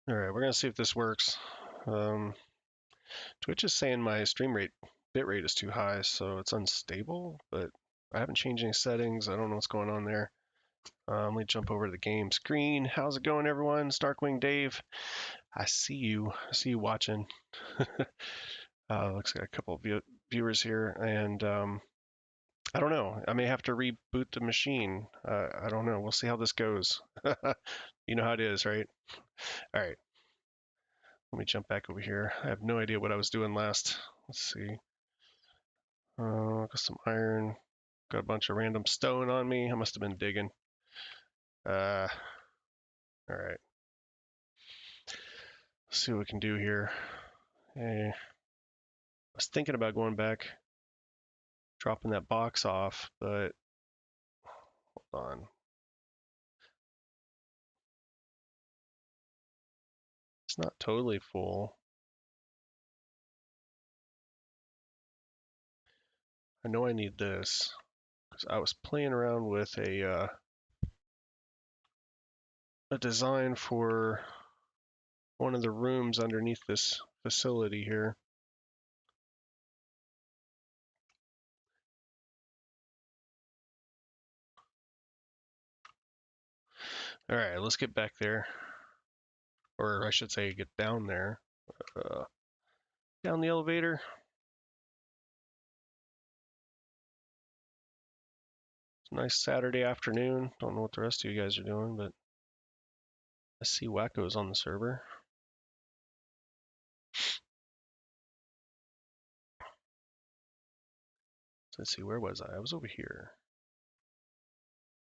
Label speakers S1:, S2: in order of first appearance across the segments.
S1: All right, we're gonna see if this works. Um, Twitch is saying my stream rate bit rate is too high, so it's unstable. But I haven't changed any settings. I don't know what's going on there. Let me jump over to the game screen. How's it going, everyone? Starkwing Dave, I see you. I see you watching. Looks like a couple of viewers here, and I don't know. I may have to reboot the machine. I don't know. We'll see how this goes. You know how it is, right? All right. Let me jump back over here. I have no idea what I was doing last. Let's see. Got some iron. Got a bunch of random stone on me. I must have been digging. Uh, all right. Let's see what we can do here. Hey, I was thinking about going back, dropping that box off, but hold on. It's not totally full. I know I need this because I was playing around with a design for one of the rooms underneath this facility here. All right, let's get back there, or I should say, get down there. Uh, Down the elevator. It's a nice Saturday afternoon. Don't know what the rest of you guys are doing, but I see Wacko's on the server. Let's see, where was I? I was over here.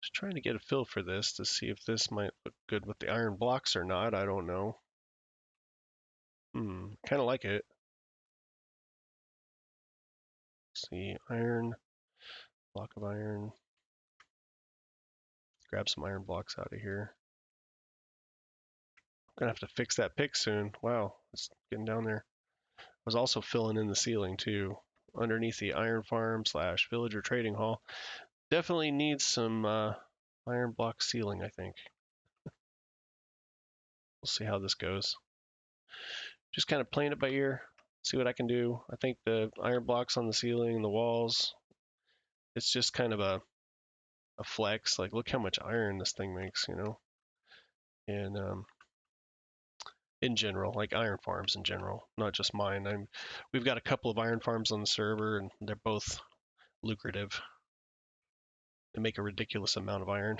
S1: Just trying to get a feel for this to see if this might look good with the iron blocks or not. I don't know. Kind of like it. Let's see, iron, block of iron. Grab some iron blocks out of here. I'm gonna have to fix that pick soon. Wow, it's getting down there. I was also filling in the ceiling too, underneath the iron farm slash villager trading hall. Definitely needs some iron block ceiling, I think. We'll see how this goes. Just kind of playing it by ear, see what I can do. I think the iron blocks on the ceiling and the walls, it's just kind of a flex. Like, look how much iron this thing makes, you know? And in general, like iron farms in general, not just mine. We've got a couple of iron farms on the server, and they're both lucrative. They make a ridiculous amount of iron.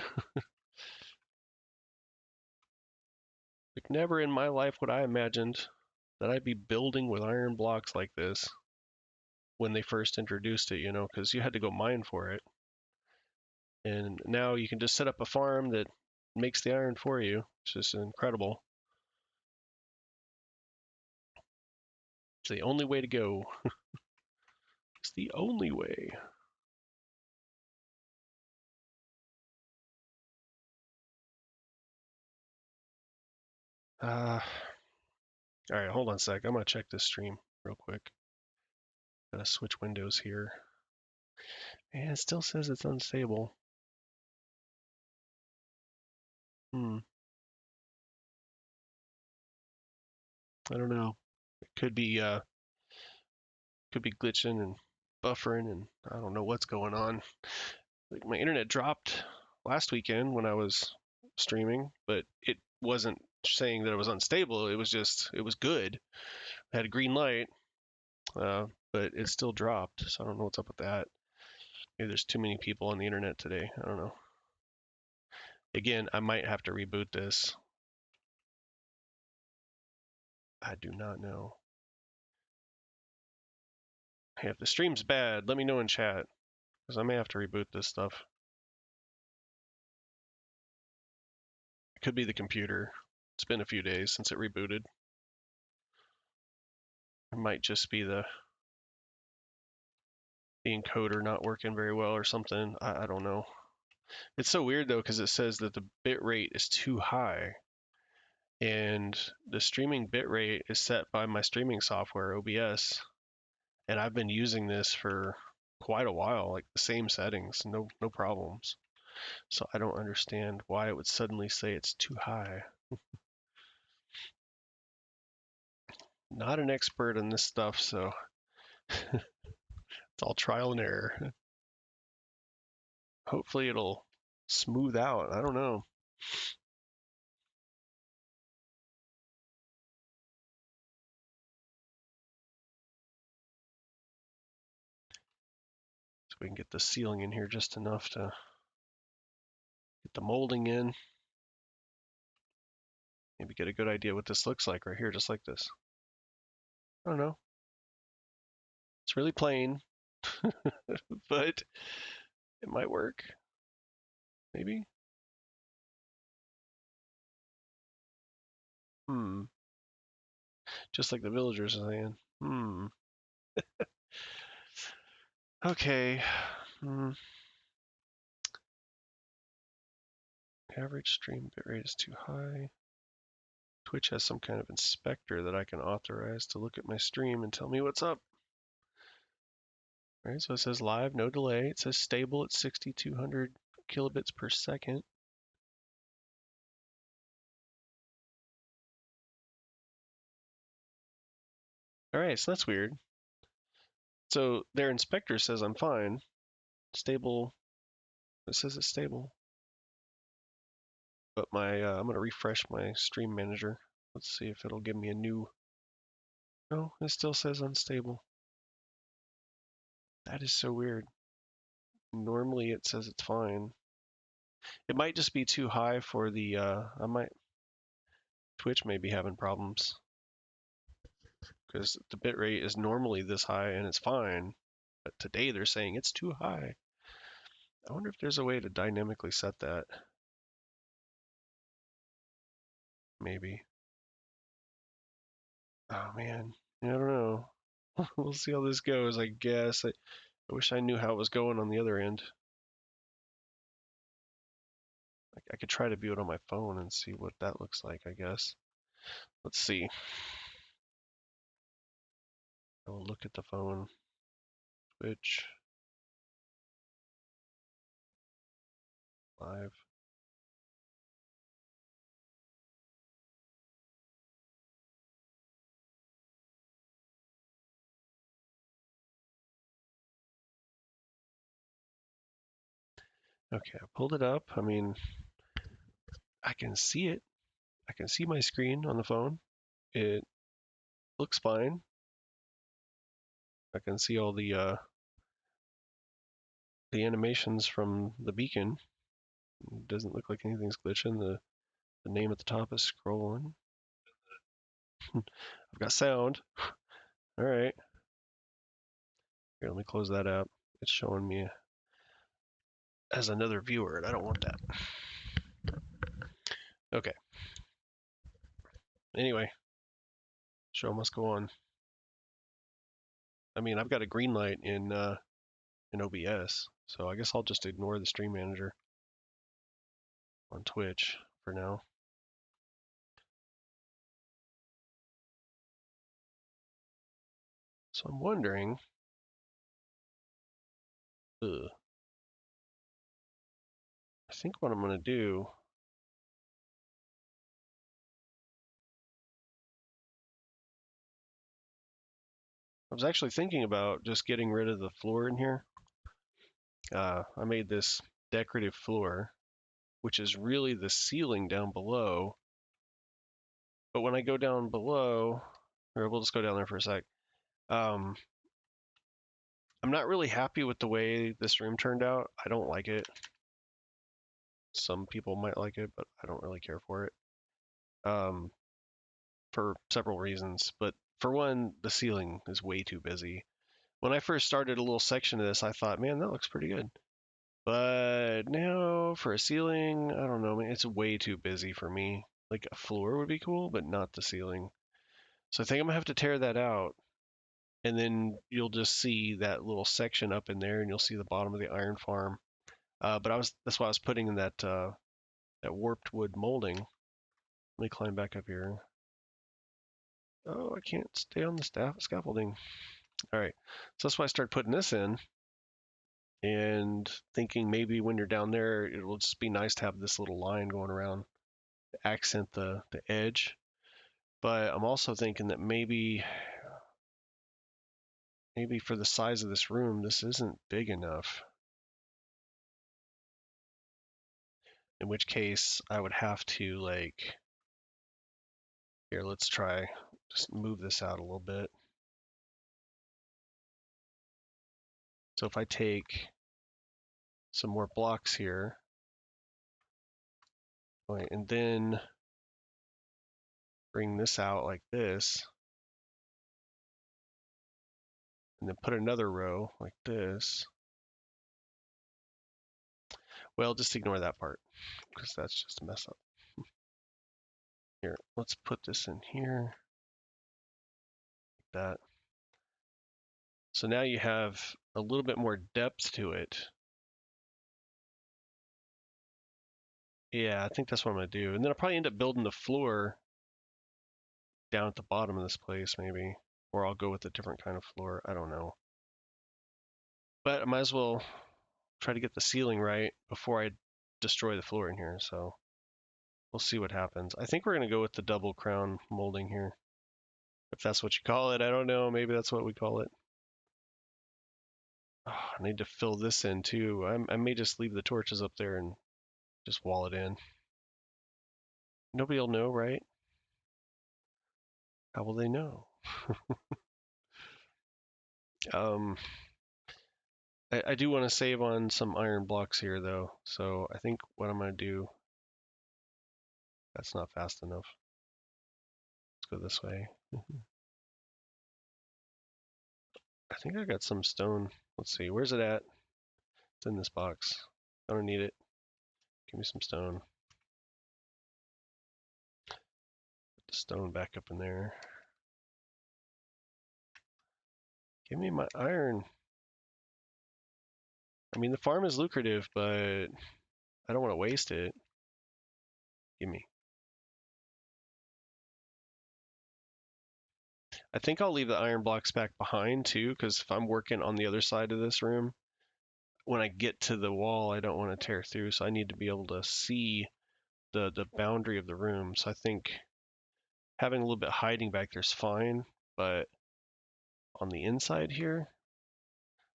S1: Like, never in my life would I imagined that I'd be building with iron blocks like this when they first introduced it, you know, because you had to go mine for it. And now you can just set up a farm that makes the iron for you. It's just incredible. It's the only way to go. It's the only way. All right, hold on a sec. I'm gonna check this stream real quick. Gotta switch windows here. And it still says it's unstable. Hmm. I don't know. It could be glitching and buffering, and I don't know what's going on. Like, my internet dropped last weekend when I was streaming, but it wasn't saying that it was unstable. It was just it was good. I had a green light, but it still dropped. So I don't know what's up with that. Maybe there's too many people on the internet today. I don't know. Again, I might have to reboot this. I do not know. Hey, if the stream's bad, let me know in chat, because I may have to reboot this stuff. It could be the computer. It's been a few days since it rebooted. It might just be the encoder not working very well or something. I don't know. It's so weird though, because it says that the bit rate is too high, and the streaming bit rate is set by my streaming software, OBS, and I've been using this for quite a while, like the same settings, no problems. So I don't understand why it would suddenly say it's too high. not an expert in this stuff, so it's all trial and error. Hopefully it'll smooth out. I don't know. So we can get the sealing in here just enough to get the molding in. Maybe get a good idea what this looks like right here, just like this. I don't know. It's really plain, but it might work. Maybe. Just like the villagers are saying. Okay. Average stream bitrate is too high. Twitch has some kind of inspector that I can authorize to look at my stream and tell me what's up. All right, so it says live, no delay. It says stable at 6,200 kilobits per second. All right, so that's weird. So their inspector says I'm fine. Stable. It says it's stable. But I'm gonna refresh my stream manager. Let's see if it'll give me a new. No, it still says unstable. That is so weird. Normally it says it's fine. It might just be too high for the. Twitch may be having problems because the bitrate is normally this high and it's fine, but today they're saying it's too high. I wonder if there's a way to dynamically set that. Maybe. Oh man, I don't know. We'll see how this goes. I guess. I wish I knew how it was going on the other end. I could try to view it on my phone and see what that looks like, I guess. Let's see. I will look at the phone. Twitch. Live. Okay, I pulled it up. I mean, I can see it. I can see my screen on the phone. It looks fine. I can see all the animations from the beacon. It doesn't look like anything's glitching. The name at the top is scrolling. I've got sound. All right. Here, let me close that app. It's showing me as another viewer, and I don't want that. Okay. Anyway, show must go on. I mean, I've got a green light in OBS, so I guess I'll just ignore the stream manager on Twitch for now. So I'm wondering. I think what I'm going to do. I was actually thinking about just getting rid of the floor in here. I made this decorative floor, which is really the ceiling down below. But when I go down below, or we'll just go down there for a sec. I'm not really happy with the way this room turned out. I don't like it. Some people might like it, but I don't really care for it. For several reasons. But for one, the ceiling is way too busy. When I first started a little section of this, I thought, man, that looks pretty good. But now for a ceiling, I don't know, man, it's way too busy for me. Like a floor would be cool, but not the ceiling. So I think I'm gonna have to tear that out, and then you'll just see that little section up in there, and you'll see the bottom of the iron farm. But that's why I was putting in that warped wood molding. Let me climb back up here. Oh, I can't stay on the scaffolding. All right, so that's why I started putting this in, and thinking maybe when you're down there, it will just be nice to have this little line going around to accent the edge. But I'm also thinking that maybe for the size of this room, this isn't big enough. In which case, I would have to like, here, let's try, just move this out a little bit. So if I take some more blocks here, and then bring this out like this, and then put another row like this. Well, just ignore that part because that's just a mess up. Here, let's put this in here, like that. So now you have a little bit more depth to it. Yeah, I think that's what I'm gonna do. And then I'll probably end up building the floor down at the bottom of this place, maybe. Or I'll go with a different kind of floor. I don't know. But I might as well try to get the ceiling right before I destroy the floor in here. So we'll see what happens. I think we're gonna go with the double crown molding here. If that's what you call it, I don't know. Maybe that's what we call it. Oh, I need to fill this in too. I may just leave the torches up there and just wall it in. Nobody will know, right? How will they know? I do want to save on some iron blocks here though. So I think what I'm going to do, that's not fast enough. Let's go this way. I think I got some stone. Let's see, where's it at? It's in this box. I don't need it. Give me some stone. Put the stone back up in there. Give me my iron. I mean, the farm is lucrative, but I don't want to waste it. Give me. I think I'll leave the iron blocks back behind too, because if I'm working on the other side of this room, when I get to the wall, I don't want to tear through, so I need to be able to see the boundary of the room. So I think having a little bit hiding back there is fine, but on the inside here,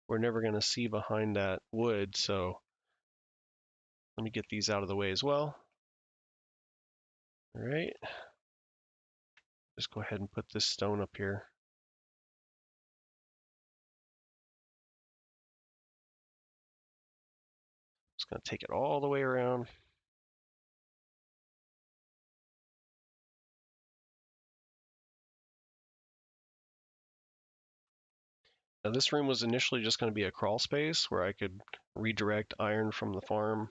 S1: we're never going to see behind that wood, so let me get these out of the way as well. All right. Just go ahead and put this stone up here. Just going to take it all the way around. Now this room was initially just going to be a crawl space where I could redirect iron from the farm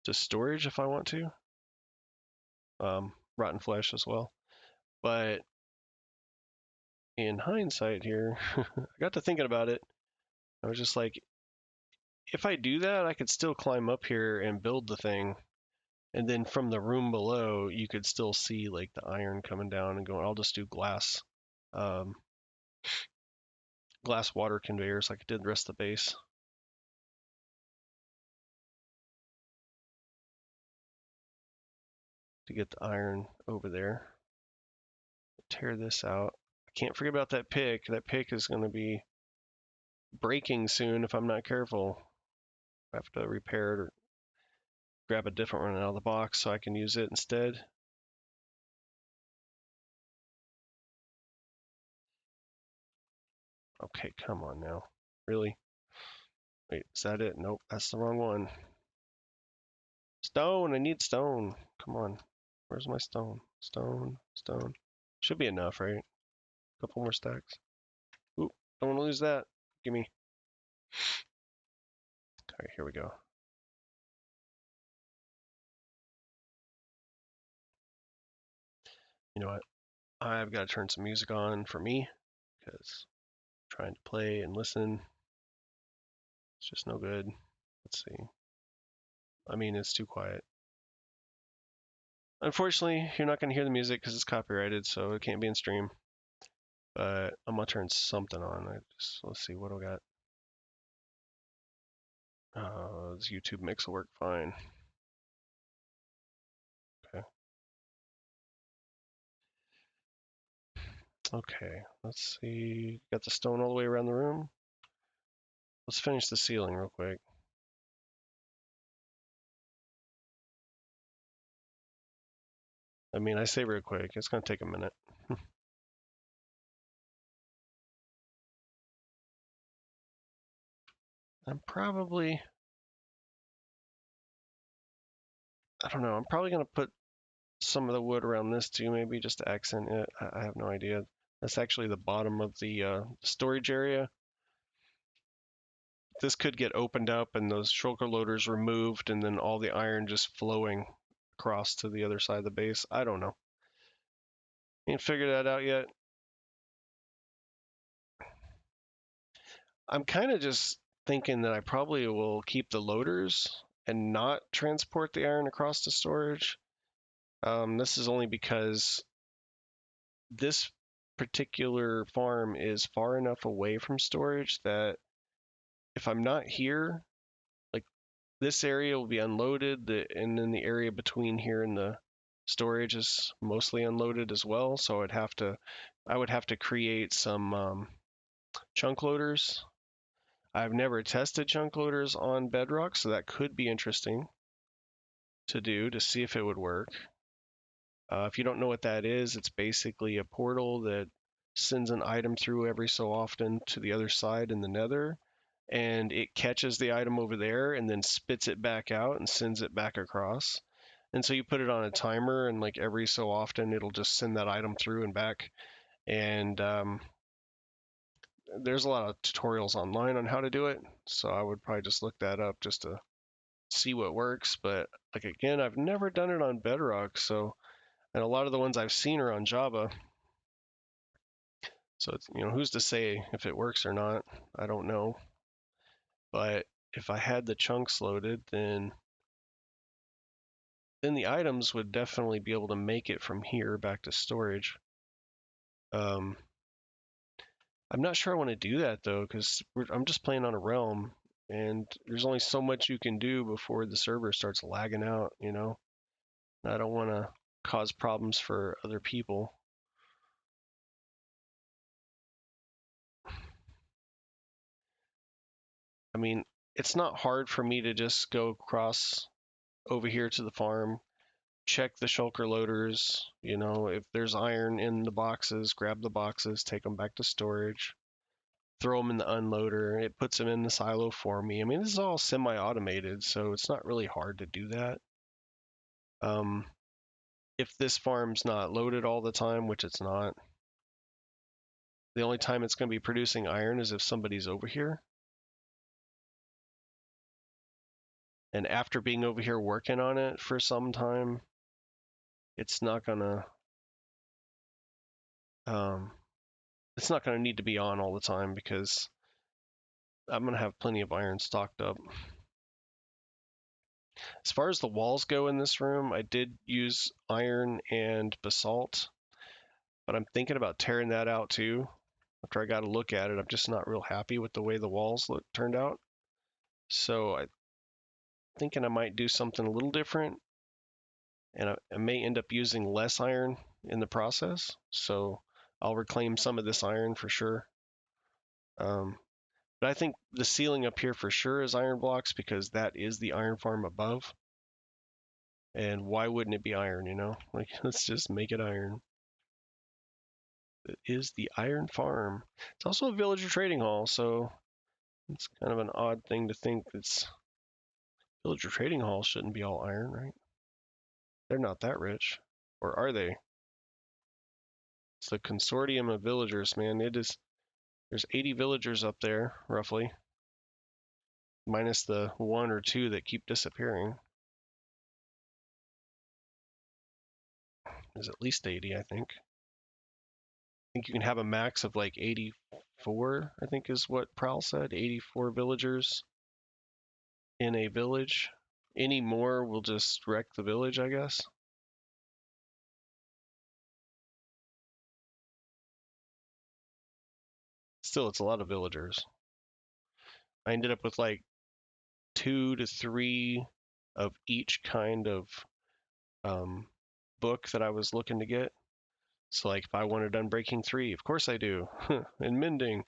S1: to storage if I want to. Rotten flesh as well. But in hindsight here, I got to thinking about it. I was just like, if I do that, I could still climb up here and build the thing. And then from the room below, you could still see like the iron coming down and going. I'll just do glass, um, glass water conveyors like I did the rest of the base. To get the iron over there. Tear this out. I can't forget about that pick. That pick is going to be breaking soon if I'm not careful. I have to repair it or grab a different one out of the box so I can use it instead. Okay, come on now. Really? Wait, is that it? Nope, that's the wrong one. Stone, I need stone. Come on. Where's my stone? Stone, stone. Should be enough, right? A couple more stacks. Oop, don't want to lose that. Give me. All right, here we go. You know what? I've got to turn some music on for me because trying to play and listen, it's just no good. Let's see. I mean, it's too quiet. Unfortunately, you're not going to hear the music because it's copyrighted, so it can't be in stream. But I'm going to turn something on. Let's see, what do I got? This YouTube mix will work fine. Okay. Okay, let's see. Got the stone all the way around the room. Let's finish the ceiling real quick. I mean, I say real quick. It's gonna take a minute. I'm probably, I don't know. I'm probably gonna put some of the wood around this too, maybe just to accent it. I have no idea. That's actually the bottom of the storage area. This could get opened up and those shulker loaders removed and then all the iron just flowing across to the other side of the base. I don't know. Ain't figured that out yet. I'm kind of just thinking that I probably will keep the loaders and not transport the iron across to storage. This is only because this particular farm is far enough away from storage that if I'm not here, like this area will be unloaded, and then the area between here and the storage is mostly unloaded as well. So I would have to create some chunk loaders. I've never tested chunk loaders on Bedrock, so that could be interesting to do to see if it would work. If you don't know what that is, it's basically a portal that sends an item through every so often to the other side in the nether, and it catches the item over there and then spits it back out and sends it back across. And so you put it on a timer, and like every so often, it'll just send that item through and back. And there's a lot of tutorials online on how to do it, so I would probably just look that up just to see what works. But like again, I've never done it on Bedrock, so and a lot of the ones I've seen are on Java. So it's, who's to say if it works or not? I don't know. But if I had the chunks loaded, then the items would definitely be able to make it from here back to storage. Um, I'm not sure I want to do that though, because I'm just playing on a realm, and there's only so much you can do before the server starts lagging out. I don't want to cause problems for other people. I mean, it's not hard for me to just go across over here to the farm, check the shulker loaders. If there's iron in the boxes, grab the boxes, take them back to storage, throw them in the unloader. It puts them in the silo for me. I mean, this is all semi-automated, so it's not really hard to do that. Um, if this farm's not loaded all the time, which it's not, the only time it's going to be producing iron is if somebody's over here. And after being over here working on it for some time, it's not gonna it's not gonna need to be on all the time because I'm gonna have plenty of iron stocked up. As far as the walls go in this room, I did use iron and basalt, but I'm thinking about tearing that out too. After I got a look at it, I'm just not real happy with the way the walls turned out. So I'm thinking I might do something a little different, and I may end up using less iron in the process. So I'll reclaim some of this iron for sure. But I think the ceiling up here for sure is iron blocks because that is the iron farm above. And why wouldn't it be iron, Like, let's just make it iron. It is the iron farm. It's also a villager trading hall, so it's kind of an odd thing to think it's villager trading hall shouldn't be all iron, right? They're not that rich. Or are they? It's the consortium of villagers, man. There's 80 villagers up there, roughly. Minus the 1 or 2 that keep disappearing. There's at least 80, I think. I think you can have a max of like 84, I think is what Prowl said. 84 villagers in a village. Any more will just wreck the village, I guess. Still, it's a lot of villagers. I ended up with like 2 to 3 of each kind of book that I was looking to get. So like if I wanted Unbreaking 3, of course I do. And Mending,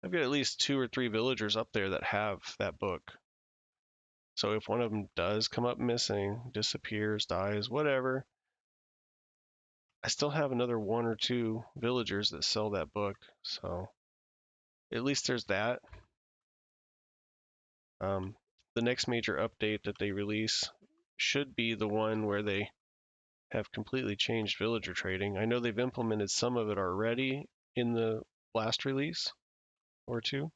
S1: I've got at least 2 or 3 villagers up there that have that book. So if one of them does come up missing, disappears, dies, whatever, I still have another 1 or 2 villagers that sell that book. So at least there's that. The next major update that they release should be the one where they have completely changed villager trading. I know they've implemented some of it already in the last release or two,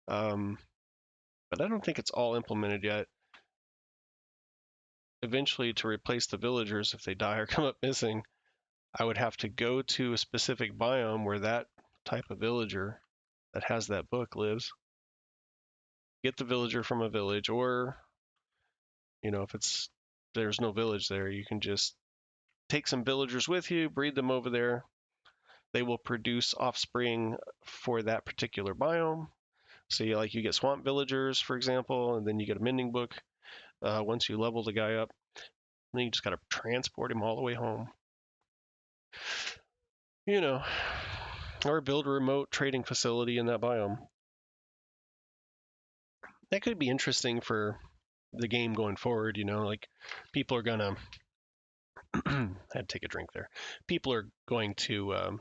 S1: but I don't think it's all implemented yet. Eventually, to replace the villagers, if they die or come up missing, I would have to go to a specific biome where that type of villager that has that book lives, get the villager from a village, or if there's no village there, you can just take some villagers with you, breed them over there. They will produce offspring for that particular biome. So you get swamp villagers, for example, and then you get a mending book. Once you level the guy up, then you just got to transport him all the way home. Or build a remote trading facility in that biome. That could be interesting for the game going forward. Like people are gonna I had to take a drink there. People are going to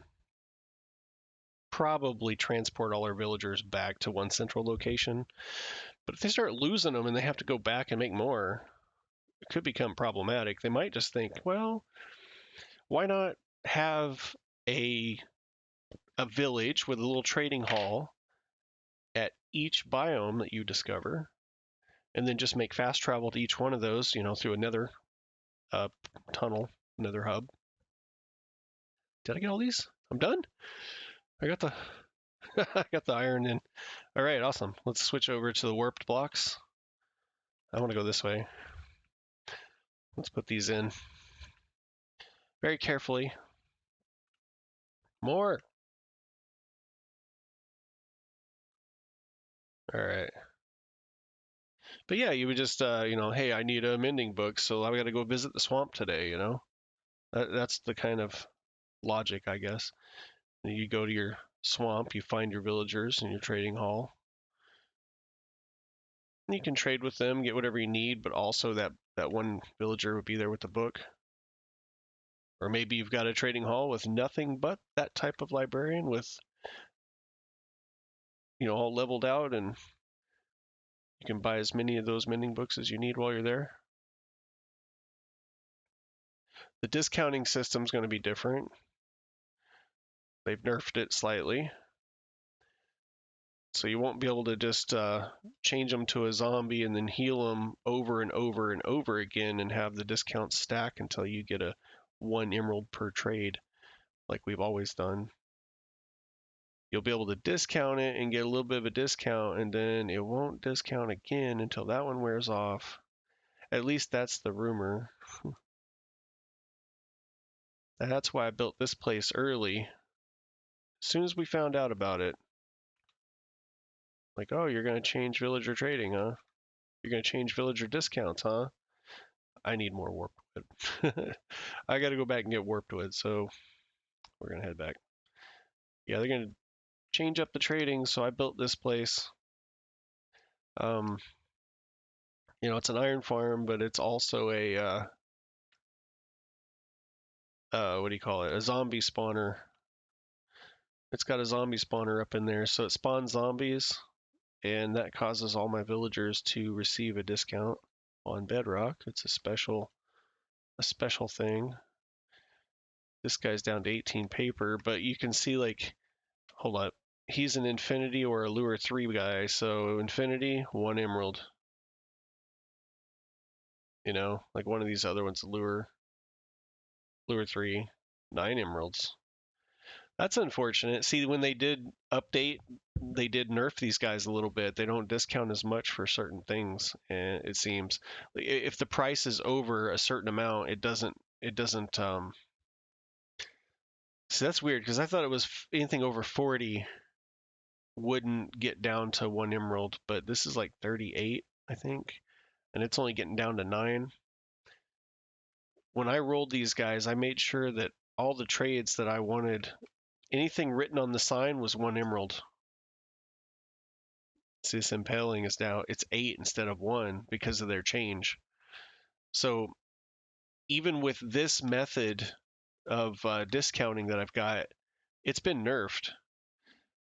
S1: probably transport all our villagers back to one central location. But if they start losing them and they have to go back and make more, it could become problematic. They might just think, well, why not have a village with a little trading hall at each biome that you discover, and then just make fast travel to each one of those, through another tunnel, another hub. Did I get all these? I'm done? I got the I got the iron in. All right, awesome. Let's switch over to the warped blocks. I want to go this way. Let's put these in very carefully. More. All right. But yeah, you would just, hey, I need a mending book, so I've got to go visit the swamp today, That's the kind of logic, I guess. You go to your swamp, you find your villagers in your trading hall. You can trade with them, get whatever you need, but also that one villager would be there with the book. Or maybe you've got a trading hall with nothing but that type of librarian with, all leveled out, and you can buy as many of those mending books as you need while you're there. The discounting system's going to be different. They've nerfed it slightly. So you won't be able to just change them to a zombie and then heal them over and over and over again and have the discount stack until you get a 1 emerald per trade like we've always done. You'll be able to discount it and get a little bit of a discount, and then it won't discount again until that one wears off. At least that's the rumor. That's why I built this place early. As soon as we found out about it, like, oh, you're going to change villager trading, huh? You're going to change villager discounts, huh? I need more warped wood. I got to go back and get warped wood, so we're going to head back. Yeah, they're going to change up the trading, so I built this place. It's an iron farm, but it's also a what do you call it? A zombie spawner. It's got a zombie spawner up in there, so it spawns zombies, and that causes all my villagers to receive a discount on Bedrock. It's a special thing. This guy's down to 18 paper, but you can see, like, hold up, he's an Infinity or a Lure 3 guy, so Infinity, 1 emerald. Like one of these other ones, Lure 3, 9 emeralds. That's unfortunate. See, when they did update, they did nerf these guys a little bit. They don't discount as much for certain things, and it seems if the price is over a certain amount, it doesn't. See, that's weird because I thought it was anything over 40 wouldn't get down to 1 emerald, but this is like 38, I think, and it's only getting down to 9. When I rolled these guys, I made sure that all the trades that I wanted. Anything written on the sign was 1 emerald. See, this impaling is now, it's 8 instead of 1 because of their change. So even with this method of discounting that I've got, it's been nerfed.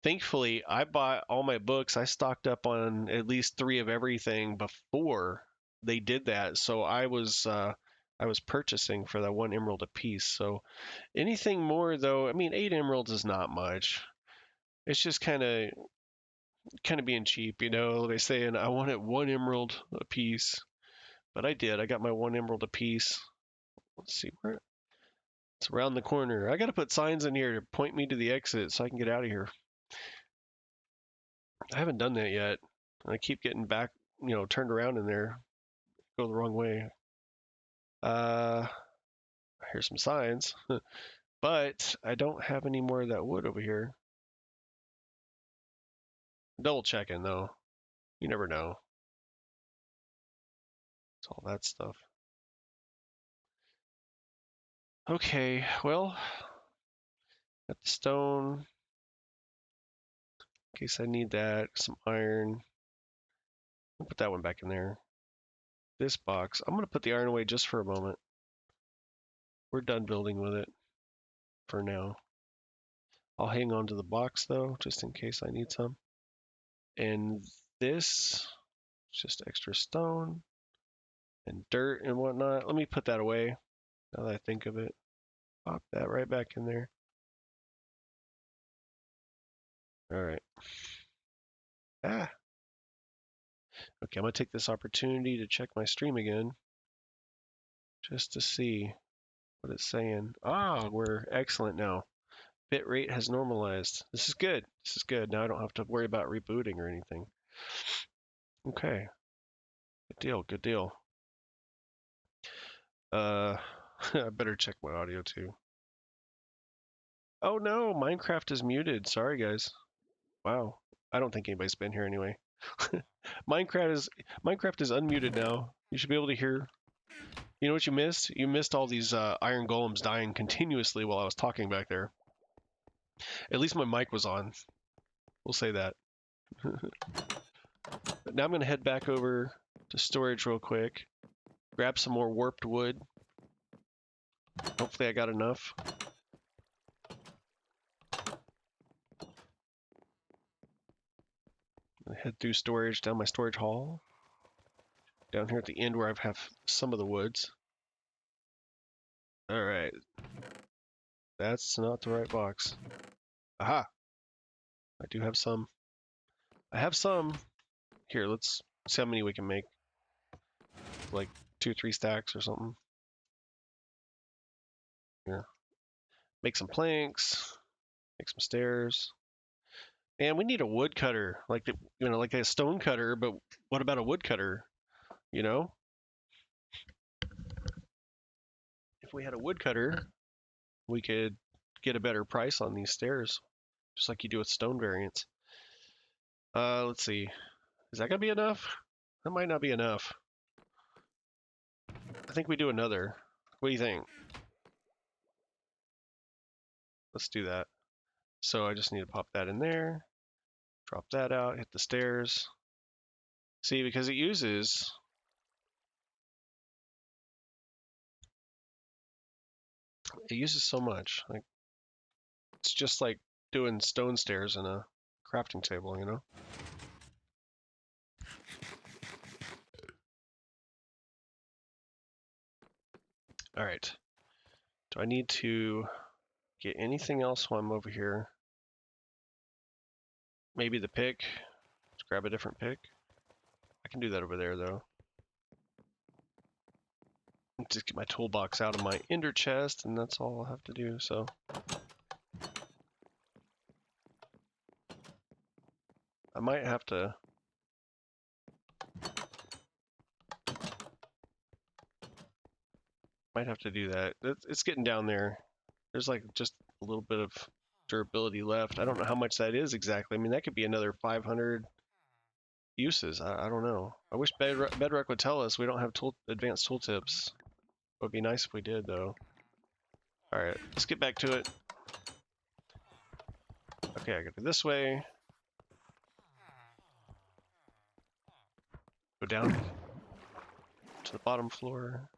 S1: Thankfully, I bought all my books. I stocked up on at least 3 of everything before they did that. So I was purchasing for that 1 emerald a piece. So anything more though, I mean, 8 emeralds is not much. It's just kind of being cheap, you know. They saying I wanted 1 emerald a piece, but I did. I got my 1 emerald a piece. Let's see where it's around the corner. I got to put signs in here to point me to the exit so I can get out of here. I haven't done that yet. I keep getting back, you know, turned around in there. Go the wrong way. Here's some signs. But I don't have any more of that wood over here. Double checking though. You never know. It's all that stuff. Okay, well, got the stone. In case I need that. Some iron. I'll put that one back in there. This box. I'm going to put the iron away just for a moment. We're done building with it for now. I'll hang on to the box though, just in case I need some. And this, just extra stone and dirt and whatnot. Let me put that away now that I think of it. Pop that right back in there. All right. Okay, I'm going to take this opportunity to check my stream again just to see what it's saying. We're excellent now. Bit rate has normalized. This is good. This is good. Now I don't have to worry about rebooting or anything. Okay. Good deal. Good deal. I better check my audio too. Oh no, Minecraft is muted. Sorry guys. Wow. I don't think anybody's been here anyway. Minecraft is unmuted now. You should be able to hear. You know what you missed? You missed all these iron golems dying continuously while I was talking back there. At least my mic was on. We'll say that. But now I'm going to head back over to storage real quick. Grab some more warped wood. Hopefully I got enough. Head through storage, down my storage hall. Down here at the end where I have some of the woods. Alright. That's not the right box. Aha! I do have some. I have some. Here, let's see how many we can make. Like 2 or 3 stacks or something. Yeah. Make some planks. Make some stairs. And we need a wood cutter. Like like a stone cutter, but what about a wood cutter? You know? If we had a wood cutter, we could get a better price on these stairs. Just like you do with stone variants. Let's see. Is that gonna be enough? That might not be enough. I think we do another. What do you think? Let's do that. So I just need to pop that in there. Drop that out, hit the stairs. See, because it uses so much. Like it's just like doing stone stairs in a crafting table, you know? All right. Do I need to get anything else while I'm over here? Maybe the pick. Let's grab a different pick. I can do that over there though. Just get my toolbox out of my ender chest and that's all I'll have to do, so. I might have to do that. It's getting down there. There's like just a little bit of durability left. I don't know how much that is exactly. I mean, that could be another 500 uses. I don't know. I wish Bedrock would tell us. We don't have advanced tooltips. It would be nice if we did, though. Alright, let's get back to it. Okay, I gotta go this way. Go down to the bottom floor.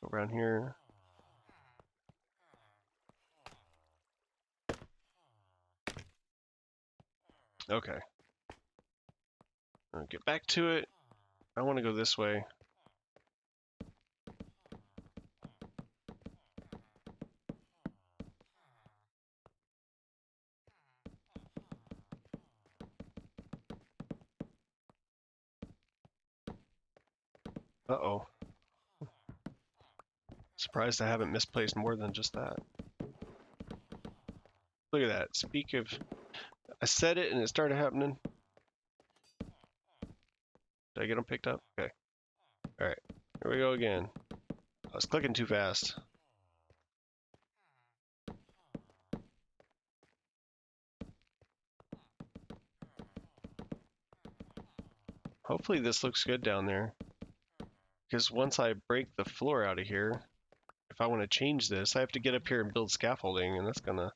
S1: Go around here. Okay. I'll get back to it. I want to go this way. Uh-oh. Surprised I haven't misplaced more than just that. Look at that. Speak of... I said it and it started happening. Did I get them picked up? Okay. Alright. Here we go again. I was clicking too fast. Hopefully this looks good down there. Because once I break the floor out of here, if I want to change this, I have to get up here and build scaffolding, and that's gonna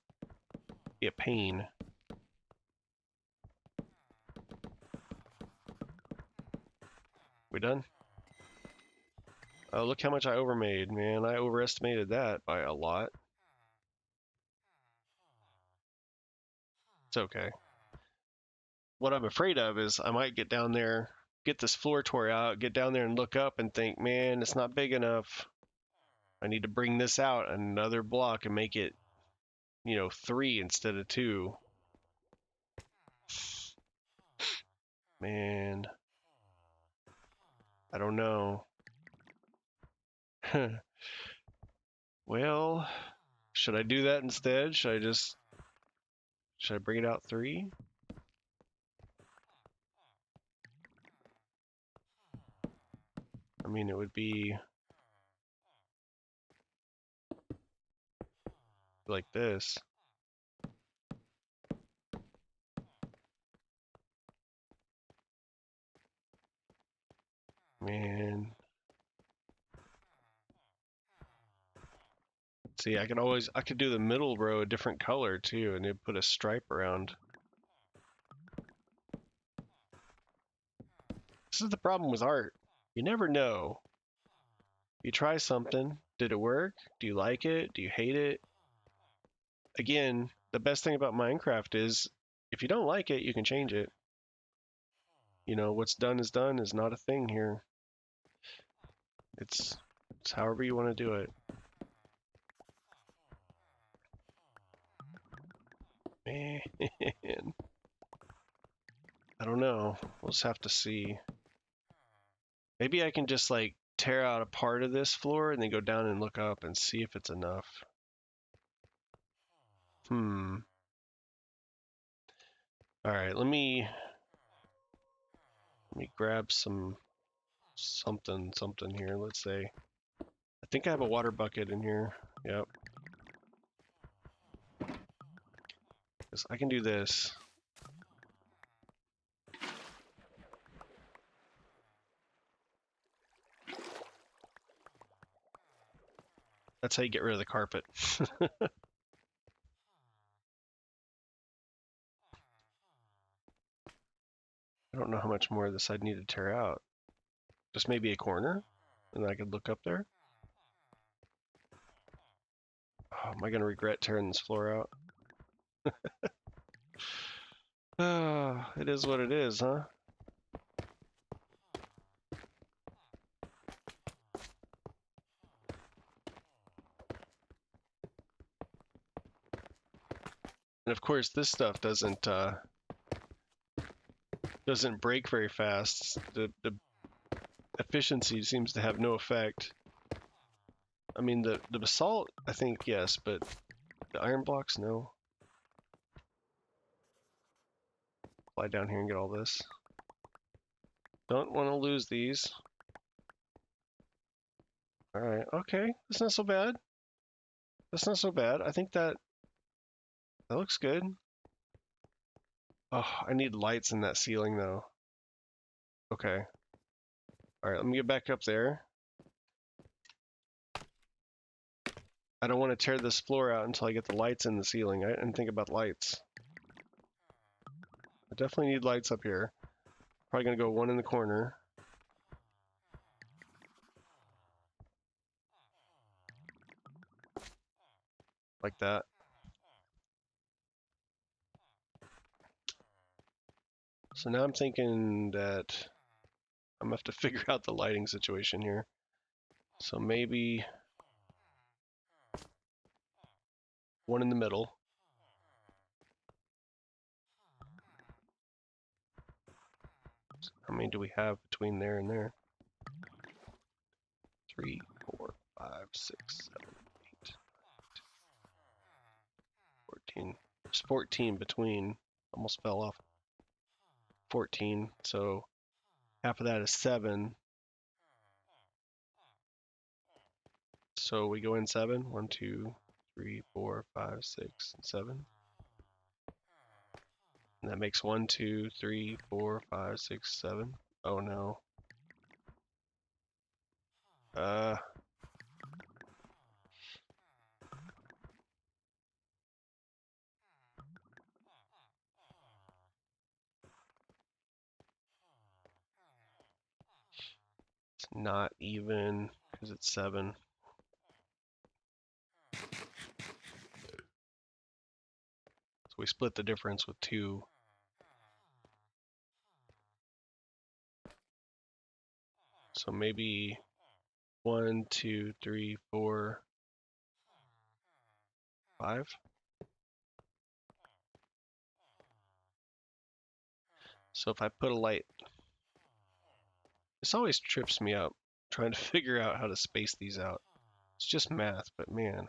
S1: be a pain. We done? Oh, look how much I overmade, man. I overestimated that by a lot. It's okay. What I'm afraid of is I might get down there, get this floor tore out, get down there and look up and think, man, it's not big enough. I need to bring this out another block and make it, 3 instead of 2. Man, I don't know. Well, should I do that instead? Should I bring it out 3? I mean, it would be like this. Man. See, I could do the middle row a different color too, and it'd put a stripe around. This is the problem with art. You never know. You try something. Did it work? Do you like it? Do you hate it? Again, the best thing about Minecraft is if you don't like it, you can change it. What's done is done is not a thing here. It's however you want to do it. Man, I don't know. We'll just have to see. Maybe I can just like tear out a part of this floor and then go down and look up and see if it's enough. All right, let me grab something here. Let's say I think I have a water bucket in here. Yep. Because I can do this. That's how you get rid of the carpet. I don't know how much more of this I'd need to tear out. Just maybe a corner, and I could look up there. Oh, am I going to regret tearing this floor out? It is what it is, huh? And of course, this stuff doesn't break very fast. The efficiency seems to have no effect. I mean, the basalt, I think, yes, but the iron blocks, no. Fly down here and get all this. Don't want to lose these. Alright, okay. That's not so bad. That's not so bad. I think that looks good. Oh, I need lights in that ceiling, though. Okay. Alright, let me get back up there. I don't want to tear this floor out until I get the lights in the ceiling. I didn't think about lights. I definitely need lights up here. Probably gonna go one in the corner. Like that. So now I'm thinking that I'm gonna have to figure out the lighting situation here. So maybe one in the middle. How many do we have between there and there? 3, 4, 5, 6, 7, 8, 14. There's 14 between. Almost fell off. 14. So half of that is 7. So we go in 7. 1, 2, 3, 4, 5, 6, and 7. And that makes 1, 2, 3, 4, 5, 6, 7. Oh no. It's not even because it's 7. So we split the difference with 2. So maybe 1, 2, 3, 4, 5. So if I put a light, this always trips me up trying to figure out how to space these out. It's just math, but man.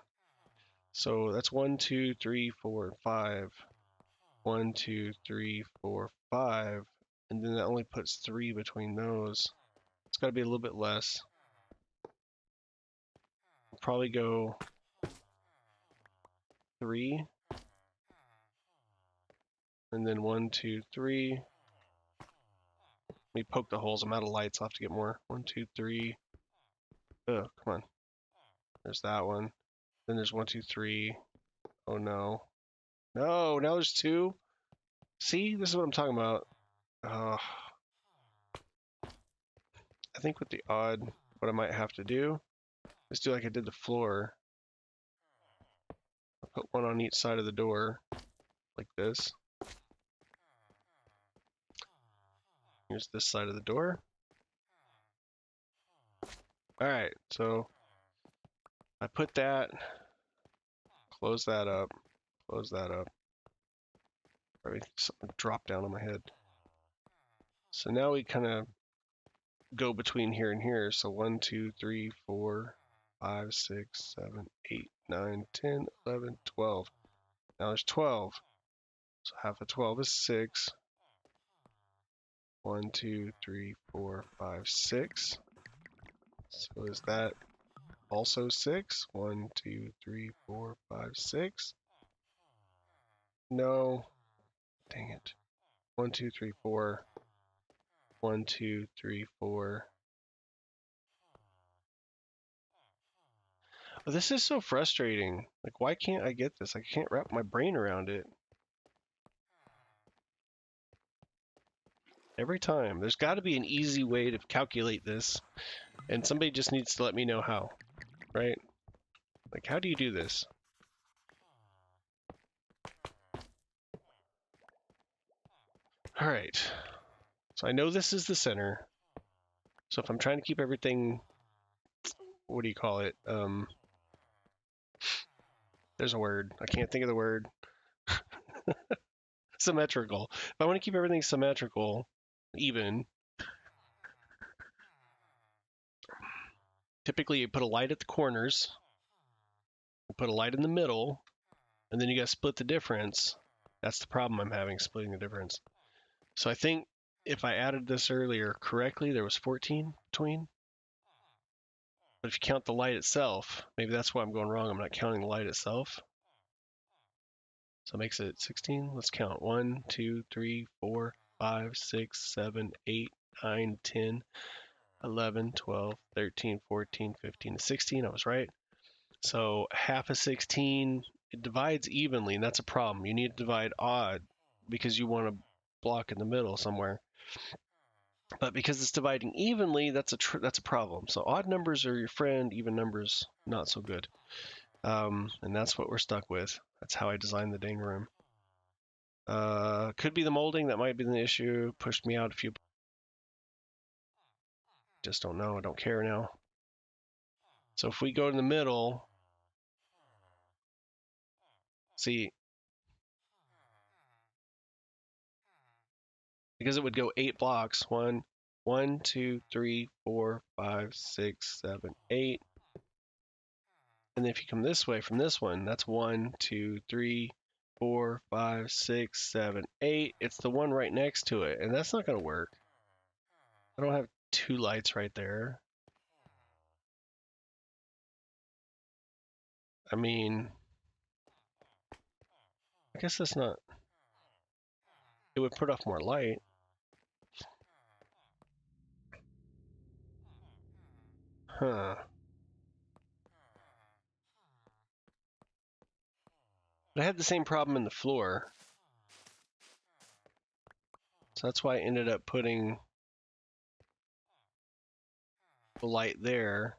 S1: So that's 1, 2, 3, 4, 5. 1, 2, 3, 4, 5. And then that only puts 3 between those. It's got to be a little bit less. I'll probably go 3. And then 1, 2, 3. Let me poke the holes. I'm out of lights. I'll have to get more. 1, 2, 3. Oh, come on. There's that one. Then there's 1, 2, 3. Oh no. No, now there's 2. See, this is what I'm talking about. I think with the odd, what I might have to do is do like I did the floor. I'll put one on each side of the door, like this. Here's this side of the door. All right, so I put that, close that up, close that up. Probably something dropped down on my head. So now we kind of go between here and here. So 1, 2, 3, 4, 5, 6, 7, 8, 9, 10, 11, 12. Now there's 12. So half of 12 is 6. 1, 2, 3, 4, 5, 6. So is that also 6? 1, 2, 3, 4, 5, 6. No. Dang it. 1, 2, 3, 4. 1, 2, 3, 4. Oh, this is so frustrating. Like, why can't I get this? I can't wrap my brain around it. Every time. There's got to be an easy way to calculate this, and somebody just needs to let me know how, right? Like, how do you do this? All right. So I know this is the center. So if I'm trying to keep everything, what do you call it? There's a word. I can't think of the word. Symmetrical. If I want to keep everything symmetrical, even, typically you put a light at the corners, you put a light in the middle, and then you got to split the difference. That's the problem I'm having, splitting the difference. So I think if I added this earlier correctly, there was 14 between. But if you count the light itself, maybe that's why I'm going wrong. I'm not counting the light itself. So it makes it 16. Let's count. 1, 2, 3, 4, 5, 6, 7, 8, 9, 10, 11, 12, 13, 14, 15, 16. I was right. So half of 16, it divides evenly, and that's a problem. You need to divide odd because you want a block in the middle somewhere. But because it's dividing evenly, that's a problem. So odd numbers are your friend, even numbers not so good. And that's what we're stuck with. That's how I designed the dang room. Could be the molding, that might be the issue. Pushed me out a few. Just don't know. I don't care now. So if we go in the middle, see, because it would go 8 blocks. 1, 2, 3, 4, 5, 6, 7, 8. And then if you come this way from this one, that's 1, 2, 3, 4, 5, 6, 7, 8. It's the one right next to it, and that's not going to work. I don't have 2 lights right there. I mean, I guess that's not. It would put off more light. Huh. But I had the same problem in the floor. So that's why I ended up putting the light there.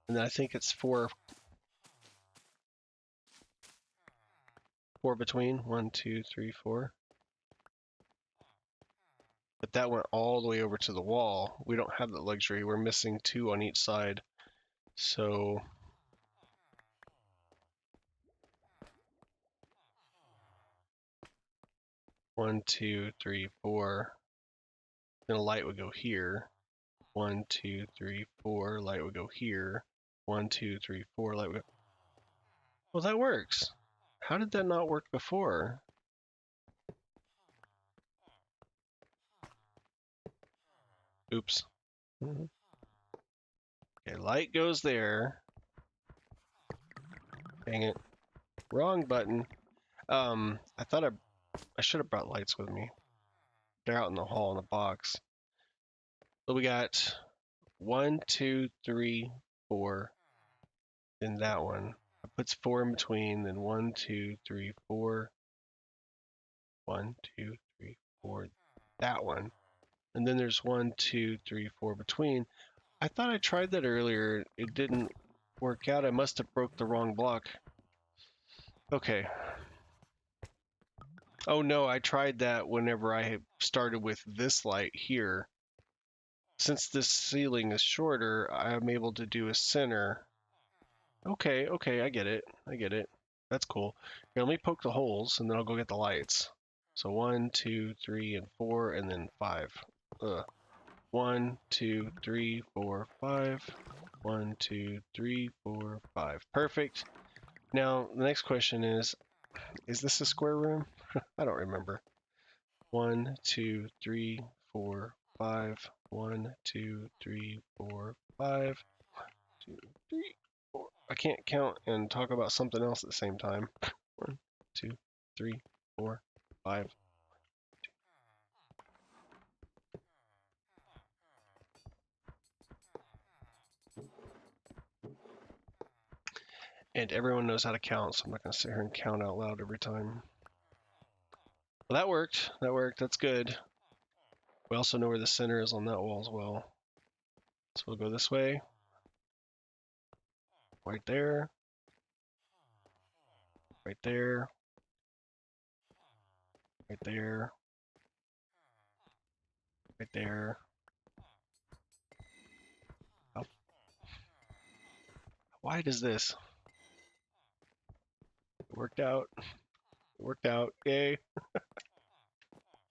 S1: And then I think it's 4 between. 1, 2, 3, 4. But that went all the way over to the wall. We don't have that luxury. We're missing 2 on each side. So one, 2, 3, 4. Then a light would go here. 1, 2, 3, 4. Light would go here. 1, 2, 3, 4. Light would go. Well, that works. How did that not work before? Oops. Okay, light goes there. Dang it. Wrong button. I thought I should have brought lights with me. They're out in the hall in the box. So we got 1, 2, 3, 4. Then that one. It puts 4 in between. Then 1, 2, 3, 4. 1, 2, 3, 4. That one. And then there's 1, 2, 3, 4 between. I thought I tried that earlier. It didn't work out. I must have broke the wrong block. Okay. Oh no, I tried that whenever I started with this light here. Since this ceiling is shorter, I'm able to do a center. Okay, I get it. That's cool. Here, let me poke the holes, and then I'll go get the lights. So 1, 2, 3, and 4, and then 5. 1, 2, 3, 4, 5. 1, 2, 3, 4, 5. Perfect. Now, the next question is this a square room? I don't remember. 1, 2, 3, 4, 5. 1, 2, 3, 4, 5. 2, 3, 4. I can't count and talk about something else at the same time. 1, 2, 3, 4, 5. And everyone knows how to count, so I'm not going to sit here and count out loud every time. Well, that worked. That's good. We also know where the center is on that wall as well. So we'll go this way. Right there. Right there. Right there. Right there. How wide is this? It worked out. Yay.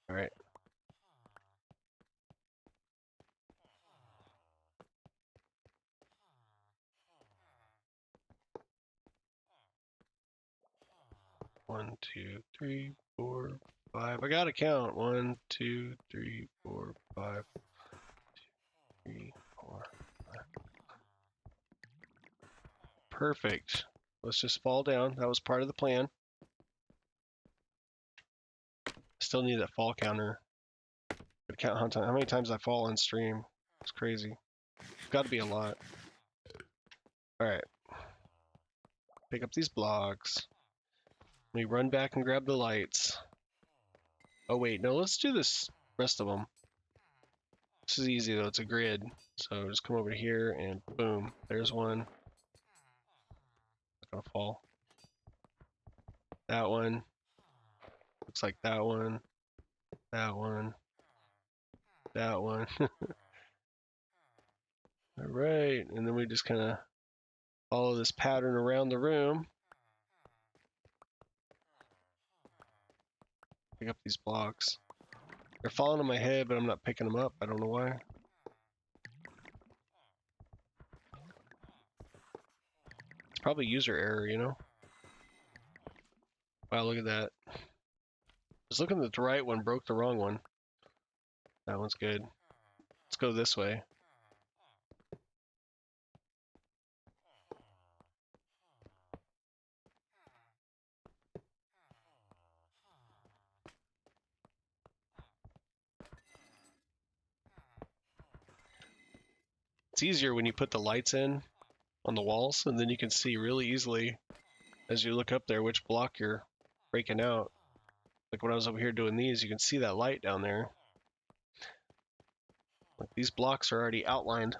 S1: All right. One, 2, 3, 4, 5. I gotta count. 1, 2, 3, 4, 5. 3, 4, 5. Perfect. Let's just fall down. That was part of the plan. Still need that fall counter. Gotta count how many times I fall on stream. It's crazy. It's got to be a lot. Alright. Pick up these blocks. Let me run back and grab the lights. Oh wait, no, let's do this rest of them. This is easy though, it's a grid. So just come over here and boom, there's one. Not gonna fall. That one. Looks like that one. That one. That one. Alright, and then we just kind of follow this pattern around the room. Pick up these blocks. They're falling on my head, but I'm not picking them up. I don't know why. It's probably user error, you know? Wow, look at that. I was looking at the right one, broke the wrong one. That one's good. Let's go this way. It's easier when you put the lights in on the walls, and then you can see really easily as you look up there which block you're breaking out. Like when I was over here doing these, you can see that light down there. Like these blocks are already outlined.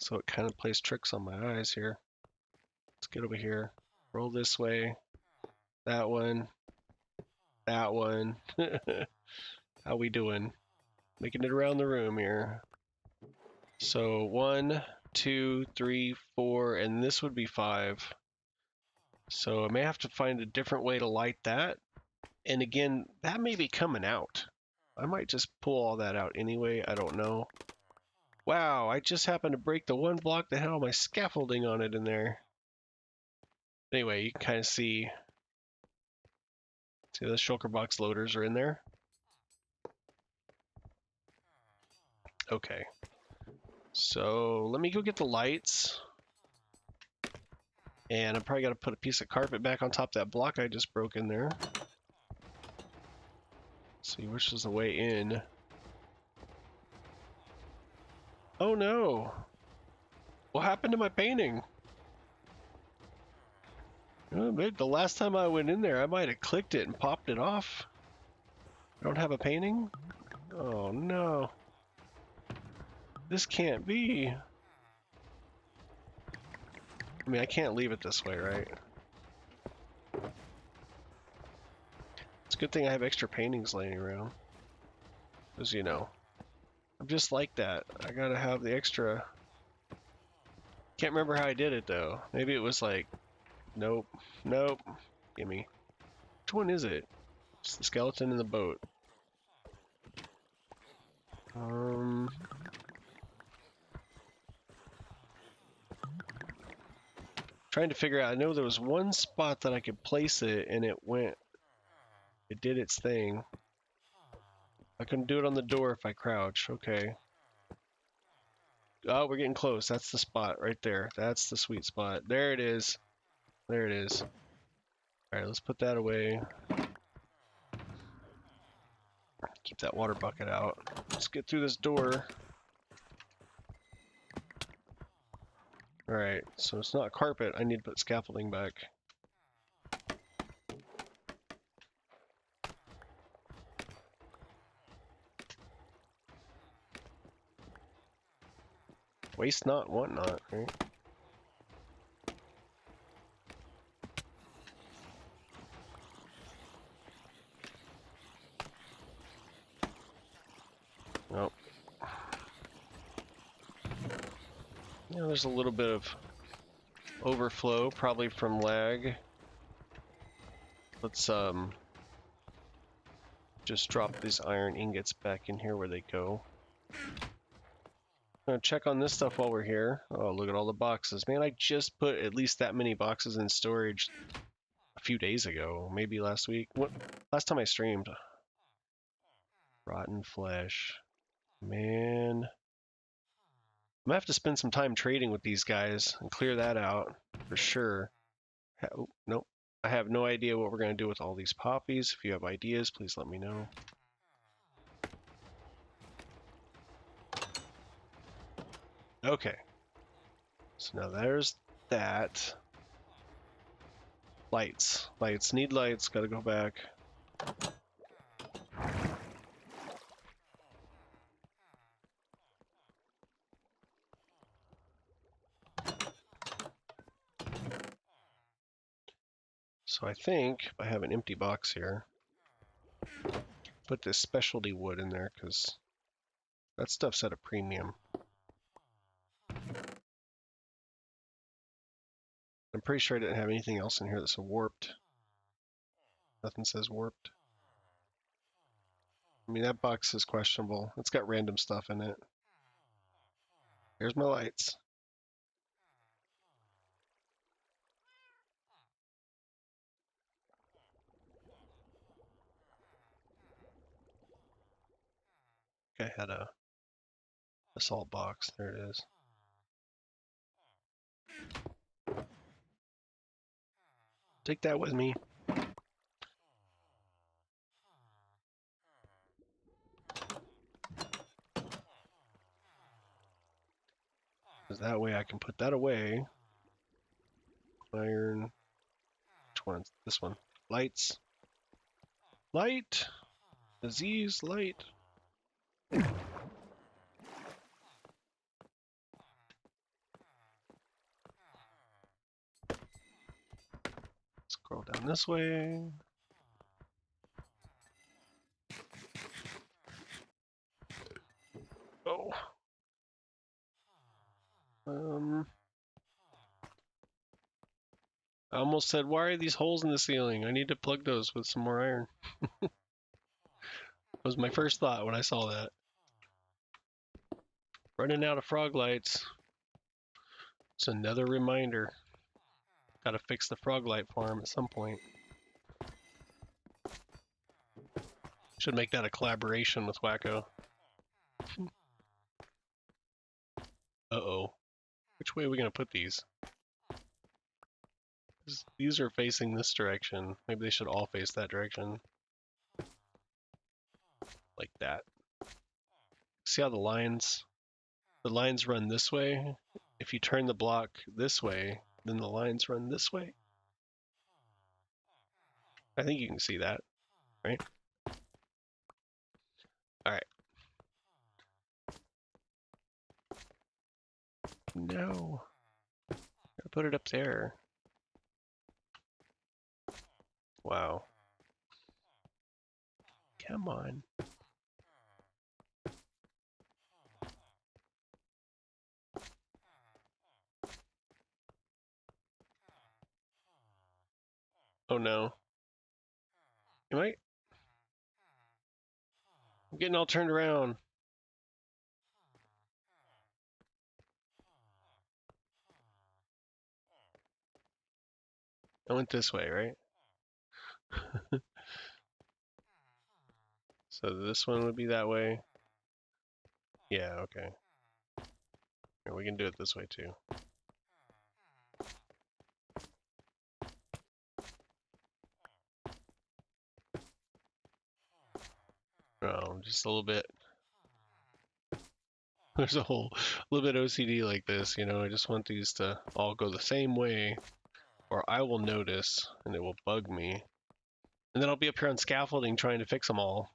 S1: So it kind of plays tricks on my eyes here. Let's get over here. Roll this way. That one. That one. How we doing? Making it around the room here. So 1, 2, 3, 4, and this would be 5. So I may have to find a different way to light that. And again, that may be coming out. I might just pull all that out anyway. I don't know. Wow, I just happened to break the one block that had all my scaffolding on it in there. Anyway, you can kind of see the shulker box loaders are in there. Okay. So let me go get the lights. And I'm probably got to put a piece of carpet back on top of that block I just broke in there. Let's see, which is the way in? Oh no! What happened to my painting? Oh, the last time I went in there, I might have clicked it and popped it off. I don't have a painting? Oh no. This can't be. I mean, I can't leave it this way, right? It's a good thing I have extra paintings laying around. Because, you know, I'm just like that. I gotta have the extra. Can't remember how I did it, though. Maybe it was like, nope, nope, gimme. Which one is it? It's the skeleton in the boat. Trying to figure out, I know there was one spot that I could place it and it did its thing. I couldn't do it on the door if I crouch. Okay. Oh, we're getting close. That's the spot right there. That's the sweet spot. There it is. There it is. Alright, let's put that away. Keep that water bucket out. Let's get through this door. Alright, so it's not carpet. I need to put scaffolding back. Waste not, want not, right? Nope. Yeah, there's a little bit of overflow, probably from lag. Let's just drop these iron ingots back in here where they go. I'm gonna check on this stuff while we're here. Oh, look at all the boxes. Man, I just put at least that many boxes in storage a few days ago, maybe last week. What? Last time I streamed. Rotten flesh. Man. I'm gonna have to spend some time trading with these guys and clear that out for sure. Oh, nope. I have no idea what we're gonna do with all these poppies. If you have ideas, please let me know. Okay. So now there's that. Lights. Lights. Need lights. Gotta go back. So I think if I have an empty box here, put this specialty wood in there because that stuff's at a premium. I'm pretty sure I didn't have anything else in here that's warped. Nothing says warped. I mean, that box is questionable. It's got random stuff in it. Here's my lights. I had a assault box. There it is. Take that with me. Because that way I can put that away. Iron. Which one? This one. Lights. Light. Disease. Light. Scroll down this way. Oh. I almost said, why are these holes in the ceiling? I need to plug those with some more iron. Was my first thought when I saw that. Running out of frog lights. It's another reminder. Gotta fix the frog light farm at some point. Should make that a collaboration with Wacko. Uh-oh. Which way are we gonna put these? These are facing this direction. Maybe they should all face that direction. Like that. See how the lines run this way? If you turn the block this way, then the lines run this way. I think you can see that, right? Alright. No. Gotta put it up there. Wow. Come on. Oh no. Am I? I'm getting all turned around. I went this way, right? So this one would be that way. Yeah, okay. Here, we can do it this way too. Oh, just a little bit. There's a little bit OCD like this, you know. I just want these to all go the same way, or I will notice and it will bug me. And then I'll be up here on scaffolding trying to fix them all.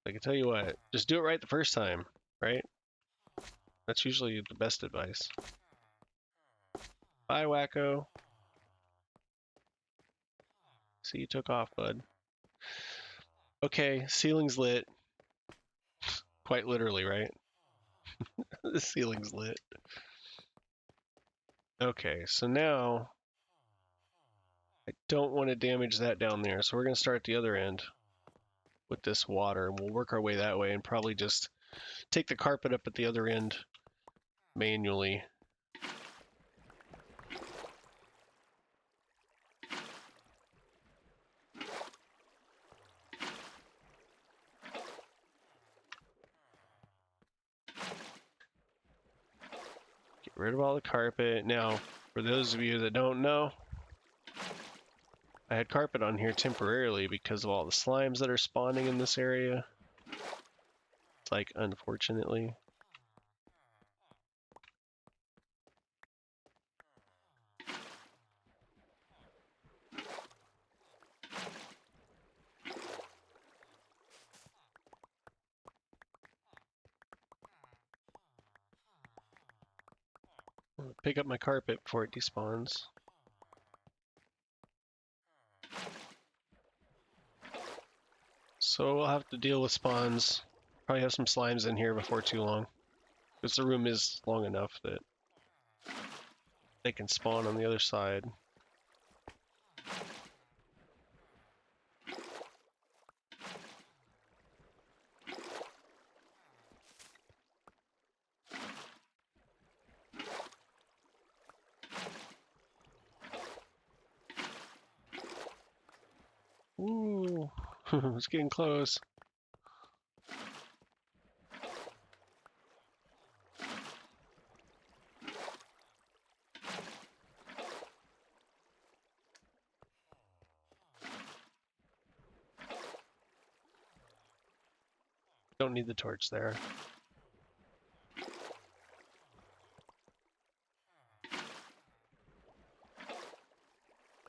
S1: I can tell you what, just do it right the first time, right? That's usually the best advice. Bye, Wacko. See, you took off, bud. Okay, ceiling's lit. Quite literally, right? The ceiling's lit. Okay, so now I don't want to damage that down there, so we're going to start at the other end with this water, and we'll work our way that way and probably just take the carpet up at the other end manually. Get rid of all the carpet. Now, for those of you that don't know, I had carpet on here temporarily because of all the slimes that are spawning in this area. It's like, unfortunately. Pick up my carpet before it despawns. So we'll have to deal with spawns. Probably have some slimes in here before too long. Because the room is long enough that they can spawn on the other side. Ooh, it's getting close. Don't need the torch there.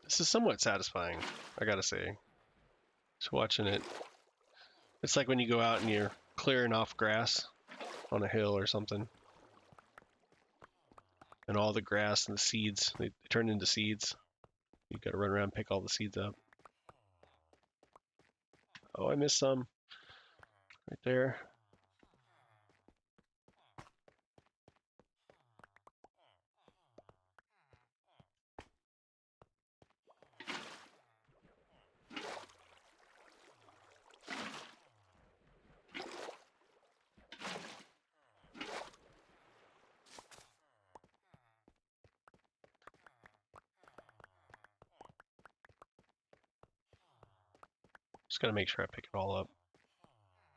S1: This is somewhat satisfying, I gotta say. Just watching it. It's like when you go out and you're clearing off grass on a hill or something. And all the grass and the seeds, they turn into seeds. You gotta run around and pick all the seeds up. Oh, I missed some. Right there. Just gotta make sure I pick it all up.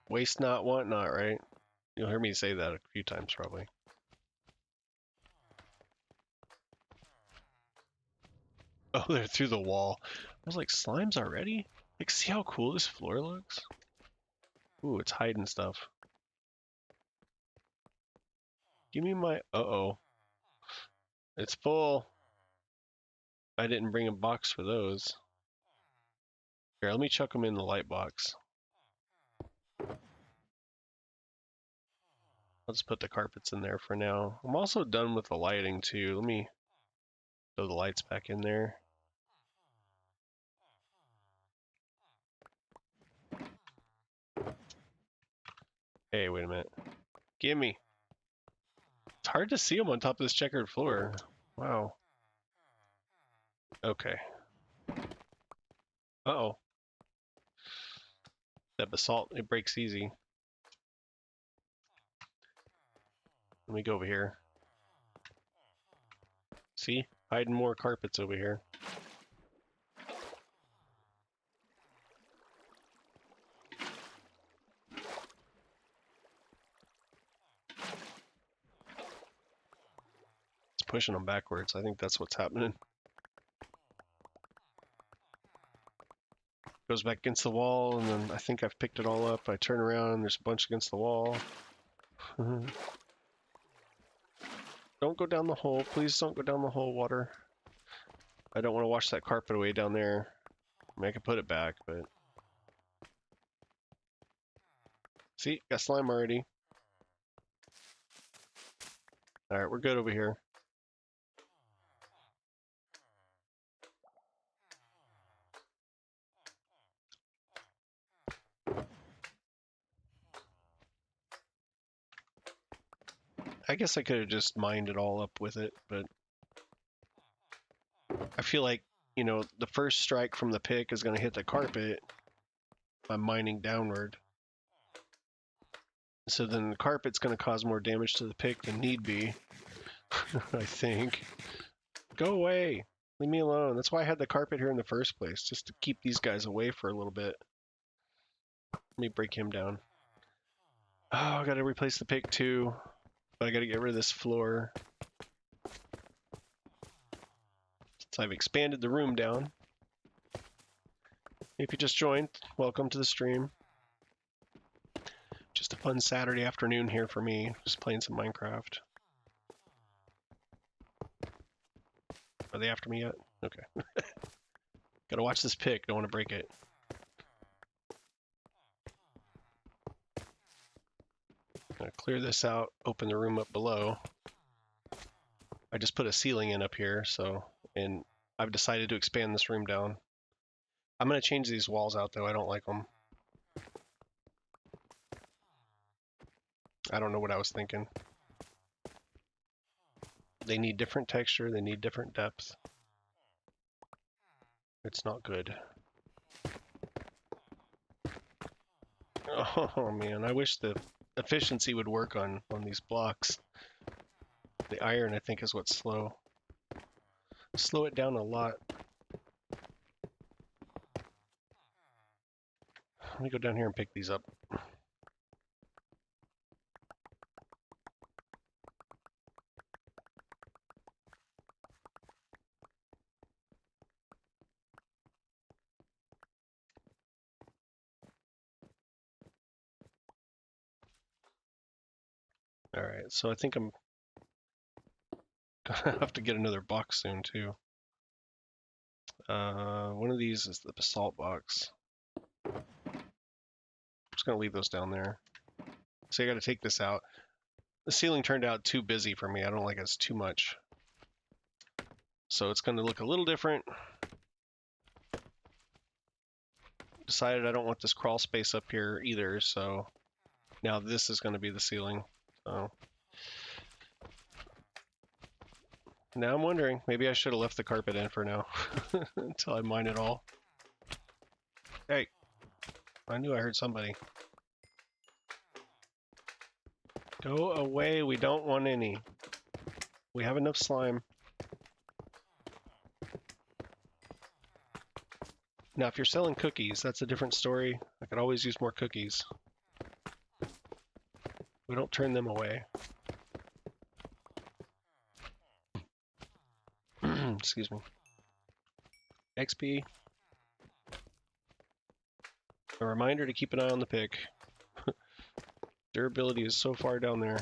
S1: Waste not, want not, right? You'll hear me say that a few times probably. Oh, they're through the wall. I was like, slimes already? Like, see how cool this floor looks? Ooh, it's hiding stuff. Give me my... Uh-oh. It's full. I didn't bring a box for those. Here, let me chuck them in the light box. I'll just put the carpets in there for now. I'm also done with the lighting too. Let me throw the lights back in there. Hey, wait a minute. Gimme. It's hard to see them on top of this checkered floor. Wow. Okay. Uh-oh. That basalt, it breaks easy. Let me go over here. See? Hiding more carpets over here. It's pushing them backwards. I think that's what's happening. Goes back against the wall, and then I think I've picked it all up. I turn around, and there's a bunch against the wall. Don't go down the hole. Please don't go down the hole, water. I don't want to wash that carpet away down there. I mean, I can put it back, but... See? Got slime already. Alright, we're good over here. I guess I could have just mined it all up with it, but... I feel like, you know, the first strike from the pick is going to hit the carpet. I'm mining downward. So then the carpet's going to cause more damage to the pick than need be. I think. Go away. Leave me alone. That's why I had the carpet here in the first place, just to keep these guys away for a little bit. Let me break him down. Oh, I gotta replace the pick too. But I gotta get rid of this floor. So I've expanded the room down. If you just joined, welcome to the stream. Just a fun Saturday afternoon here for me, just playing some Minecraft. Are they after me yet? Okay. Gotta watch this pick, don't want to break it. Gonna clear this out, open the room up below. I just put a ceiling in up here, so, and I've decided to expand this room down. I'm going to change these walls out, though. I don't like them. I don't know what I was thinking. They need different texture. They need different depth. It's not good. Oh, man. I wish the efficiency would work on these blocks. The iron, I think, is what's slow. Slow it down a lot. Let me go down here and pick these up. All right, so I think I'm gonna have to get another box soon too. One of these is the basalt box. I'm just gonna leave those down there. So I got to take this out. The ceiling turned out too busy for me. I don't like it's too much. So it's gonna look a little different. Decided I don't want this crawl space up here either, so now this is gonna be the ceiling. So now I'm wondering, maybe I should have left the carpet in for now until I mine it all. Hey, I knew I heard somebody. Go away, we don't want any. We have enough slime. Now, if you're selling cookies, that's a different story. I could always use more cookies. We don't turn them away. Excuse me. XP. A reminder to keep an eye on the pick. Durability is so far down there.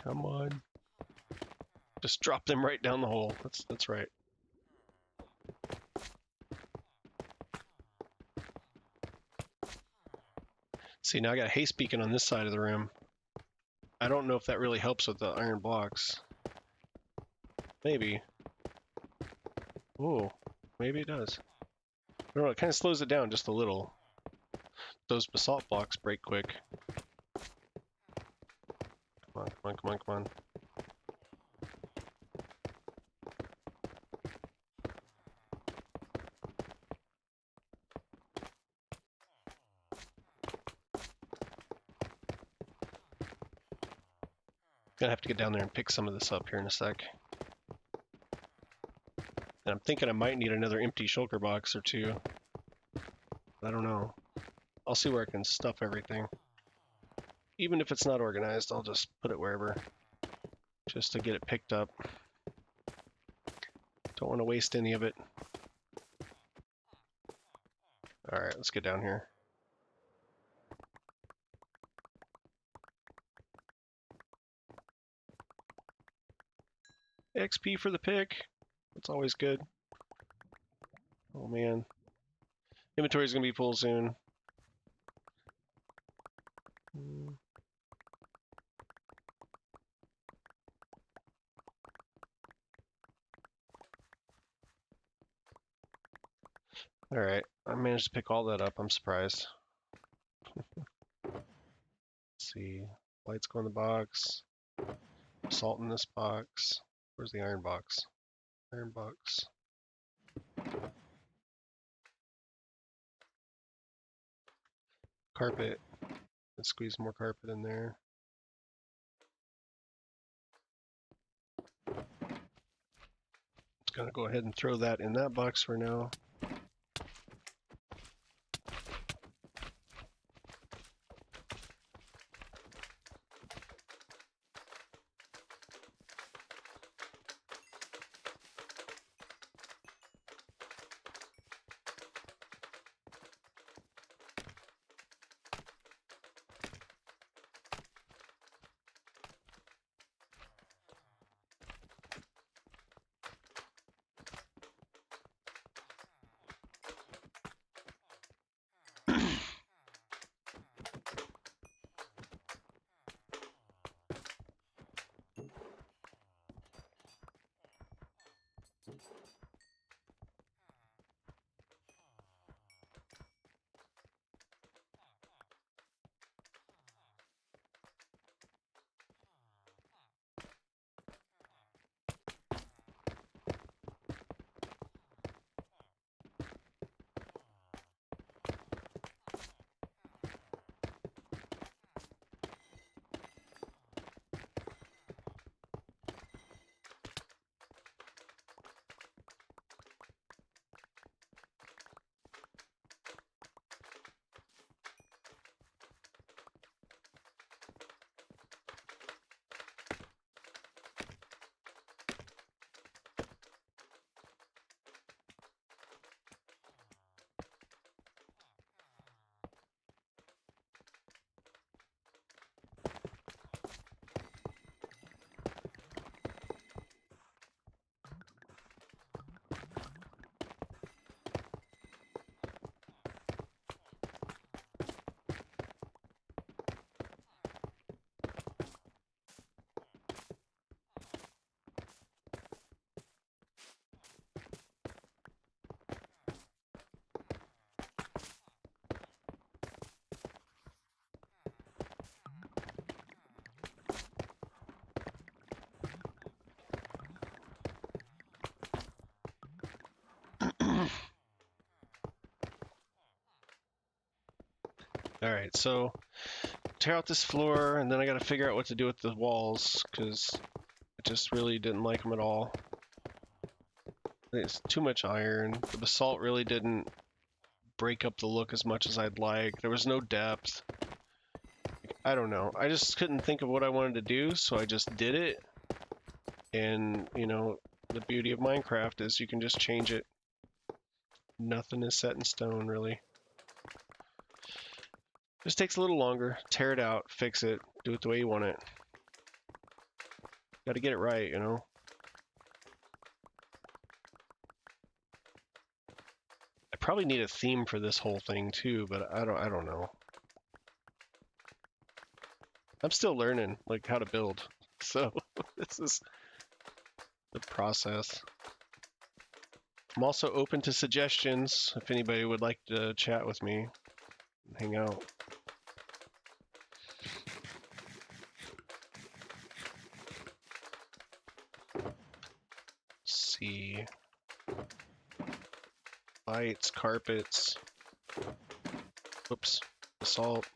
S1: Come on. Just drop them right down the hole. That's right. See, now I got haste beacon on this side of the room. I don't know if that really helps with the iron blocks. Maybe. Ooh, maybe it does. I don't know, it kind of slows it down just a little. Those basalt blocks break quick. Come on, come on, come on, come on. Gonna have to get down there and pick some of this up here in a sec. And I'm thinking I might need another empty shulker box or two. I don't know. I'll see where I can stuff everything. Even if it's not organized, I'll just put it wherever. Just to get it picked up. Don't want to waste any of it. Alright, let's get down here. XP for the pick. That's always good. Oh man. Inventory's gonna be full soon. Alright, I managed to pick all that up. I'm surprised. Let's see. Lights go in the box. Salt in this box. Where's the iron box? Iron box. Carpet. Let's squeeze more carpet in there. Just gonna go ahead and throw that in that box for now. All right, so tear out this floor, and then I got to figure out what to do with the walls because I just really didn't like them at all. It's too much iron. The basalt really didn't break up the look as much as I'd like. There was no depth. I don't know. I just couldn't think of what I wanted to do, so I just did it. And, you know, the beauty of Minecraft is you can just change it. Nothing is set in stone, really. Just takes a little longer. Tear it out, fix it, do it the way you want it. Got to get it right, you know. I probably need a theme for this whole thing too, but I don't know. I'm still learning like how to build. So this is the process. I'm also open to suggestions if anybody would like to chat with me and hang out. Let's see. Lights, carpets. Oops. Basalt.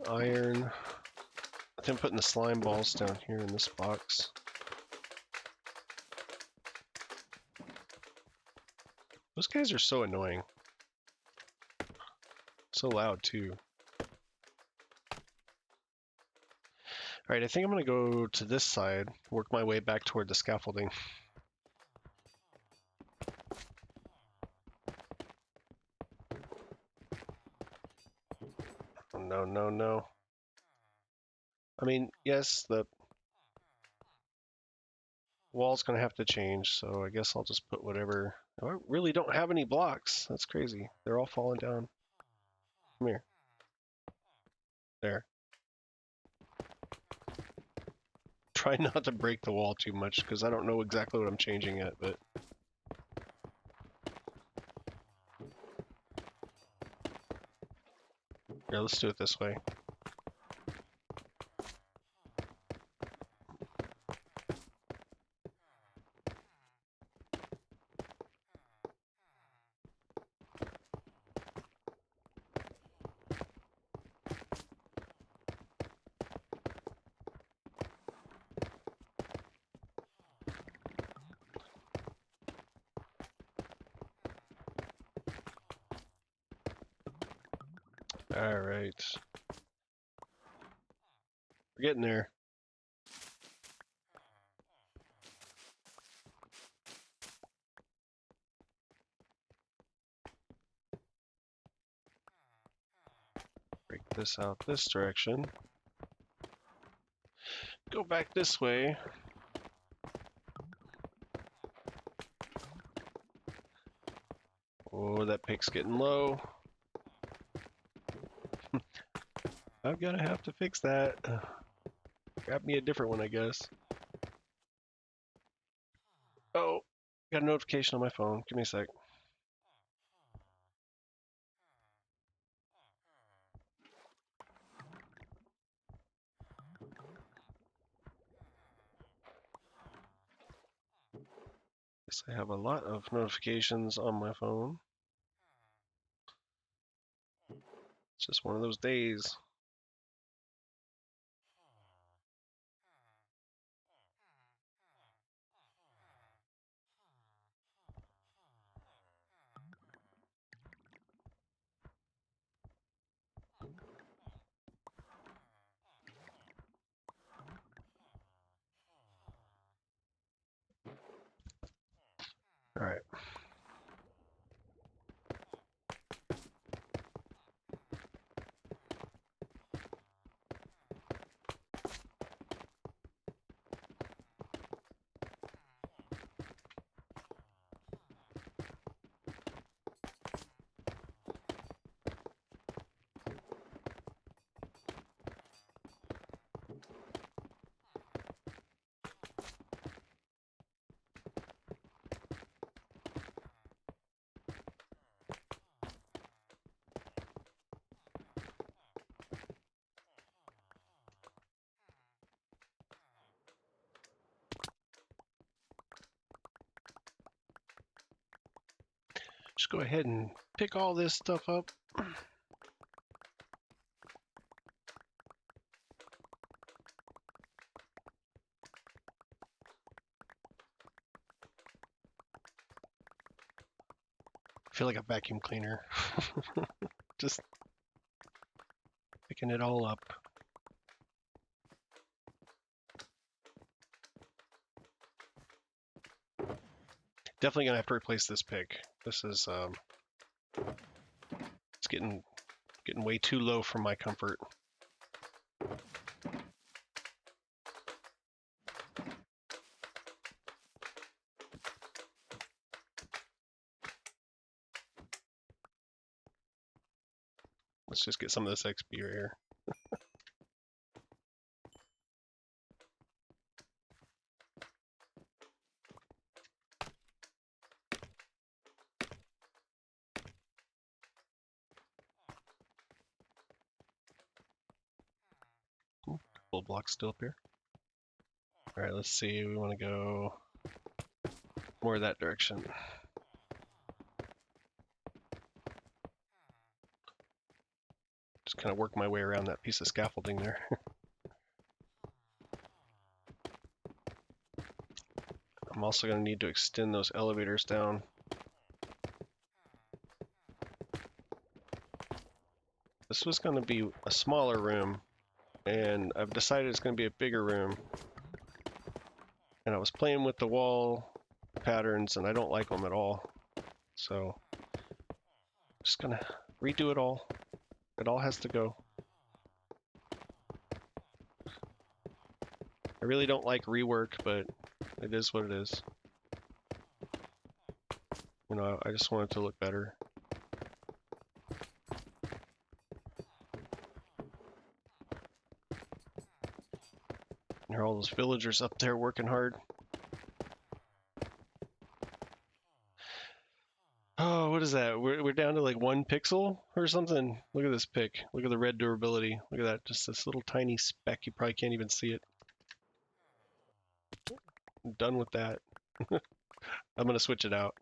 S1: Iron. I think I'm putting the slime balls down here in this box. Those guys are so annoying. So loud too. Alright, I think I'm gonna go to this side, work my way back toward the scaffolding. Oh, no, no, no. I mean, yes, the wall's gonna have to change, so I guess I'll just put whatever. I really don't have any blocks. That's crazy. They're all falling down. Come here. There. Try not to break the wall too much, because I don't know exactly what I'm changing yet, but... Yeah, let's do it this way. Alright. We're getting there. Break this out this direction. Go back this way. Oh, that pick's getting low. I'm gonna have to fix that. Grab me a different one, I guess. Oh, got a notification on my phone. Give me a sec. Guess I have a lot of notifications on my phone. It's just one of those days. All right. Just go ahead and pick all this stuff up. I feel like a vacuum cleaner. Just picking it all up. Definitely gonna have to replace this pick. This is it's getting way too low for my comfort. Let's just get some of this XP right here. Ooh, couple of blocks still up here. All right, let's see. We want to go more that direction. Just kind of work my way around that piece of scaffolding there. I'm also going to need to extend those elevators down. This was going to be a smaller room, and I've decided it's going to be a bigger room. And I was playing with the wall patterns, and I don't like them at all. So, just going to redo it all. It all has to go. I really don't like rework, but it is what it is. You know, I just want it to look better. There are all those villagers up there working hard. Oh, what is that? We're down to like 1 pixel or something. Look at this pick. Look at the red durability. Look at that. Just this little tiny speck. You probably can't even see it. I'm done with that. I'm going to switch it out.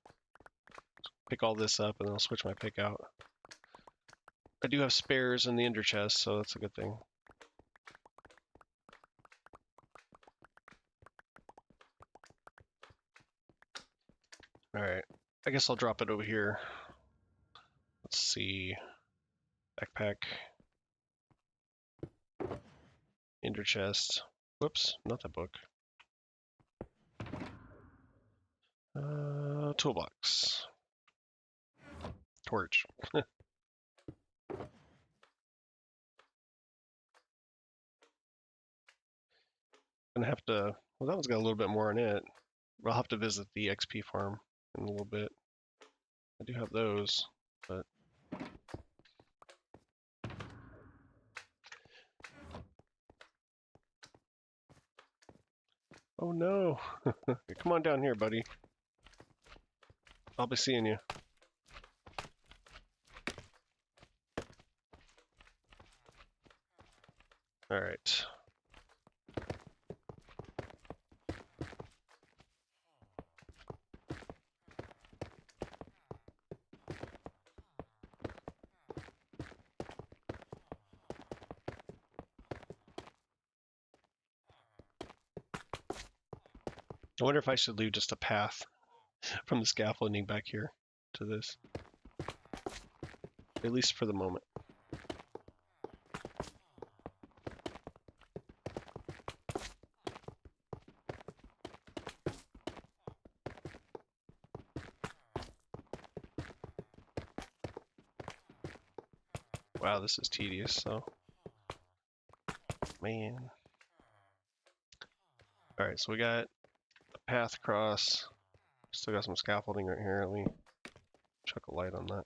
S1: Pick all this up and then I'll switch my pick out. I do have spares in the ender chest, so that's a good thing. Alright. I guess I'll drop it over here. Let's see. Backpack. Ender chest. Whoops, not that book. Toolbox. Torch. Gonna have to. Well, that one's got a little bit more on it. I'll have to visit the XP farm in a little bit. I do have those, but oh no! Come on down here, buddy. I'll be seeing you. All right. I wonder if I should leave just a path from the scaffolding back here to this, at least for the moment. Wow, this is tedious, so. Man. Alright, so we got a path across. Still got some scaffolding right here. Let me chuck a light on that.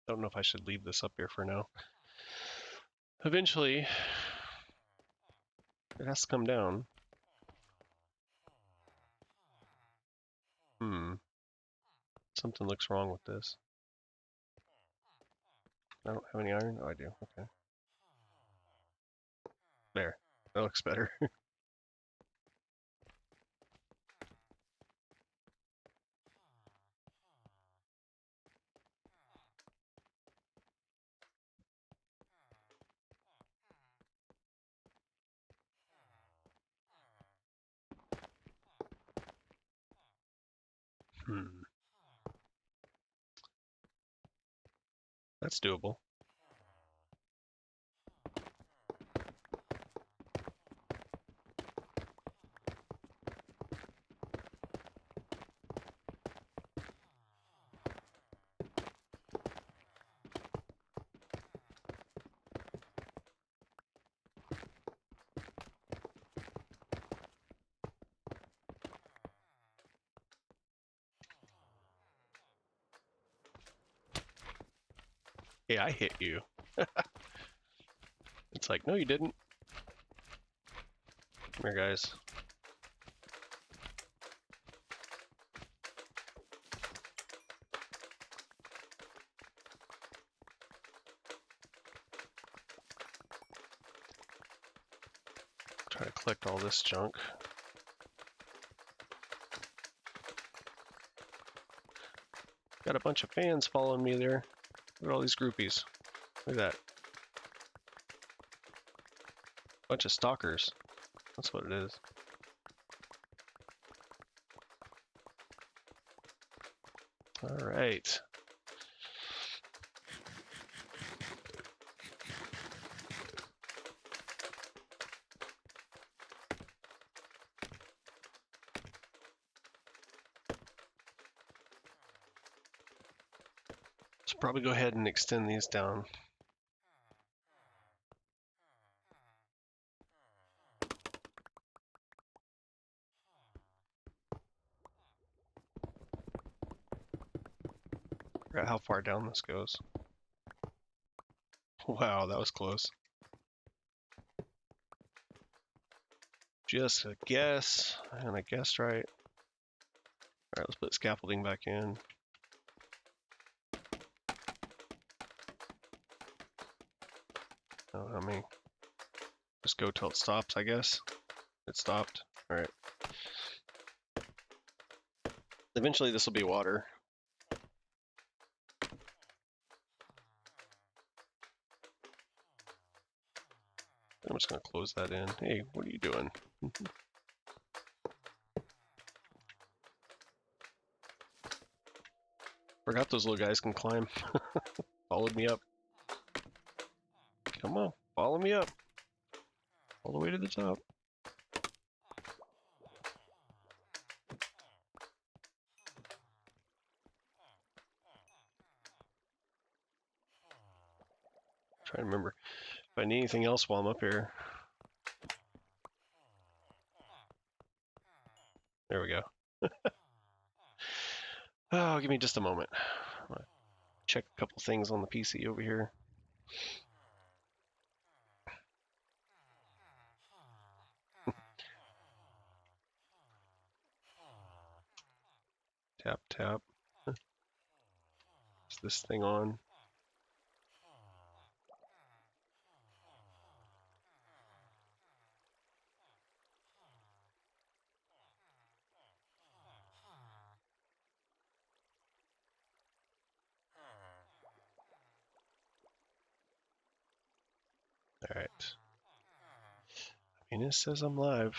S1: Don't know if I should leave this up here for now. Eventually, it has to come down. Something looks wrong with this. I don't have any iron? Oh, I do. Okay. There. That looks better. That's doable. Hey, I hit you. It's like, no, you didn't. Come here, guys. Try to collect all this junk. Got a bunch of fans following me there. Look at all these groupies. Look at that. Bunch of stalkers. That's what it is. All right. Let's probably go ahead and extend these down. Forgot how far down this goes. Wow, that was close. Just a guess, and I guessed right. Alright, let's put scaffolding back in. Oh, I mean, just go till it stops, I guess. It stopped. Alright. Eventually this will be water. I'm just gonna close that in. Hey, what are you doing? Forgot those little guys can climb. Followed me up. Come on, follow me up. All the way to the top. Try to remember if I need anything else while I'm up here. There we go. Oh, give me just a moment. I'm gonna check a couple things on the PC over here. Tap, tap. Is this thing on? Alright. I mean, it says I'm live.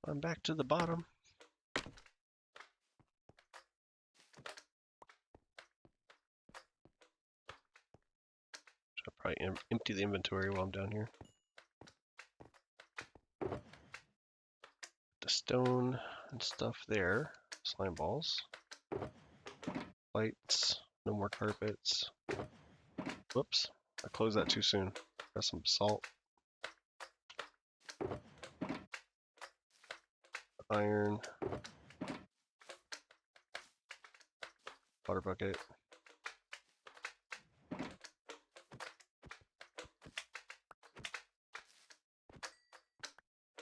S1: I'm back to the bottom. Should probably empty the inventory while I'm down here. The stone and stuff there. Slime balls. Lights. No more carpets. Whoops. I closed that too soon. Got some salt. Iron. Water bucket.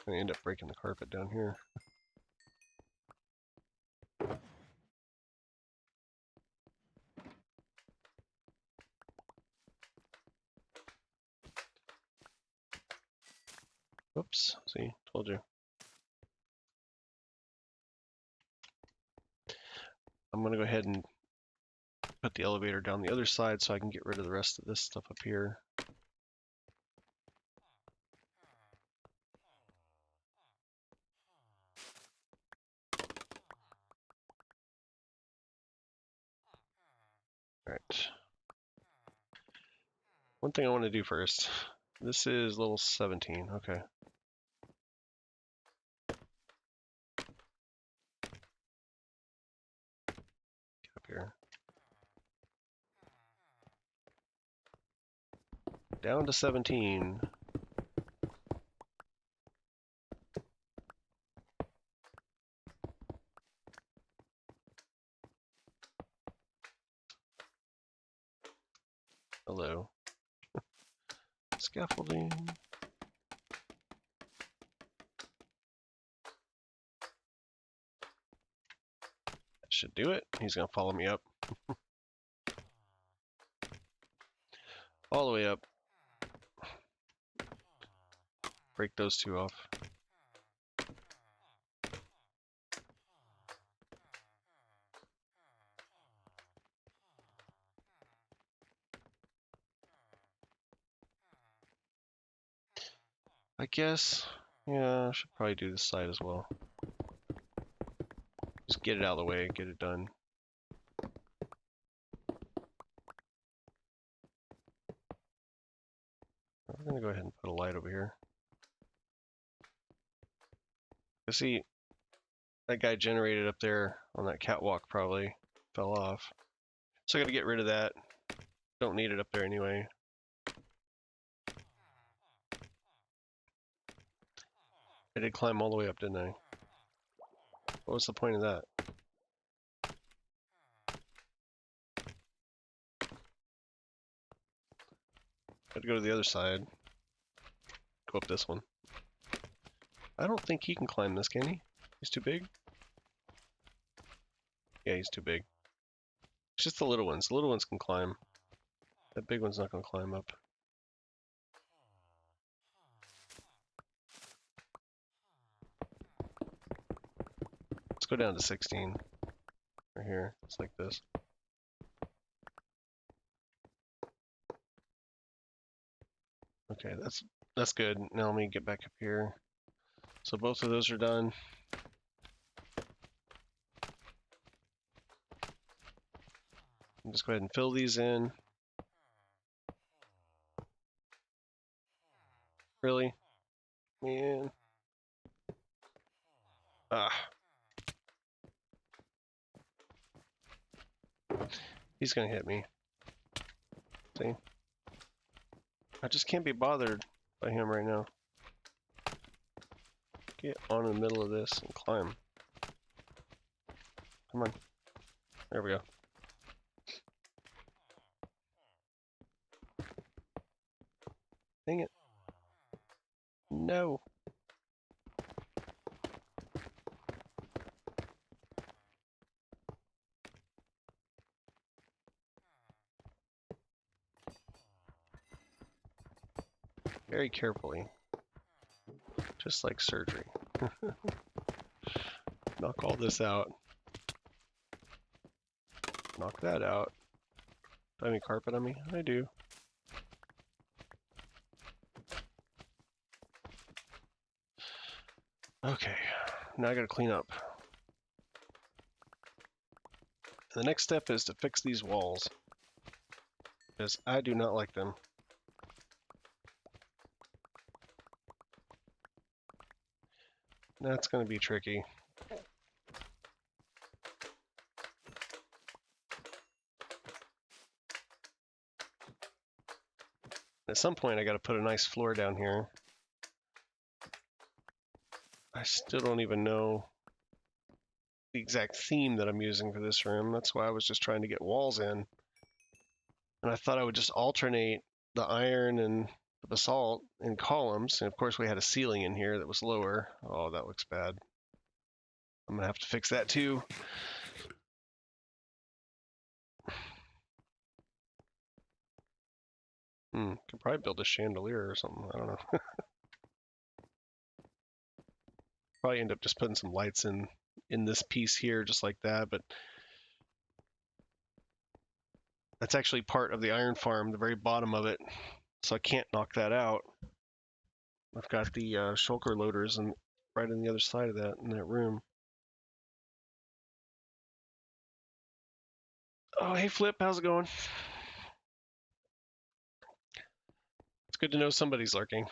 S1: Gonna end up breaking the carpet down here. Whoops. See, told you. I'm gonna go ahead and put the elevator down the other side so I can get rid of the rest of this stuff up here. All right. One thing I want to do first. This is level 17. Okay. Get up here. Down to 17. Hello. Scaffolding. That should do it. He's gonna follow me up. All the way up. Break those two off. I guess, yeah, I should probably do this side as well. Just get it out of the way, get it done. We're gonna go ahead and put a light over here. You see, that guy generated up there on that catwalk probably fell off. So I gotta get rid of that. Don't need it up there anyway. I did climb all the way up, didn't I? What was the point of that? Got to go to the other side. Go up this one. I don't think he can climb this, can he? He's too big? Yeah, he's too big. It's just the little ones. The little ones can climb. That big one's not going to climb up. Let's go down to 16. Right here. It's like this. Okay, that's good. Now let me get back up here. So both of those are done. Just go ahead and fill these in. Really? Man. Ah. He's gonna hit me. See? I just can't be bothered by him right now. Get on in the middle of this and climb. Come on. There we go. Dang it. No. Very carefully. Just like surgery. Knock all this out. Knock that out. Do I have any carpet on me? I do. Okay, now I gotta clean up. And the next step is to fix these walls, because I do not like them. That's gonna be tricky. At some point I gotta put a nice floor down here. I still don't even know the exact theme that I'm using for this room. That's why I was just trying to get walls in. And I thought I would just alternate the iron and the basalt in columns. And of course we had a ceiling in here that was lower. Oh, that looks bad. I'm gonna have to fix that too. Could probably build a chandelier or something. I don't know. Probably end up just putting some lights in this piece here, just like that. But That's actually part of the iron farm, the very bottom of it. So I can't knock that out. I've got the shulker loaders and right on the other side of that in that room. Oh, hey Flip, how's it going? It's good to know somebody's lurking.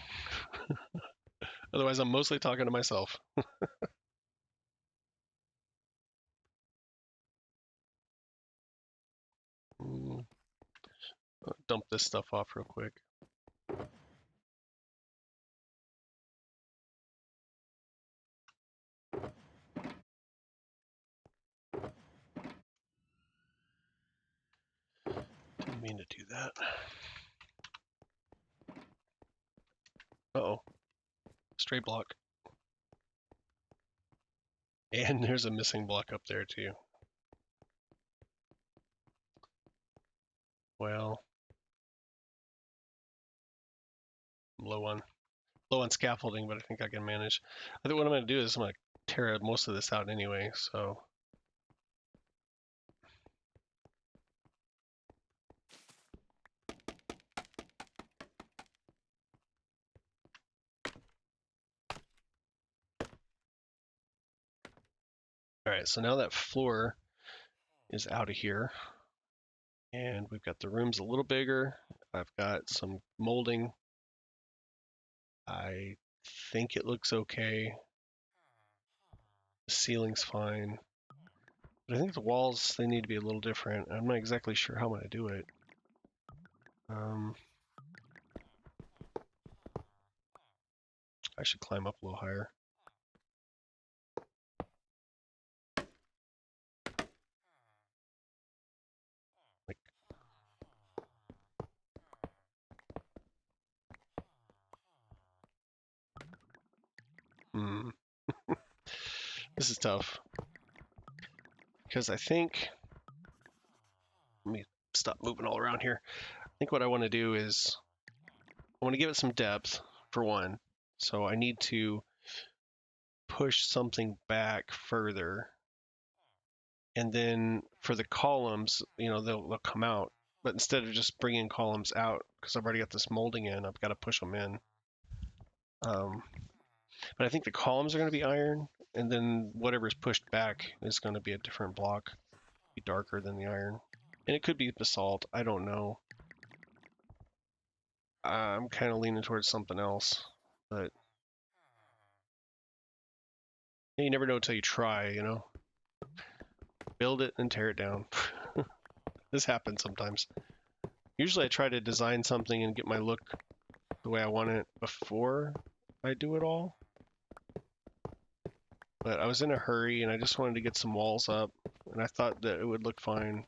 S1: Otherwise, I'm mostly talking to myself. Dump this stuff off real quick. Didn't mean to do that. Uh-oh. Stray block. And there's a missing block up there too. Well, I'm low on scaffolding, but I think I can manage. I think what I'm going to do is I'm going to tear most of this out anyway, so. All right, so now that floor is out of here, and we've got the rooms a little bigger. I've got some molding. I think it looks okay. The ceiling's fine. But I think the walls, they need to be a little different. I'm not exactly sure how I'm going to do it. I should climb up a little higher. Like, this is tough. Because I think, let me stop moving all around here. I think what I want to do is, I want to give it some depth, for one. So I need to push something back further. And then for the columns, they'll come out. But instead of just bringing columns out, because I've already got this molding in, I've got to push them in. But I think the columns are going to be iron, and then whatever's pushed back is going to be a different block, be darker than the iron. And it could be basalt, I don't know. I'm kind of leaning towards something else, but you never know until you try, Build it and tear it down. This happens sometimes. Usually I try to design something and get my look the way I want it before I do it all. But I was in a hurry and I just wanted to get some walls up, and I thought that it would look fine.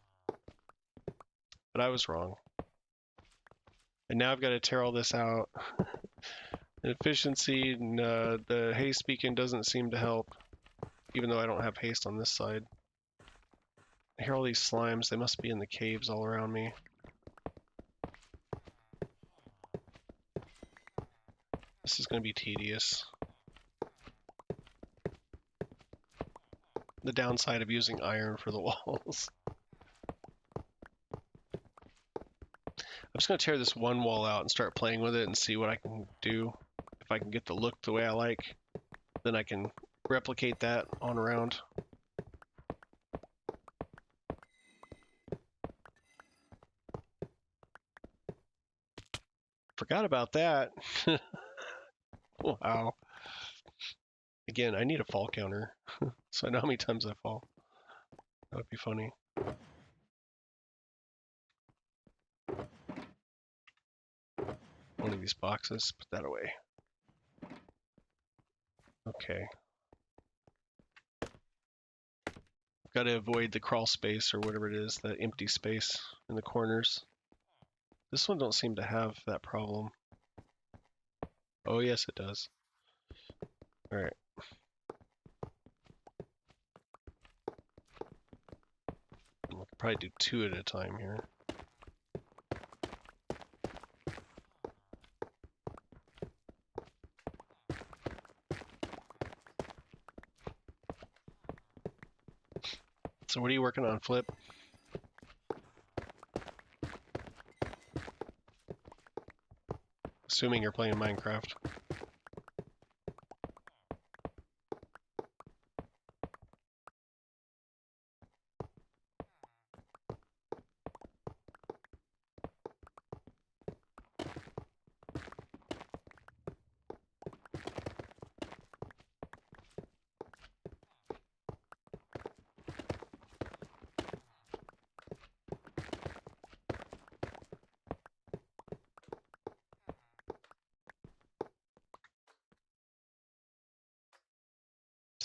S1: But I was wrong. And now I've got to tear all this out. Efficiency and the haste beacon doesn't seem to help, even though I don't have haste on this side. I hear all these slimes. They must be in the caves all around me. This is going to be tedious. The downside of using iron for the walls. I'm just going to tear this one wall out and start playing with it and see what I can do. If I can get the look the way I like, then I can replicate that on around. Forgot about that. Wow. Again, I need a fall counter, so I know how many times I fall. That would be funny. One of these boxes, put that away. Okay. Got to avoid the crawl space or whatever it is, that empty space in the corners. This one don't seem to have that problem. Oh yes, it does. All right. We'll probably do 2 at a time here. So what are you working on, Flip? assuming you're playing Minecraft.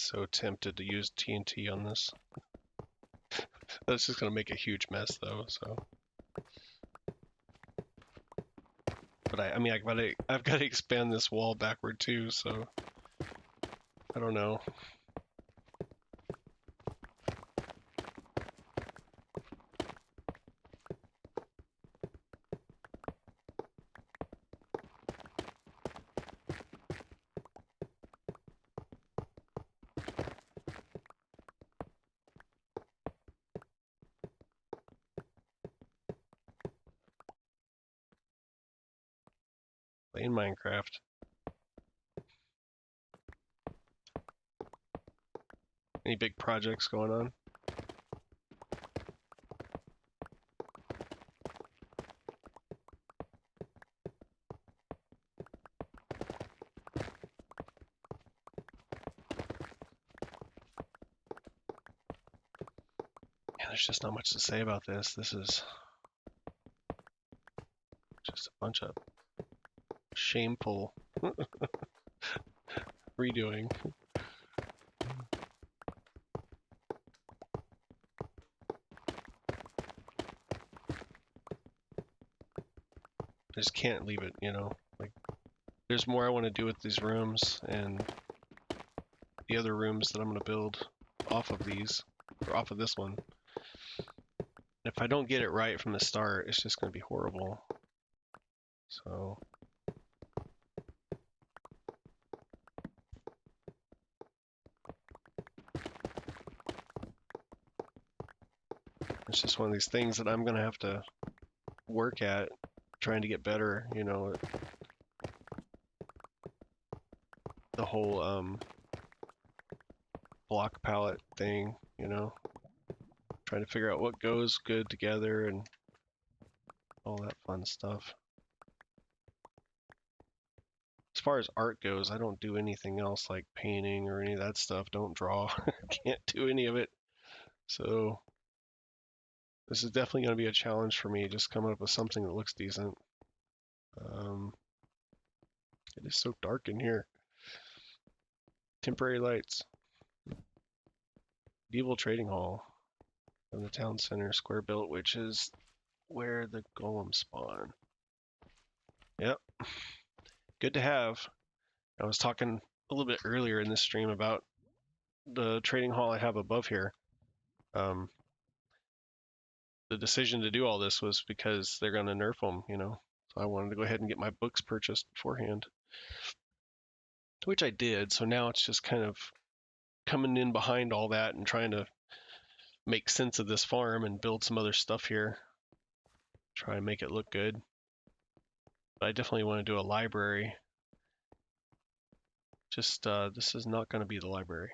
S1: So tempted to use TNT on this. That's just gonna make a huge mess though, so. But I mean, I've got to expand this wall backward too, so I don't know. Playing Minecraft. Any big projects going on? Yeah, there's just not much to say about this. This is just a bunch of shameful redoing. I just can't leave it, you know. Like, there's more I want to do with these rooms and the other rooms that I'm gonna build off of these, or off of this one. If I don't get it right from the start, it's just gonna be horrible. So. It's just one of these things that I'm gonna have to work at, trying to get better, you know. The whole block palette thing, you know. Trying to figure out what goes good together and all that fun stuff. As far as art goes, I don't do anything else like painting or any of that stuff. Don't draw. Can't do any of it. So this is definitely going to be a challenge for me, just coming up with something that looks decent. It is so dark in here. Temporary lights. Medieval Trading Hall in the town center, square built, which is where the golems spawn. Yep. Good to have. I was talking a little bit earlier in this stream about the trading hall I have above here. The decision to do all this was because they're going to nerf them, you know. So I wanted to go ahead and get my books purchased beforehand, which I did. So now it's just kind of coming in behind all that and trying to make sense of this farm and build some other stuff here. Try and make it look good. But I definitely want to do a library. Just, this is not going to be the library.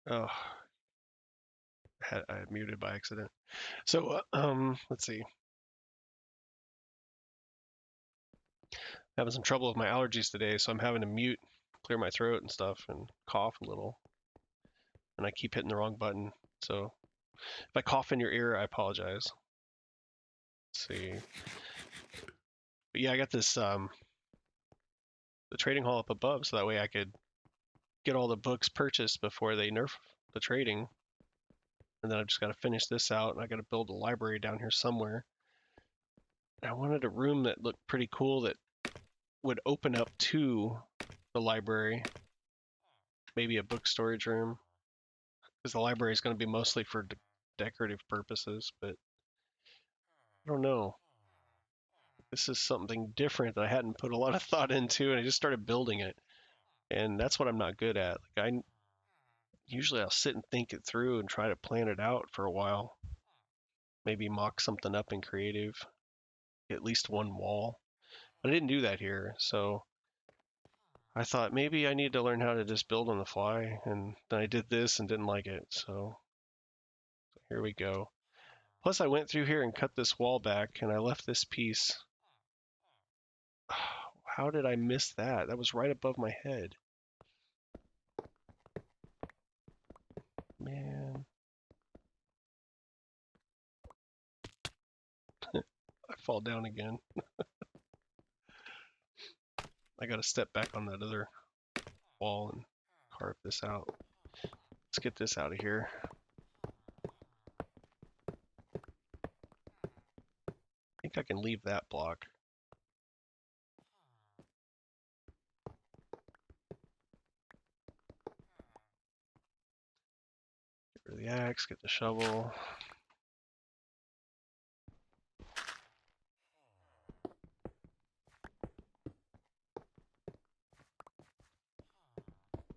S1: Oh, I had muted by accident. So, let's see. Having some trouble with my allergies today, so I'm having to mute, clear my throat and stuff, and cough a little. And I keep hitting the wrong button. So if I cough in your ear, I apologize. Let's see. But yeah, I got this the trading hall up above, so that way I could get all the books purchased before they nerf the trading. And then I've just got to finish this out, and I got to build a library down here somewhere. And I wanted a room that looked pretty cool that would open up to the library. Maybe a book storage room, because the library is going to be mostly for decorative purposes, but I don't know. This is something different that I hadn't put a lot of thought into, and I just started building it. And that's what I'm not good at. Like usually I'll sit and think it through and try to plan it out for a while. Maybe mock something up in creative, at least one wall. But I didn't do that here, so I thought maybe I need to learn how to just build on the fly, and then I did this and didn't like it, so here we go. Plus I went through here and cut this wall back, and I left this piece. How did I miss that? That was right above my head. Man. I fall down again. I gotta step back on that other wall and carve this out. Let's get this out of here. I think I can leave that block. Get rid of the axe, get the shovel.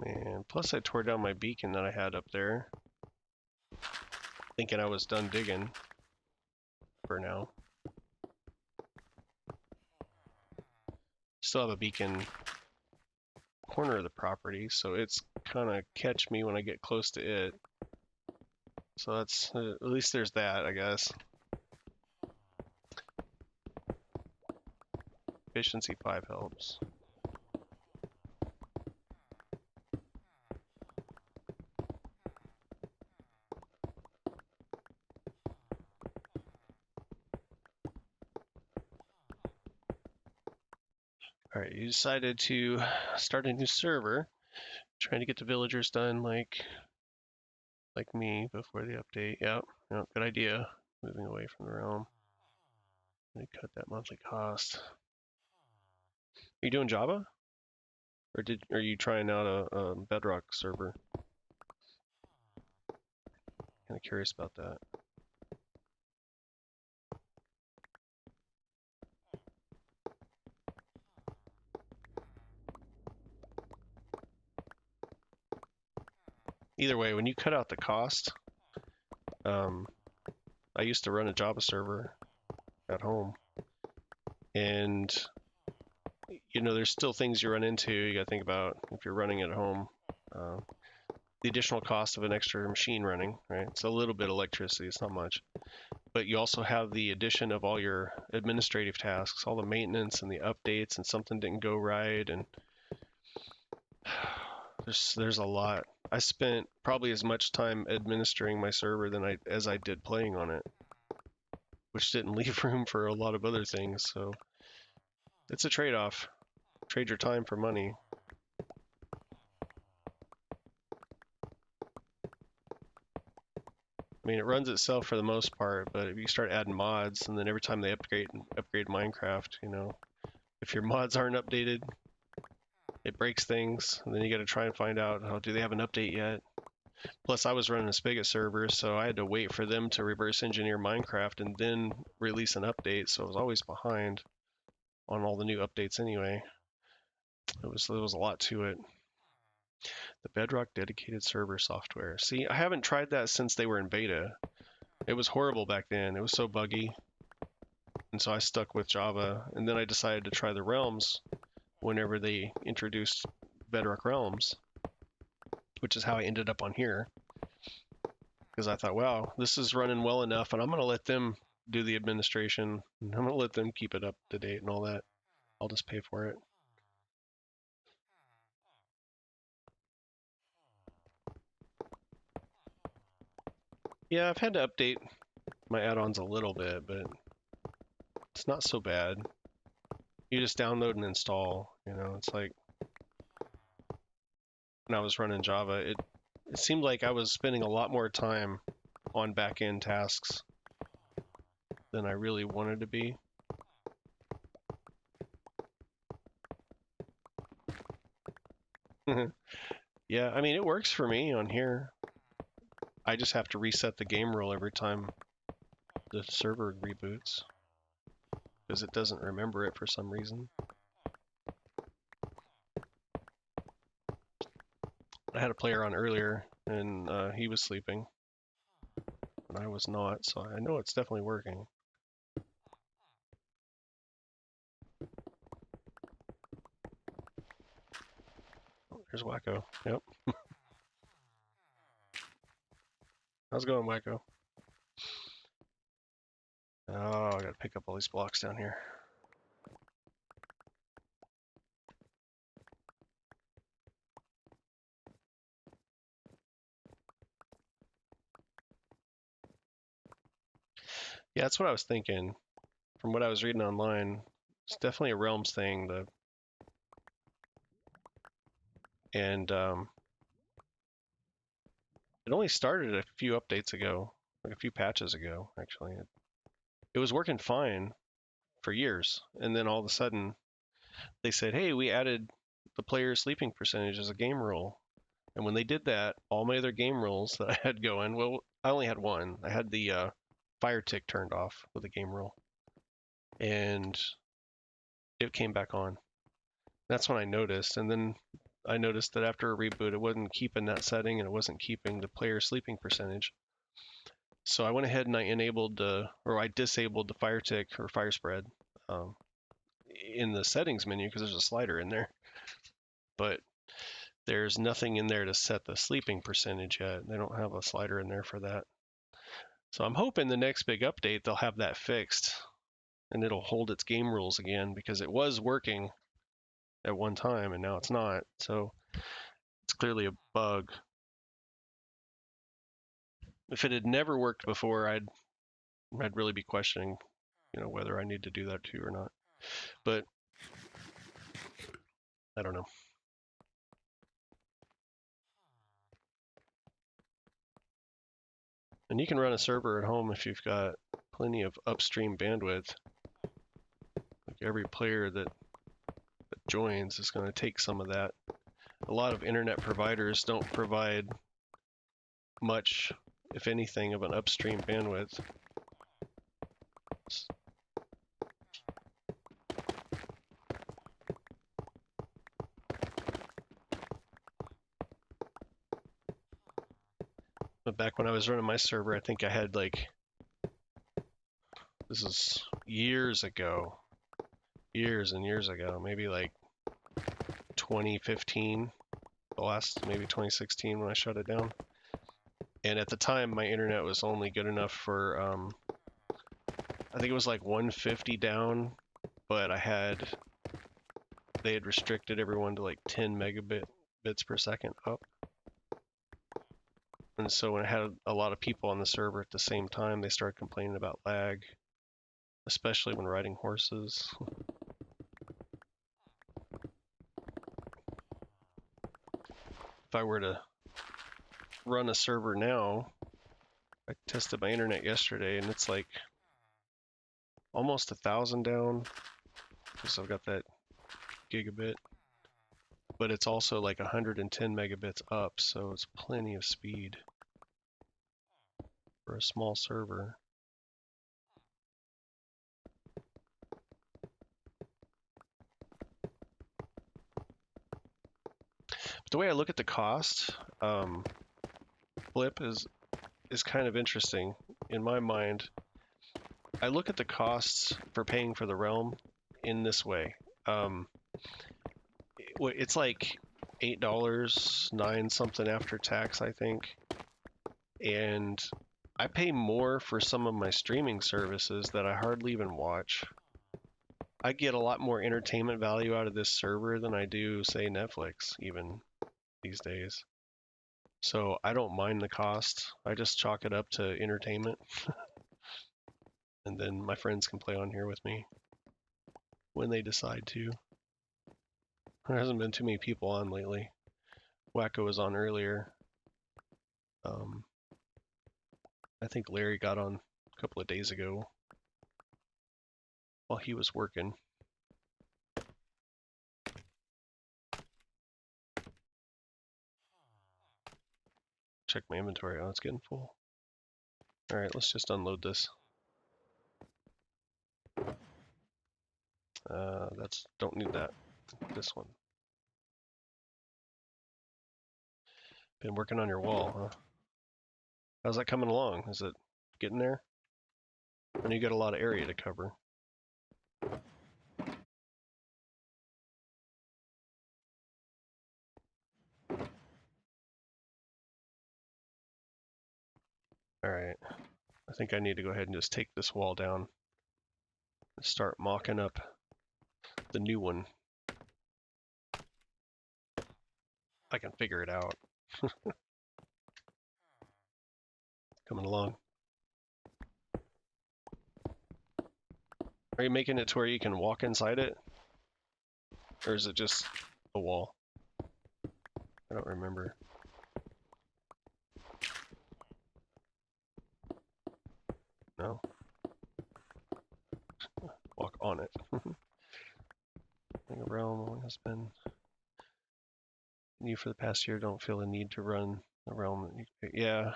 S1: And plus I tore down my beacon that I had up there, thinking I was done digging for now. Still have a beacon corner of the property, so it's kind of catch me when I get close to it. So that's, at least there's that, I guess. Efficiency 5 helps. Alright, you decided to start a new server, trying to get the villagers done like me before the update. Yep, good idea. Moving away from the realm. Let me cut that monthly cost. Are you doing Java? Or are you trying out a Bedrock server? Kind of curious about that. Either way, when you cut out the cost, I used to run a Java server at home, and there's still things you run into. You got to think about if you're running at home. The additional cost of an extra machine running, right? It's a little bit of electricity, it's not much. But you also have the addition of all your administrative tasks, all the maintenance and the updates, and something didn't go right, and there's a lot. I spent probably as much time administering my server as I did playing on it, which didn't leave room for a lot of other things. So it's a trade-off. Trade your time for money. I mean, it runs itself for the most part, but if you start adding mods, and then every time they upgrade Minecraft, if your mods aren't updated, it breaks things, and then you got to try and find out, oh, do they have an update yet? Plus, I was running a Spigot server, so I had to wait for them to reverse engineer Minecraft and then release an update, so I was always behind on all the new updates anyway. There was a lot to it. The Bedrock dedicated server software. See, I haven't tried that since they were in beta. It was horrible back then. It was so buggy. And so I stuck with Java, and then I decided to try the Realms whenever they introduced Bedrock Realms, which is how I ended up on here. Because I thought, wow, this is running well enough, and I'm going to let them do the administration. I'm going to let them keep it up to date and all that. I'll just pay for it. Yeah, I've had to update my add-ons a little bit, but it's not so bad. You just download and install, it's like when I was running Java, it seemed like I was spending a lot more time on back-end tasks than I really wanted to be. Yeah, I mean, it works for me on here. I just have to reset the game rule every time the server reboots because it doesn't remember it for some reason. I had a player on earlier, and he was sleeping, and I was not, so I know it's definitely working. Oh, there's Wacko. Yep. How's it going, Wacko? Oh, I gotta pick up all these blocks down here. Yeah, that's what I was thinking. From what I was reading online, it's definitely a Realms thing. And it only started a few updates ago, like a few patches ago, actually. It was working fine for years, and then all of a sudden they said, "Hey, we added the player sleeping percentage as a game rule." And when they did that, all my other game rules that I had going, well, I only had one. I had the fire tick turned off with the game rule, and it came back on. That's when I noticed, and then I noticed that after a reboot, it wasn't keeping that setting, and it wasn't keeping the player sleeping percentage. So I went ahead and I enabled, or I disabled the fire tick or fire spread in the settings menu because there's a slider in there, but there's nothing in there to set the sleeping percentage yet. They don't have a slider in there for that. So I'm hoping the next big update they'll have that fixed and it'll hold its game rules again because it was working at one time and now it's not. So it's clearly a bug. If it had never worked before, I'd really be questioning, whether I need to do that too or not. But I don't know. And you can run a server at home if you've got plenty of upstream bandwidth. Like every player that joins is going to take some of that. A lot of internet providers don't provide much, if anything, of an upstream bandwidth. But back when I was running my server, I think I had this is years ago, years and years ago, maybe like 2015, the last maybe 2016 when I shut it down. And at the time, my internet was only good enough for, I think it was like 150 down, but they had restricted everyone to like 10 megabits per second up. And so when I had a lot of people on the server at the same time, they started complaining about lag, especially when riding horses. If I were to run a server now, I tested my internet yesterday and it's like almost 1,000 down because I've got that gigabit, but it's also like 110 megabits up, so it's plenty of speed for a small server. But the way I look at the cost, Flip is kind of interesting in my mind. I look at the costs for paying for the realm in this way. It's like $8, 9 something after tax, I think. And I pay more for some of my streaming services that I hardly even watch. I get a lot more entertainment value out of this server than I do, say, Netflix, even these days. So I don't mind the cost. I just chalk it up to entertainment. And then my friends can play on here with me when they decide to. There hasn't been too many people on lately. Wacko was on earlier. I think Larry got on a couple of days ago while he was working. Check my inventory. Oh, it's getting full. All right, let's just unload this. Don't need that. This one. Been working on your wall, huh? How's that coming along? Is it getting there? I know you got a lot of area to cover. Alright. I think I need to go ahead and just take this wall down and start mocking up the new one. I can figure it out. Coming along. Are you making it to where you can walk inside it? Or is it just a wall? I don't remember. No. Walk on it. A realm has been new for the past year. Don't feel the need to run the realm. Yeah.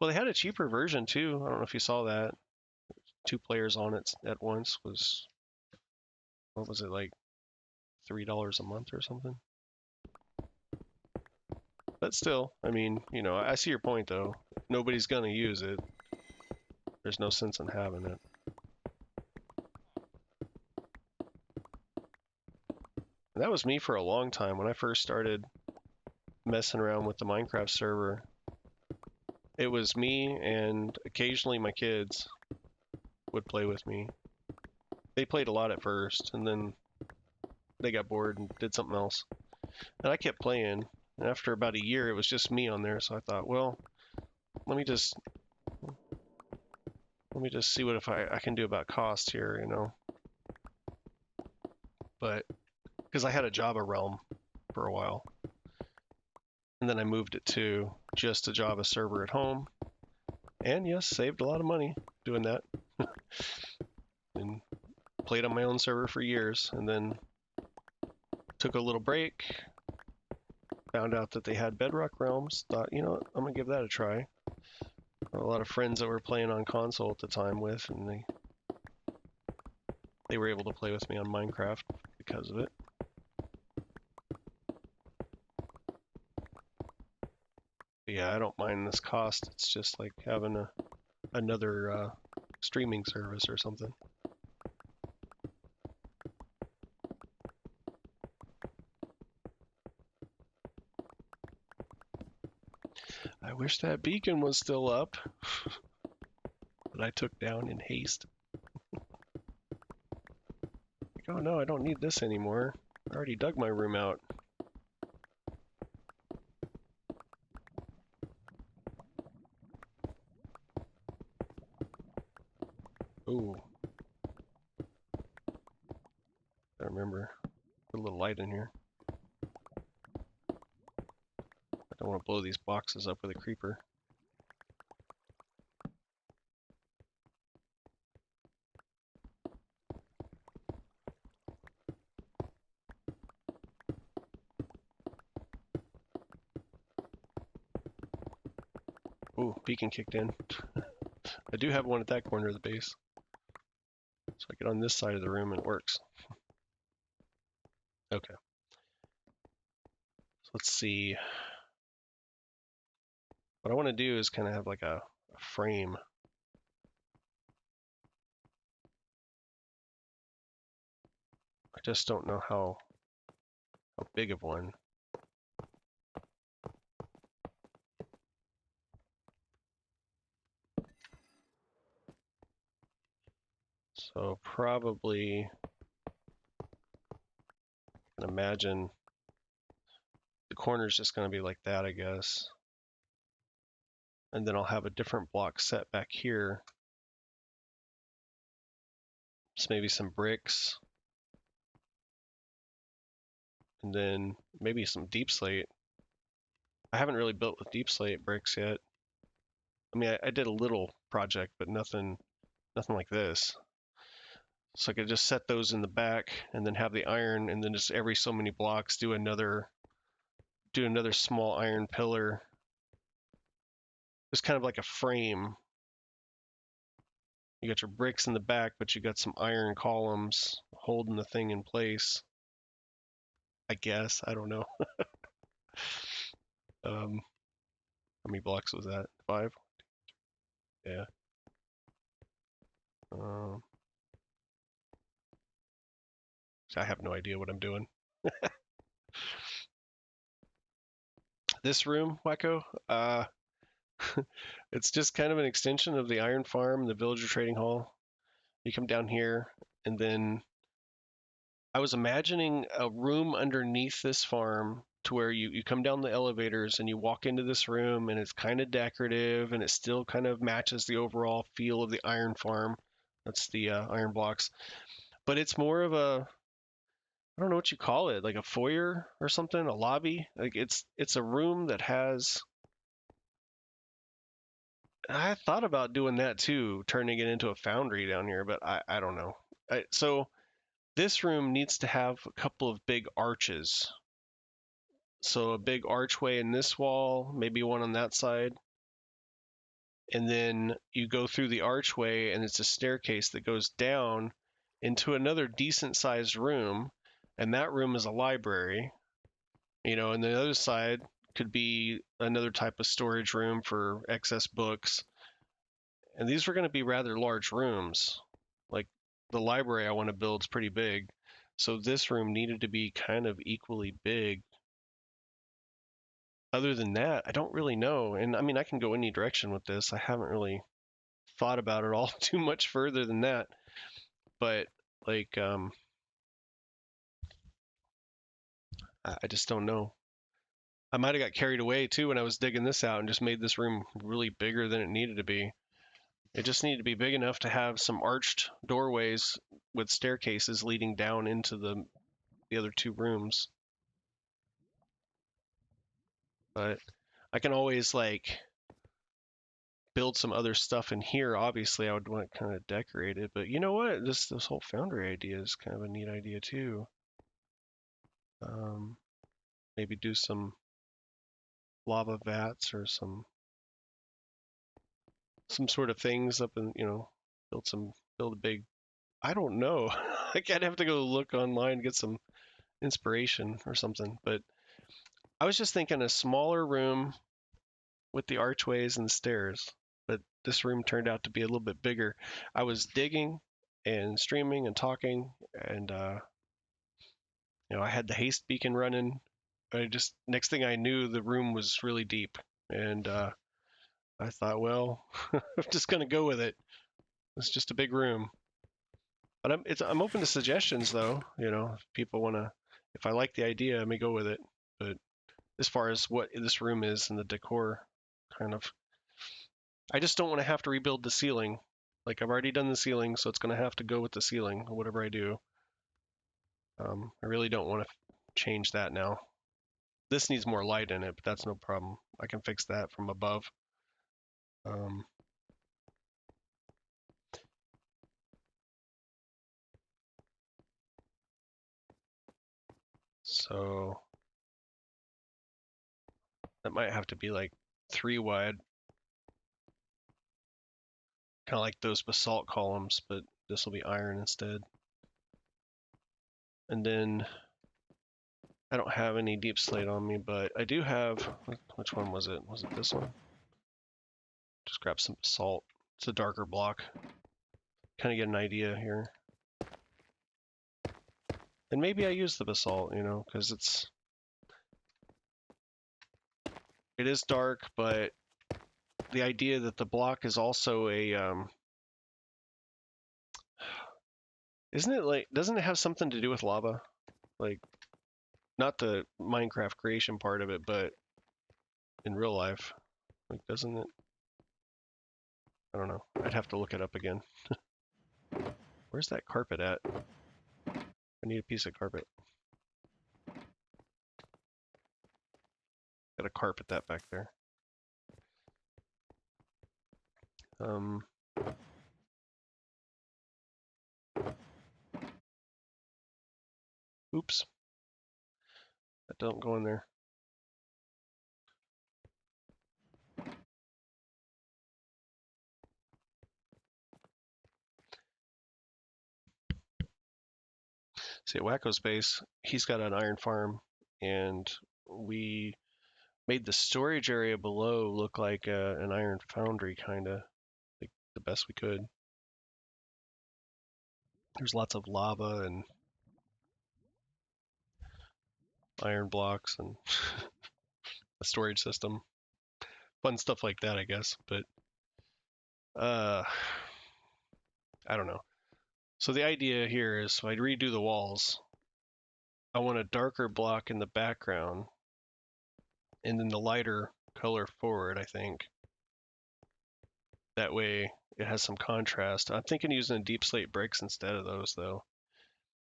S1: Well, they had a cheaper version too. I don't know if you saw that. 2 players on it at once was, what was it, like $3 a month or something? But still, I mean, you know, I see your point though. Nobody's gonna use it. There's no sense in having it. And that was me for a long time. When I first started messing around with the Minecraft server, it was me and occasionally my kids would play with me. They played a lot at first, and then they got bored and did something else. And I kept playing. And after about a year, it was just me on there. So I thought, well, let me just see what if I can do about cost here, you know. But because I had a Java realm for a while, and then I moved it to just a Java server at home, and yes, saved a lot of money doing that. And played on my own server for years, and then took a little break, found out that they had Bedrock realms, thought, you know what, I'm gonna give that a try. A lot of friends that were playing on console at the time with, and they were able to play with me on Minecraft because of it. But yeah, I don't mind this cost. It's just like having another streaming service or something. I wish that beacon was still up, that I took down in haste. Like, oh no, I don't need this anymore. I already dug my room out. Ooh. I remember. Put a little light in here. I don't want to blow these boxes up with a creeper. Ooh, beacon kicked in. I do have one at that corner of the base. So I get on this side of the room and it works. Okay. So let's see. What I want to do is kind of have like a frame. I just don't know how big of one. So probably, I can imagine the corner's just going to be like that, I guess. And then I'll have a different block set back here. Just maybe some bricks. And then maybe some deep slate. I haven't really built with deep slate bricks yet. I mean, I did a little project, but nothing like this. So I could just set those in the back and then have the iron, and then just every so many blocks do another small iron pillar. It's kind of like a frame. You got your bricks in the back, but you got some iron columns holding the thing in place. I guess, I don't know. How many blocks was that? 5? Yeah. I have no idea what I'm doing. This room, Wacko, it's just kind of an extension of the Iron Farm, the Villager Trading Hall. You come down here, and then I was imagining a room underneath this farm to where you come down the elevators and you walk into this room, and it's kind of decorative, and it still kind of matches the overall feel of the Iron Farm. That's the iron blocks. But it's more of a, I don't know what you call it, like a foyer or something, a lobby. Like it's a room that has. I thought about doing that too, turning it into a foundry down here, but I don't know. So this room needs to have a couple of big arches. So a big archway in this wall, maybe one on that side. And then you go through the archway, and it's a staircase that goes down into another decent sized room. And that room is a library, and the other side could be another type of storage room for excess books. And these were going to be rather large rooms. Like the library I want to build is pretty big. So this room needed to be kind of equally big. Other than that, I don't really know. And I mean, I can go any direction with this. I haven't really thought about it all too much further than that. But like, I just don't know. I might have got carried away too when I was digging this out and just made this room really bigger than it needed to be. It just needed to be big enough to have some arched doorways with staircases leading down into the other two rooms. But I can always like build some other stuff in here. Obviously, I would want to kind of decorate it. But you know what? This whole foundry idea is kind of a neat idea too. Maybe do some lava vats or some sort of things up and build a big. I don't know. Like I'd have to go look online and get some inspiration or something. But I was just thinking a smaller room with the archways and the stairs. But this room turned out to be a little bit bigger. I was digging and streaming and talking, and I had the haste beacon running. Next thing I knew, the room was really deep, and I thought, well, I'm just gonna go with it. It's just a big room. But I'm open to suggestions though. If people wanna, if I like the idea, I may go with it. But as far as what this room is and the decor, kind of, I just don't want to have to rebuild the ceiling. Like I've already done the ceiling, so it's gonna have to go with the ceiling, whatever I do. I really don't want to change that now. This needs more light in it, but that's no problem. I can fix that from above. So that might have to be like 3 wide, kind of like those basalt columns, but this will be iron instead. And then I don't have any deep slate on me, but I do have, which one was it? Was it this one? Just grab some basalt. It's a darker block. Kind of get an idea here. And maybe I use the basalt, because it is dark, but the idea that the block is also a, isn't it like, doesn't it have something to do with lava? Like, not the Minecraft creation part of it, but in real life, like, doesn't it? I don't know. I'd have to look it up again. Where's that carpet at? I need a piece of carpet. Gotta carpet that back there. Oops. That don't go in there. See, at Wacko Space, he's got an iron farm, and we made the storage area below look like an iron foundry, kind of, like the best we could. There's lots of lava and iron blocks and a storage system. Fun stuff like that, I guess. But I don't know. So the idea here is, so I'd redo the walls. I want a darker block in the background, and then the lighter color forward, I think. That way it has some contrast. I'm thinking using deep slate bricks instead of those, though.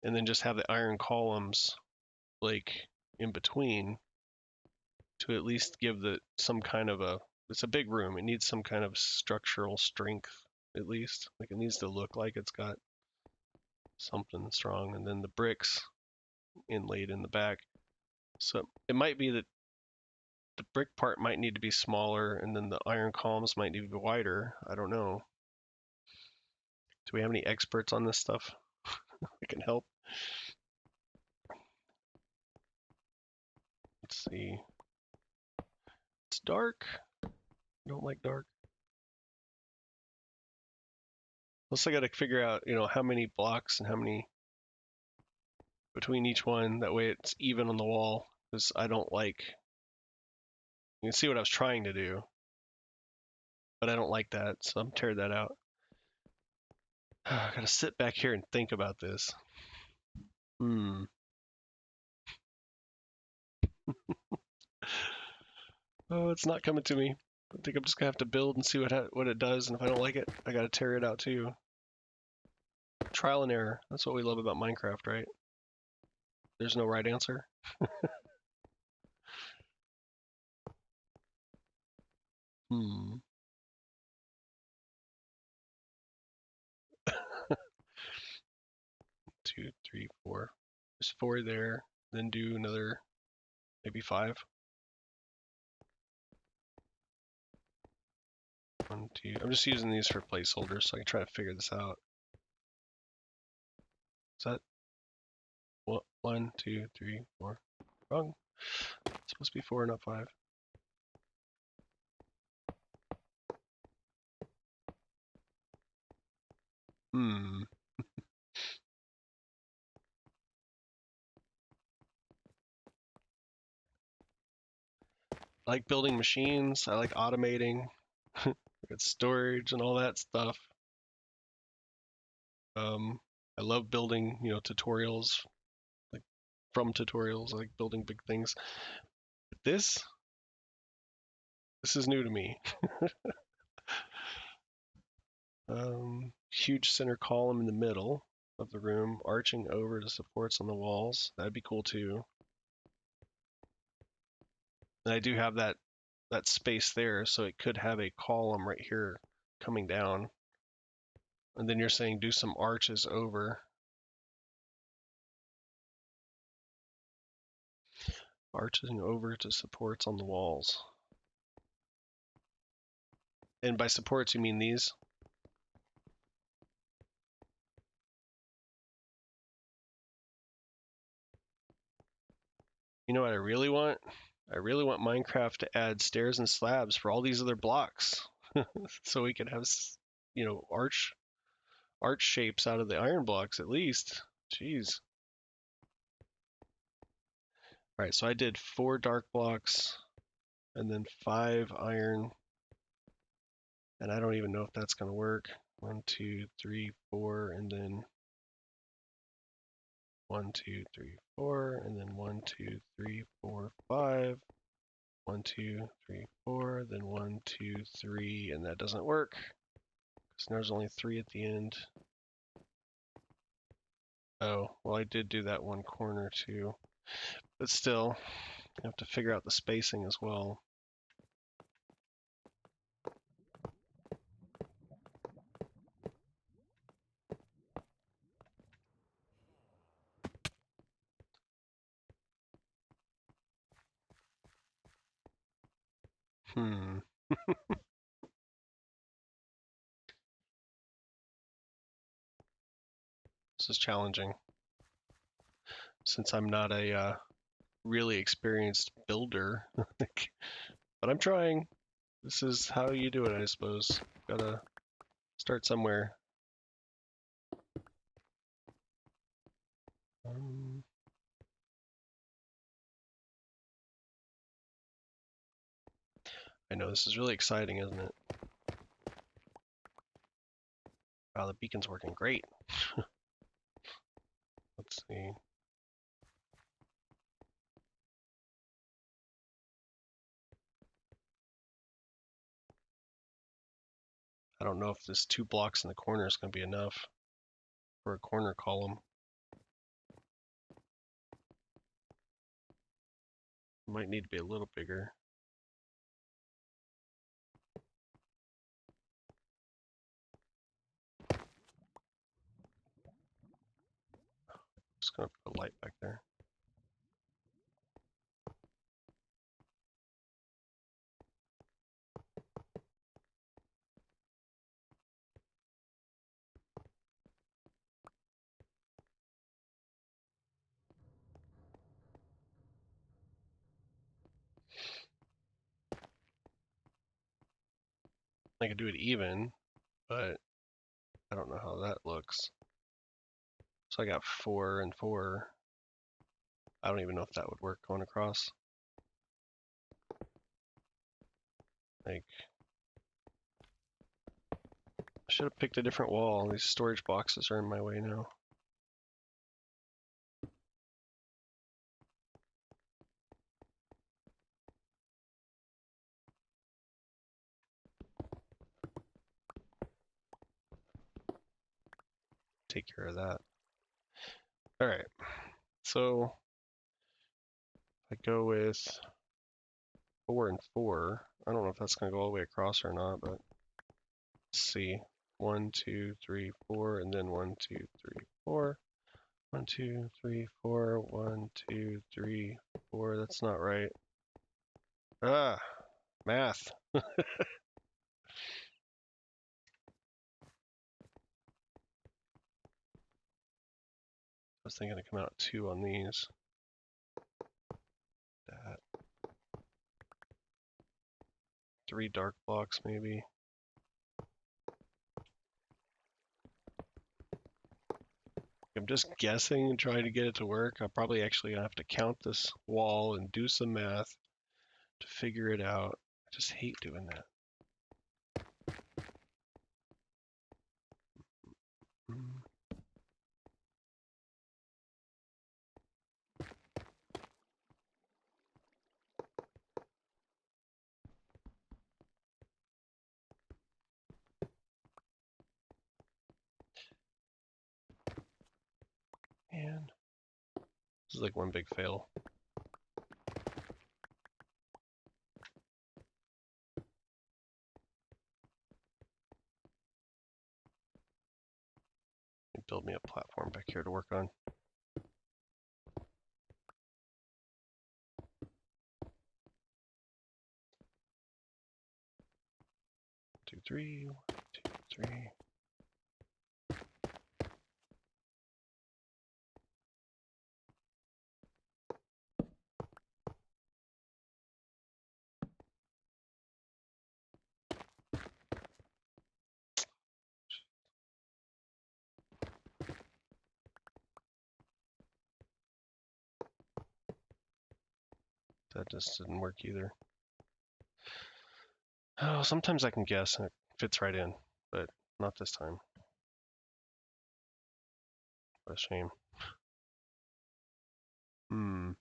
S1: And then just have the iron columns like in between to at least give the some kind of a, it's a big room. It needs some kind of structural strength, at least. Like, it needs to look like it's got something strong. And then the bricks inlaid in the back. So it might be that the brick part might need to be smaller, and then the iron columns might need to be wider. I don't know. Do we have any experts on this stuff that can help? Let's see. It's dark. I don't like dark. Plus, I got to figure out, how many blocks and how many between each one. That way it's even on the wall, because I don't like, you can see what I was trying to do, but I don't like that, so I'm tearing that out. I gotta sit back here and think about this. Oh, it's not coming to me. I think I'm just gonna have to build and see what it does, and if I don't like it, I gotta tear it out too. Trial and error. That's what we love about Minecraft, right? There's no right answer. Hmm. 2, 3, 4. There's 4 there. Then do another, maybe 5. 1, 2. I'm just using these for placeholders, so I can try to figure this out. Is that 1, 2, 3, 4? Wrong. It's supposed to be 4, not 5. Hmm. I like building machines. I like automating. It's storage and all that stuff. I love building, tutorials, like from tutorials. I like building big things. But this is new to me. Huge center column in the middle of the room, arching over to supports on the walls. That'd be cool too. And I do have that space there, so it could have a column right here coming down. And then you're saying do some arches over. Arching over to supports on the walls. And by supports, you mean these? You know what I really want? I really want Minecraft to add stairs and slabs for all these other blocks. So we can have, arch shapes out of the iron blocks at least. Jeez. All right, so I did 4 dark blocks and then 5 iron. And I don't even know if that's going to work. 1, 2, 3, 4, and then 1, 2, 3, 4, and then 1, 2, 3, 4, 5. 1, 2, 3, 4, then 1, 2, 3, and that doesn't work because there's only 3 at the end. Oh, well, I did do that one corner too, but still, I have to figure out the spacing as well. This is challenging since I'm not a really experienced builder. But I'm trying. This is how you do it, I suppose. Gotta start somewhere. I know this is really exciting, isn't it? Wow, the beacon's working great. Let's see. I don't know if this 2 blocks in the corner is going to be enough for a corner column. Might need to be a little bigger. Just gonna put a light back there. I could do it even, but I don't know how that looks. So I got 4 and 4. I don't even know if that would work going across. Like, I should have picked a different wall. These storage boxes are in my way now. Take care of that. All right, so I go with 4 and 4. I don't know if that's gonna go all the way across or not, but let's see. 1, 2, 3, 4, and then 1, 2, 3, 4. 1, 2, 3, 4. 1, 2, 3, 4. That's not right. Ah, math. I was thinking to come out 2 on these. That. 3 dark blocks maybe. I'm just guessing and trying to get it to work. I'll probably actually have to count this wall and do some math to figure it out. I just hate doing that. And this is like one big fail. Build me a platform back here to work on. 2, 3, 1, 2, 3. That just didn't work either. Oh, sometimes I can guess and it fits right in, but not this time. What a shame. Hmm.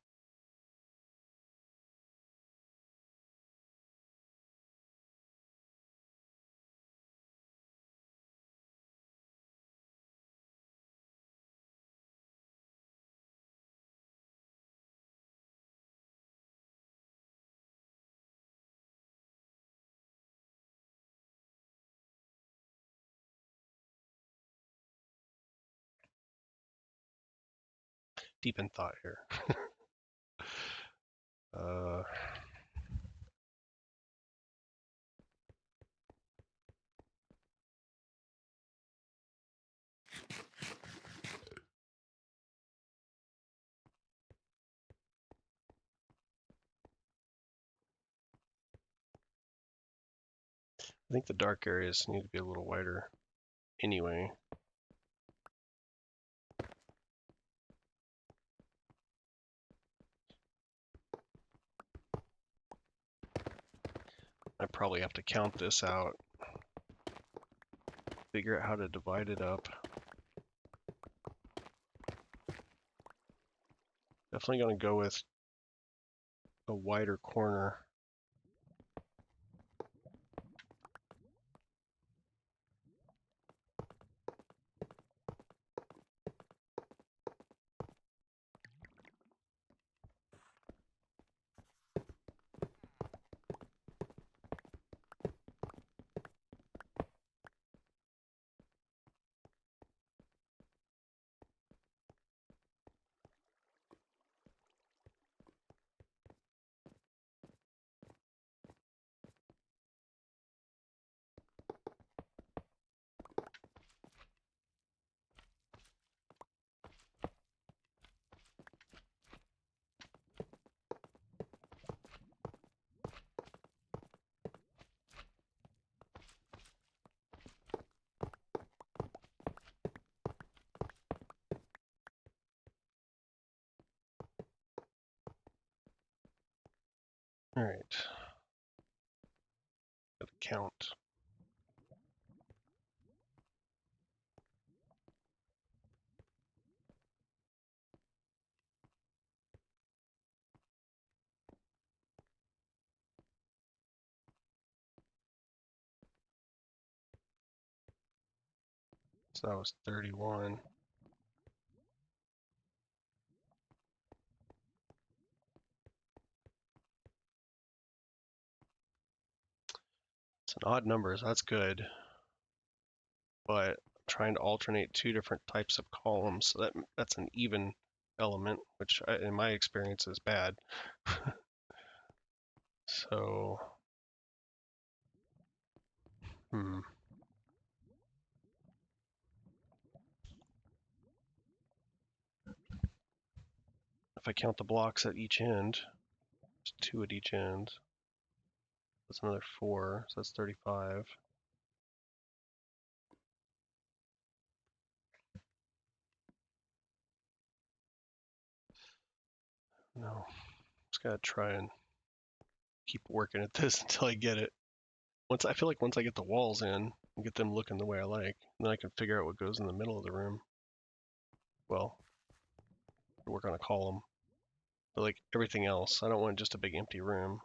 S1: Deep in thought here. uh, I think the dark areas need to be a little wider anyway. I probably have to count this out, figure out how to divide it up. Definitely going to go with a wider corner. All right. Gotta count. So that was 31. It's an odd number, so that's good. But I'm trying to alternate two different types of columns, so that's an even element, which in my experience is bad. So, hmm. If I count the blocks at each end, there's 2 at each end. That's another 4, so that's 35. No, just gotta try and keep working at this until I get it. I feel like once I get the walls in and get them looking the way I like, then I can figure out what goes in the middle of the room. Well, work on a column. But like everything else, I don't want just a big empty room.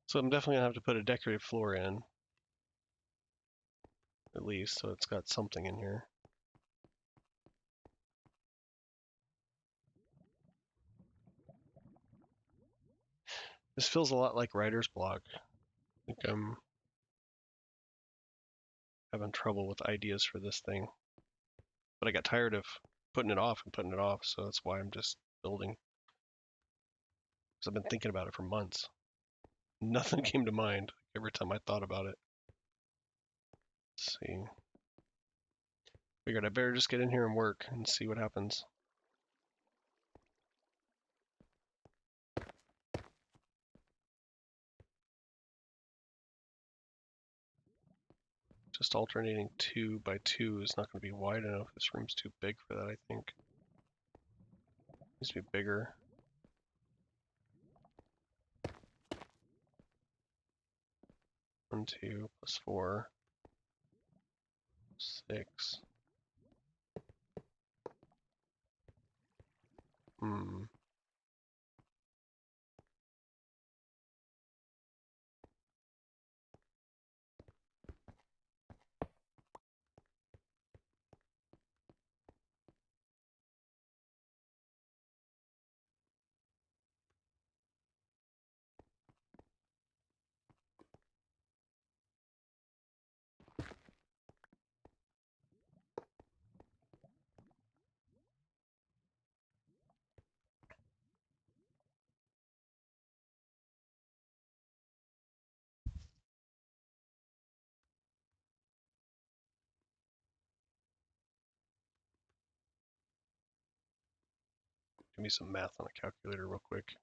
S1: So I'm definitely gonna have to put a decorative floor in, at least, so it's got something in here. This feels a lot like writer's block. I think I'm having trouble with ideas for this thing. But I got tired of putting it off and putting it off, so that's why I'm just building. Because I've been thinking about it for months. Nothing came to mind every time I thought about it. Let's see. Figured I better just get in here and work and see what happens. Just alternating 2 by 2 is not going to be wide enough. This room's too big for that, I think. It needs to be bigger. 1, 2 plus 4, 6. Hmm. Give me some math on a calculator real quick.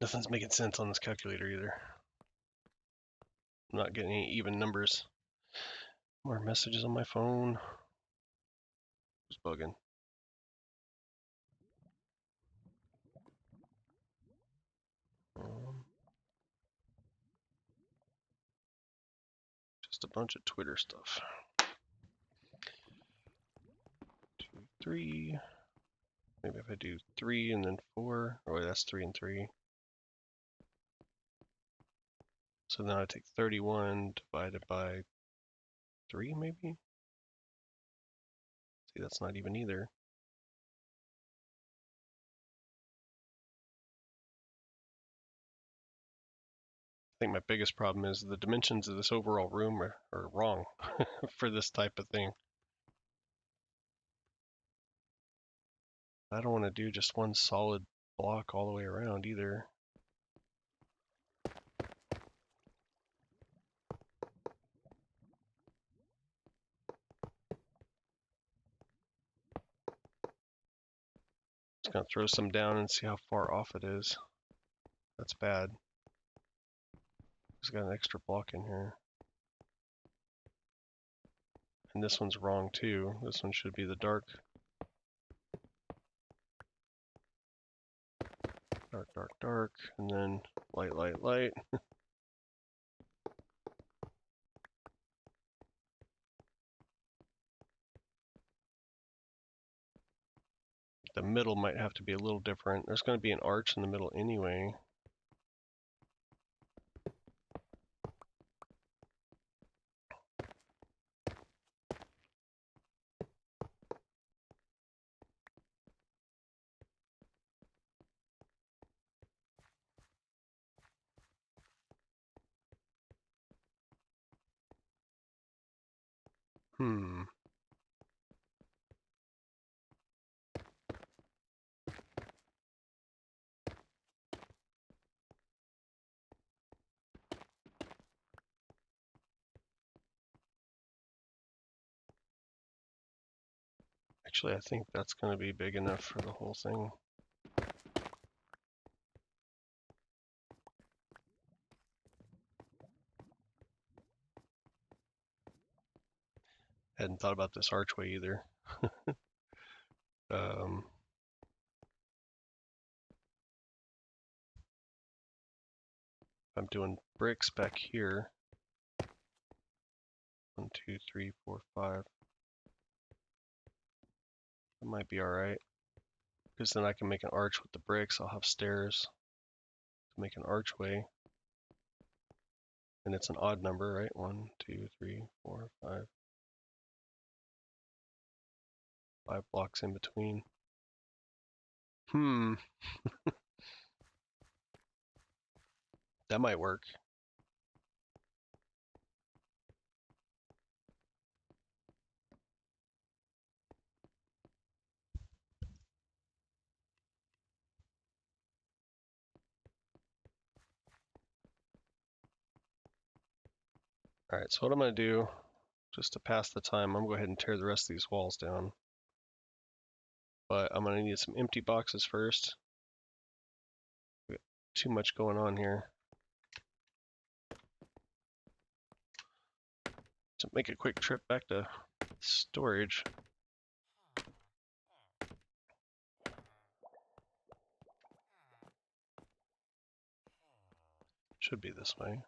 S1: Nothing's making sense on this calculator either. I'm not getting any even numbers. More messages on my phone. Who's bugging? Just a bunch of Twitter stuff. 2, 3. Maybe if I do 3 and then 4. Oh, wait, that's 3 and 3. So now I take 31 divided by 3, maybe? See, that's not even either. I think my biggest problem is the dimensions of this overall room are wrong for this type of thing. I don't want to do just one solid block all the way around either. Just gonna throw some down and see how far off it is. That's bad. It's got an extra block in here. And this one's wrong too. This one should be the dark. Dark, dark, dark, and then light, light, light. The middle might have to be a little different. There's going to be an arch in the middle anyway. Actually, I think that's going to be big enough for the whole thing. Hadn't thought about this archway either. I'm doing bricks back here. 1, 2, 3, 4, 5. That might be alright. Because then I can make an arch with the bricks. I'll have stairs to make an archway. And it's an odd number, right? 1, 2, 3, 4, 5. 5 blocks in between. That might work. Alright, so what I'm going to do, just to pass the time, I'm going to go ahead and tear the rest of these walls down. But I'm going to need some empty boxes first. We got too much going on here. To make a quick trip back to storage. Should be this way.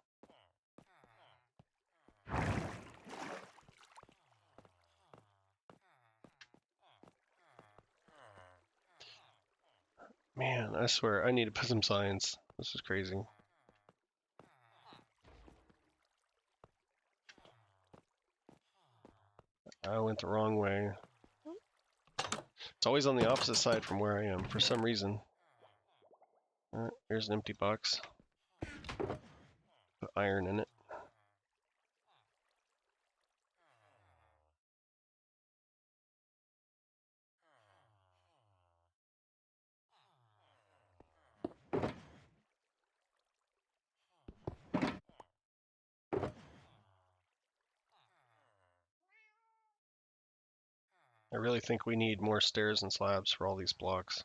S1: Man, I swear, I need to put some signs. This is crazy. I went the wrong way. It's always on the opposite side from where I am, for some reason. Here's an empty box. Put iron in it. I really think we need more stairs and slabs for all these blocks.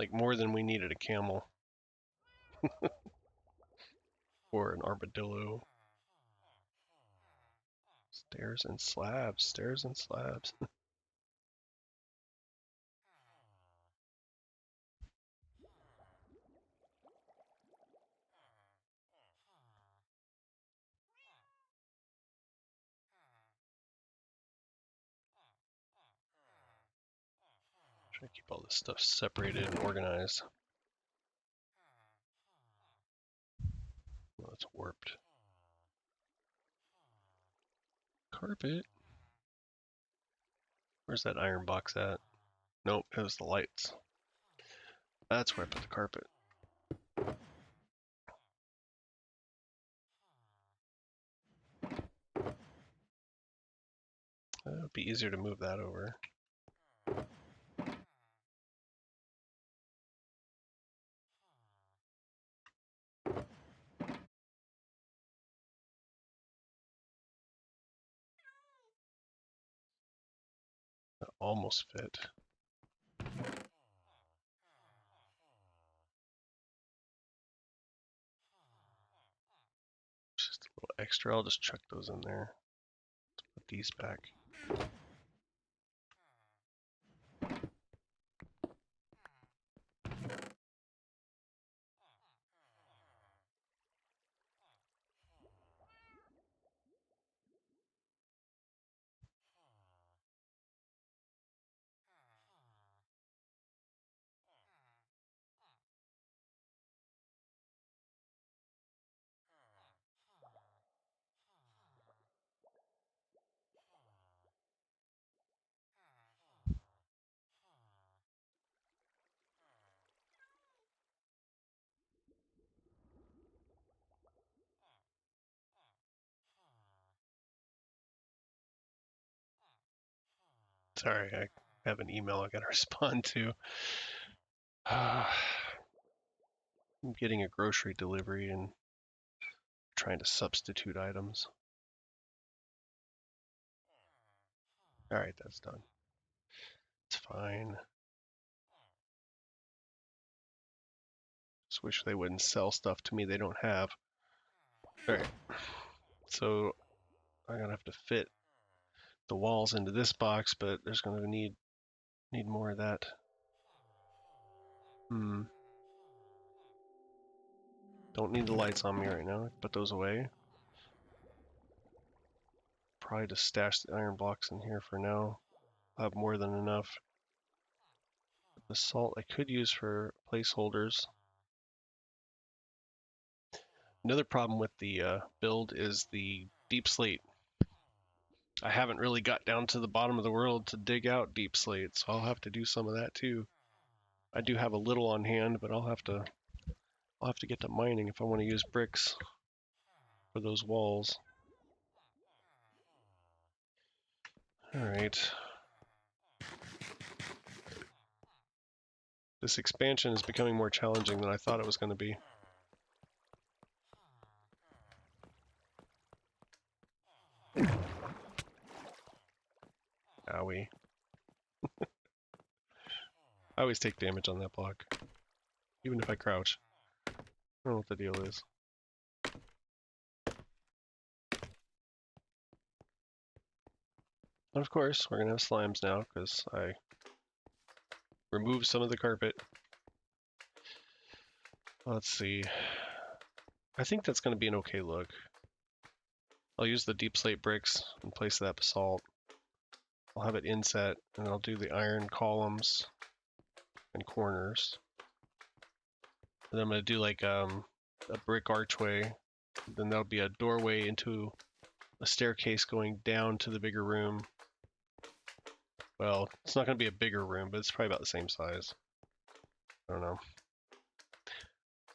S1: Like more than we needed a camel. Or an armadillo. Stairs and slabs, stairs and slabs. Try to keep all this stuff separated and organized. Oh, it's warped. Carpet? Where's that iron box at? Nope, it was the lights. That's where I put the carpet. It would be easier to move that over. That almost fit. Just a little extra. I'll just chuck those in there. Put these back. Sorry, I have an email I gotta respond to. I'm getting a grocery delivery and trying to substitute items. Alright, that's done. It's fine. Just wish they wouldn't sell stuff to me they don't have. Alright. So I'm gonna have to fit the walls into this box, but there's gonna need more of that. Don't need the lights on me right now. Put those away. Probably just stash the iron blocks in here for now. I'll have more than enough. The salt I could use for placeholders. Another problem with the build is the deep slate. I haven't really got down to the bottom of the world to dig out deep slate, so I'll have to do some of that too. I do have a little on hand, but I'll have to get to mining if I want to use bricks for those walls. All right. This expansion is becoming more challenging than I thought it was going to be. Owie. I always take damage on that block, even if I crouch. I don't know what the deal is. And of course, we're gonna have slimes now because I removed some of the carpet. Let's see. I think that's gonna be an okay look. I'll use the deep slate bricks in place of that basalt. I'll have it inset, and I'll do the iron columns and corners. And then I'm gonna do like a brick archway. Then there'll be a doorway into a staircase going down to the bigger room. Well, it's not gonna be a bigger room, but it's probably about the same size. I don't know.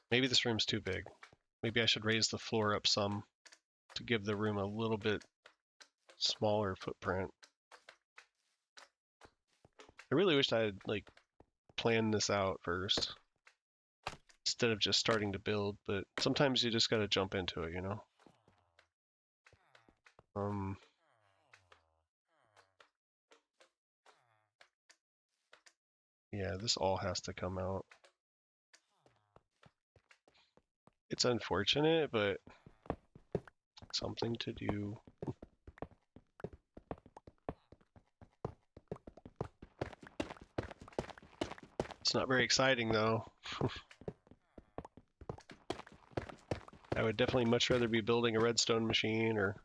S1: Maybe this room's too big. Maybe I should raise the floor up some to give the room a little bit smaller footprint. I really wish I had like planned this out first instead of just starting to build, but sometimes you just gotta jump into it, you know? Yeah, this all has to come out. It's unfortunate, but something to do. It's not very exciting though. I would definitely much rather be building a redstone machine or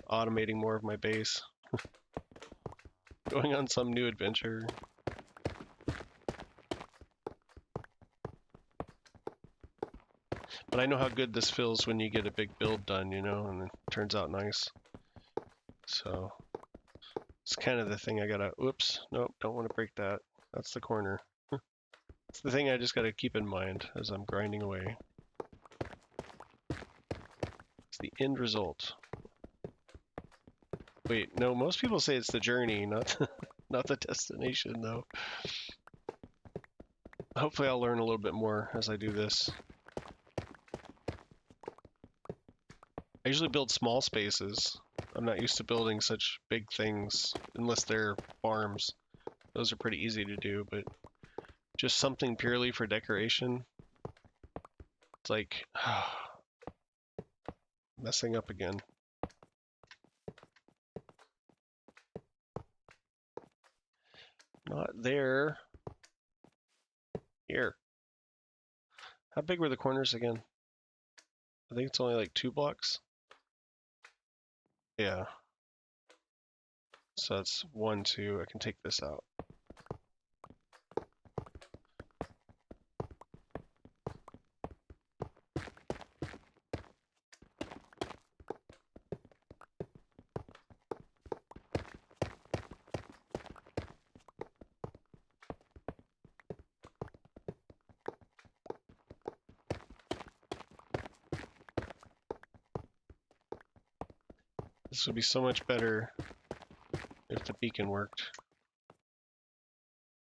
S1: automating more of my base. Going on some new adventure. But I know how good this feels when you get a big build done, you know, and it turns out nice. So it's kind of the thing I gotta, oops, nope, don't want to break that. That's the corner. It's the thing I just gotta keep in mind as I'm grinding away. It's the end result. Wait, no, most people say it's the journey, not not the destination though. Hopefully I'll learn a little bit more as I do this. I usually build small spaces. I'm not used to building such big things unless they're farms. Those are pretty easy to do, but just something purely for decoration. It's like messing up again. Not there. Here. How big were the corners again? I think it's only like 2 blocks. Yeah. So that's 1, 2. I can take this out. This would be so much better if the beacon worked.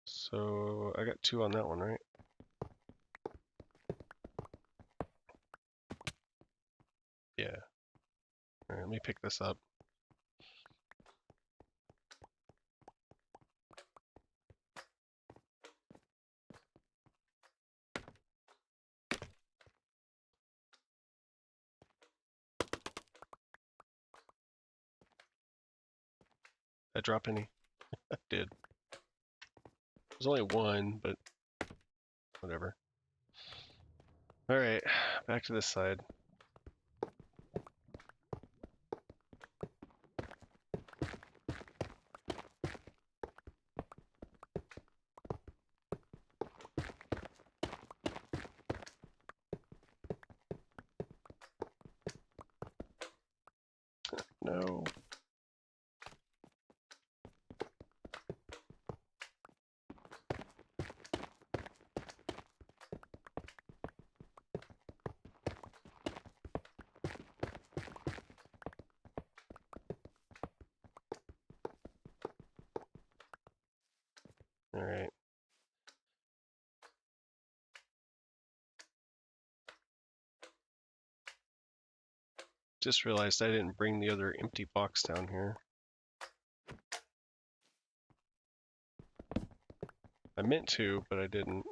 S1: So I got 2 on that one, right? Yeah. All right, let me pick this up. Did I drop any? I did. There's only 1, but whatever. All right, back to this side. No. All right. Just realized I didn't bring the other empty box down here. I meant to, but I didn't.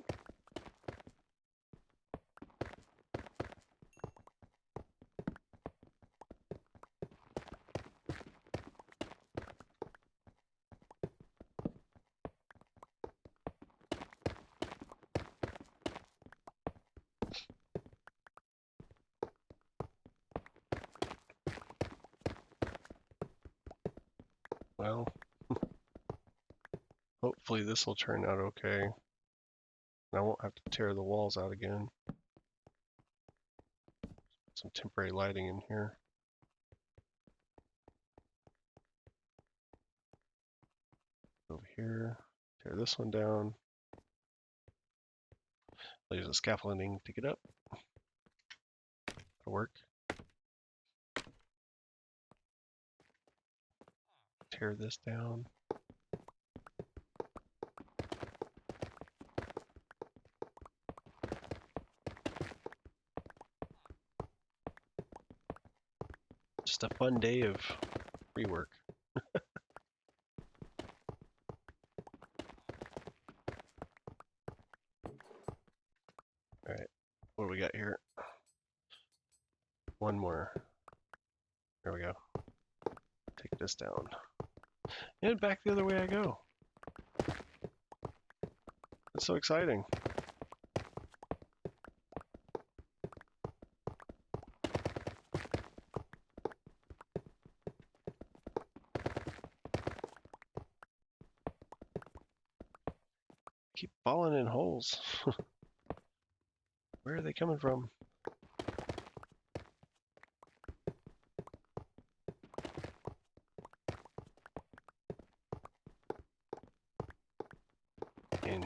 S1: Well, hopefully this will turn out okay. I won't have to tear the walls out again. Some temporary lighting in here. Over here, tear this one down. I'll use the scaffolding to get up. That'll work. Tear this down. Just a fun day of rework. One more. There we go. Take this down. And back the other way I go. That's so exciting. Keep falling in holes. Where are they coming from? And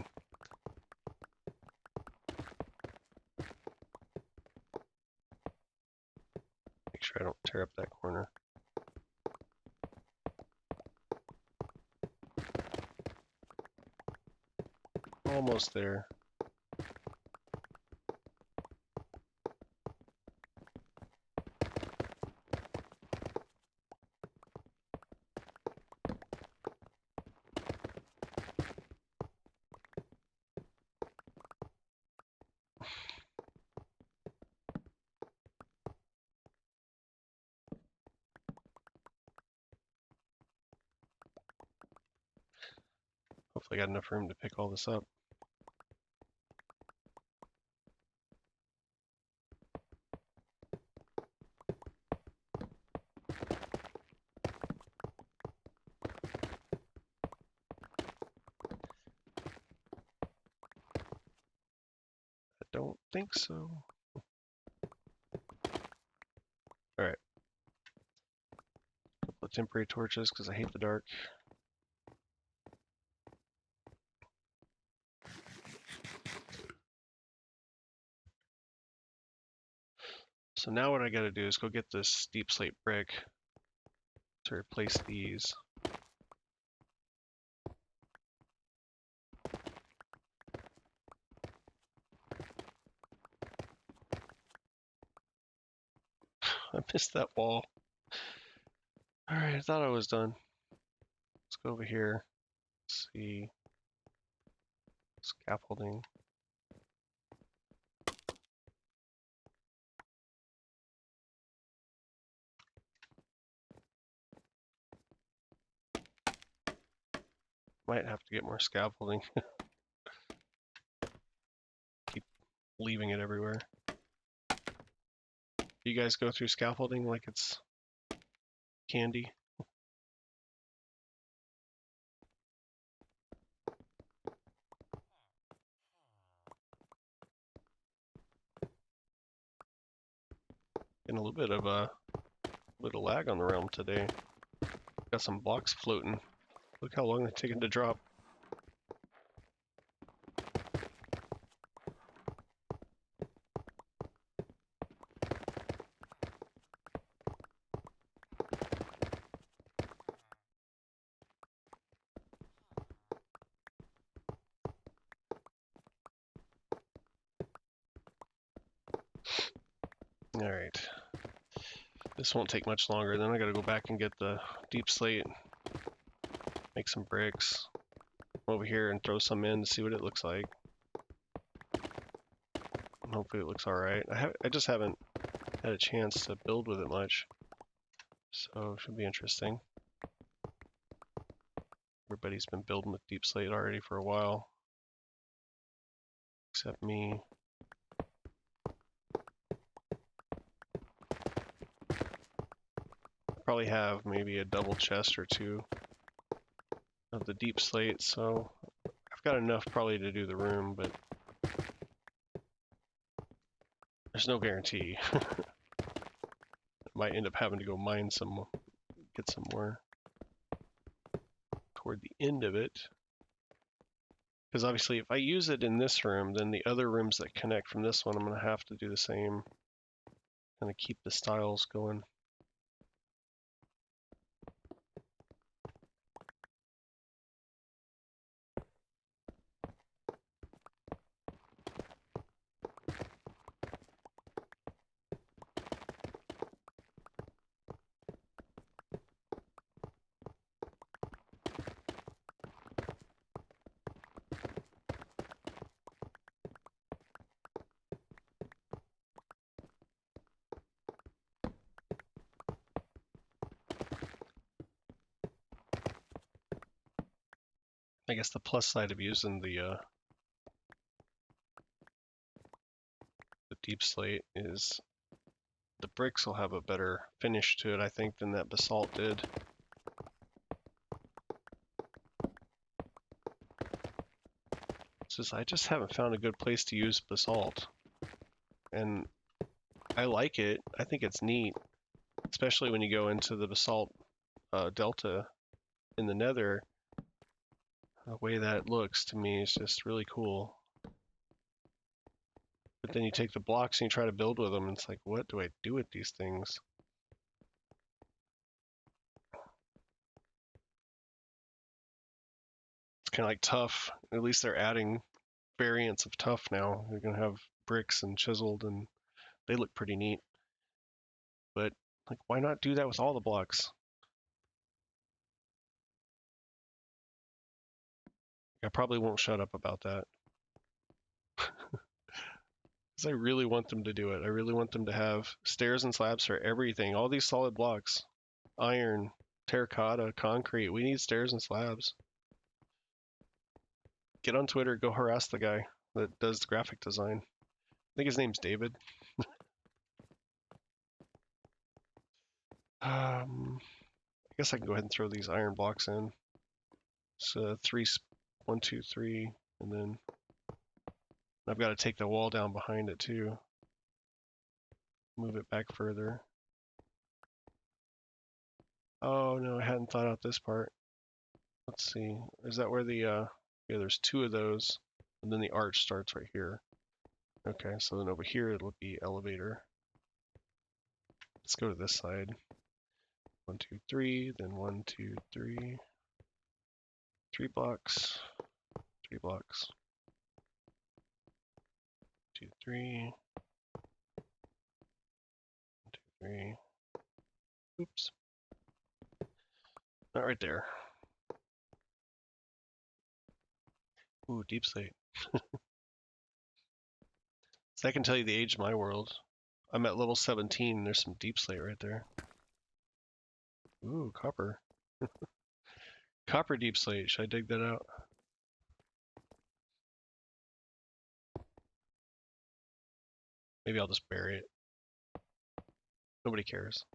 S1: make sure I don't tear up that corner. Almost there. Hopefully I got enough room to pick all this up. I don't think so. Alright. Couple of temporary torches because I hate the dark. So now what I gotta do is go get this deep slate brick to replace these. I missed that wall. Alright, I thought I was done. Let's go over here. Let's see. Scaffolding. Might have to get more scaffolding. Keep leaving it everywhere. You guys go through scaffolding like it's candy? Getting a little bit of lag on the realm today. Got some blocks floating. Look how long they're taking to drop. Alright. This won't take much longer. Then I gotta go back and get the deep slate. Make some bricks. Come over here and throw some in to see what it looks like. And hopefully it looks alright. I just haven't had a chance to build with it much. So it should be interesting. Everybody's been building with deep slate already for a while. Except me. I probably have maybe a double chest or two of the deep slate, so I've got enough probably to do the room, but there's no guarantee. Might end up having to go mine some, get some more toward the end of it. Because obviously if I use it in this room, then the other rooms that connect from this one, I'm going to have to do the same. Kind of keep the styles going. I guess the plus side of using the deep slate is the bricks will have a better finish to it, I think, than that basalt did. It's just, I just haven't found a good place to use basalt. And I like it. I think it's neat, especially when you go into the basalt delta in the nether. The way that looks to me is just really cool. But then you take the blocks and you try to build with them, and it's like, what do I do with these things? It's kind of like tough. At least they're adding variants of tough now. You're gonna have bricks and chiseled, and they look pretty neat. But like, why not do that with all the blocks? I probably won't shut up about that. Because I really want them to do it. I really want them to have stairs and slabs for everything. All these solid blocks. Iron, terracotta, concrete. We need stairs and slabs. Get on Twitter, go harass the guy that does the graphic design. I think his name's David. I guess I can go ahead and throw these iron blocks in. So 1, 2, 3, and then I've got to take the wall down behind it too. Move it back further. Oh no, I hadn't thought out this part. Let's see. Is that where the yeah, there's 2 of those, and then the arch starts right here. Okay, so then over here it'll be elevator. Let's go to this side. 1, 2, 3, then 1, 2, 3. 3 blocks. 3 blocks. 2, 3. 1, 2, 3. Oops. Not right there. Ooh, deep slate. So I can tell you the age of my world. I'm at level 17 and there's some deep slate right there. Ooh, copper. Copper deep slate. Should I dig that out? Maybe I'll just bury it. Nobody cares.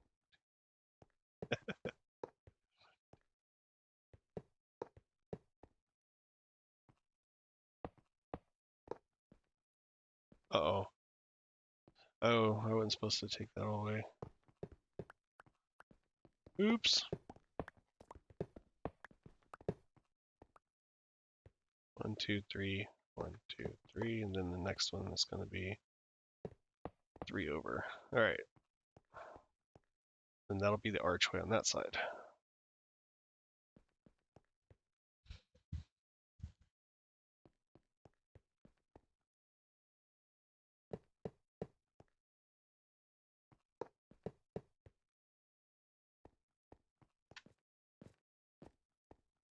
S1: Uh-oh. Oh, I wasn't supposed to take that all away. Oops. 1, 2, 3. 1, 2, 3, and then the next one is going to be 3 over. All right. And that'll be the archway on that side.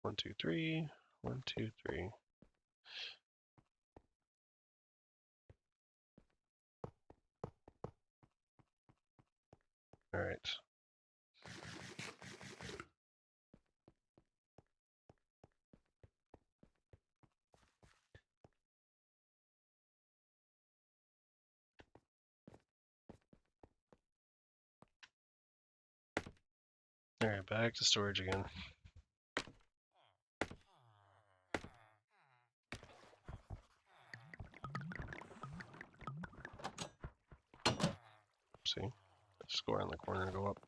S1: One, two, three. 1, 2, 3. All right. All right, back to storage again. See, just go around the corner and go up.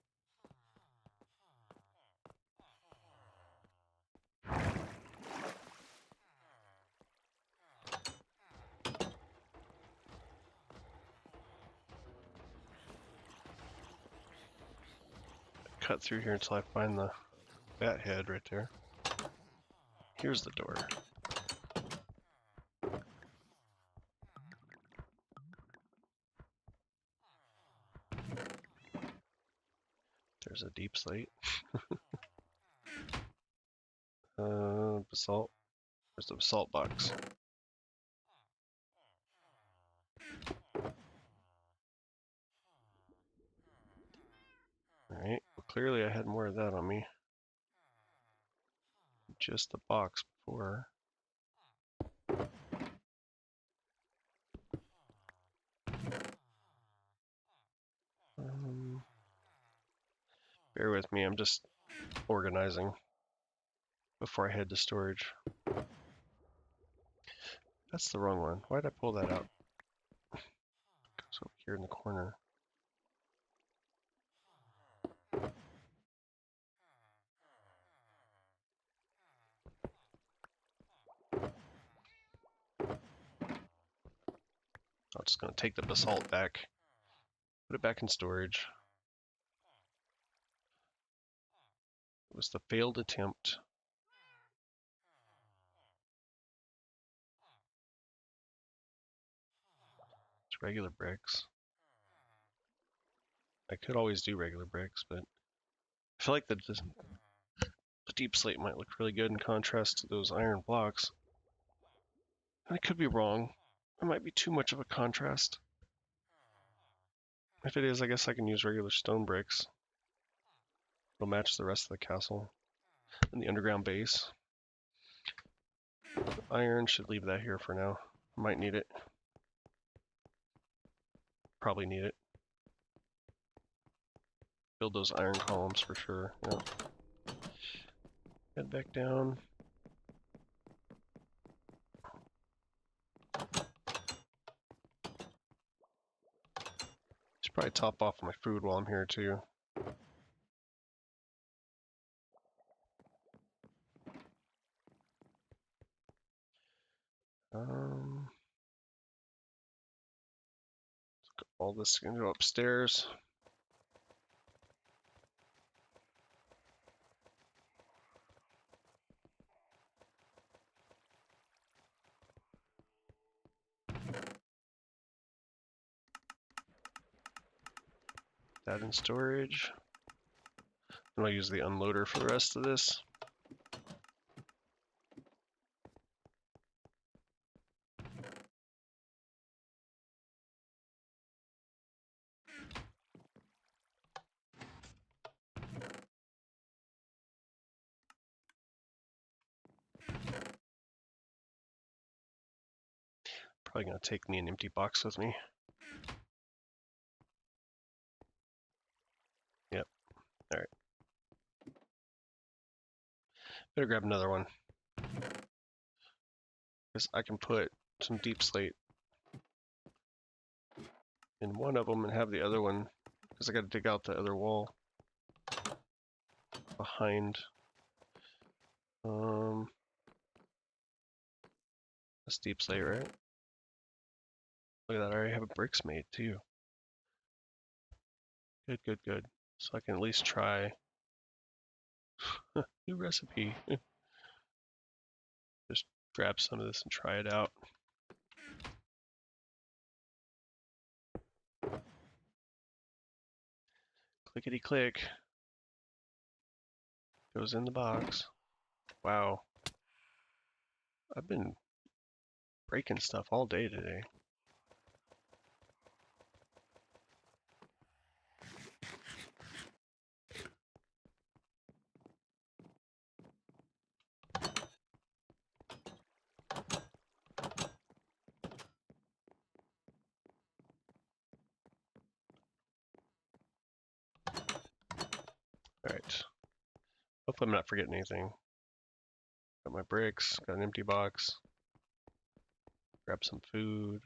S1: Cut through here until I find the bat head right there. Here's the door. There's a deep slate. Basalt. There's the basalt box. Alright, well, clearly I had more of that on me. Just the box 4. Bear with me, I'm just organizing before I head to storage. That's the wrong one. Why did I pull that out? It's over here in the corner. I'm just going to take the basalt back, put it back in storage. It was the failed attempt. It's regular bricks. I could always do regular bricks, but I feel like the deep slate might look really good in contrast to those iron blocks. And I could be wrong. It might be too much of a contrast. If it is, I guess I can use regular stone bricks. It'll match the rest of the castle and the underground base. Iron, should leave that here for now. Might need it. Probably need it. Build those iron columns for sure. Yeah. Head back down. Should probably top off my food while I'm here too. All this is gonna go upstairs. That in storage. And I'll use the unloader for the rest of this. Probably gonna take me an empty box with me. Yep. Alright. Better grab another one. Because I can put some deep slate in one of them and have the other one, because I gotta dig out the other wall behind. That's deep slate, right? Look at that, I already have a bricks made too. Good, good, good. So I can at least try. New recipe. Just grab some of this and try it out. Clickety click. Goes in the box. Wow. I've been breaking stuff all day today. Alright. Hopefully I'm not forgetting anything. Got my bricks, got an empty box. Grab some food.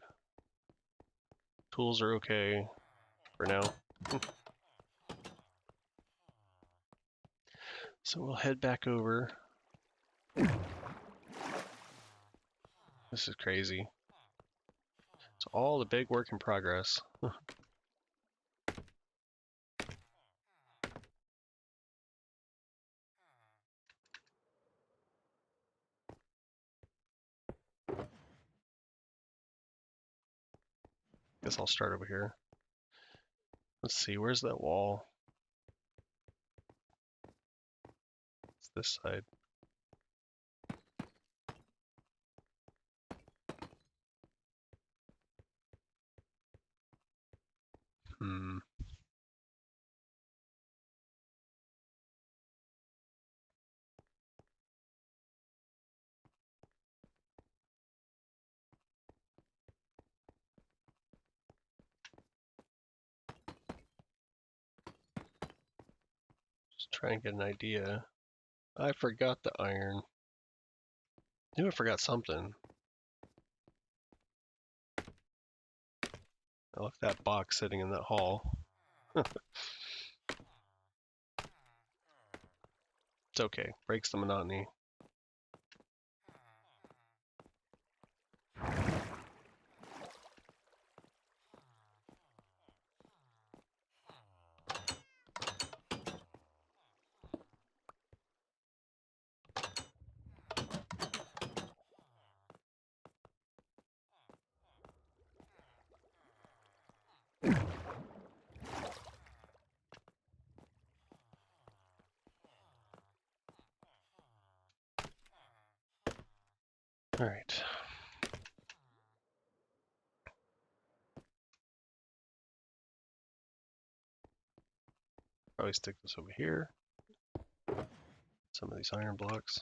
S1: Tools are okay for now. So we'll head back over. This is crazy. It's all the big work in progress. Guess I'll start over here. Let's see, where's that wall? It's this side. Hmm. Let's try and get an idea. I forgot the iron. I knew I forgot something. I left that box sitting in that hall. It's okay. Breaks the monotony. All right. Probably stick this over here. Some of these iron blocks.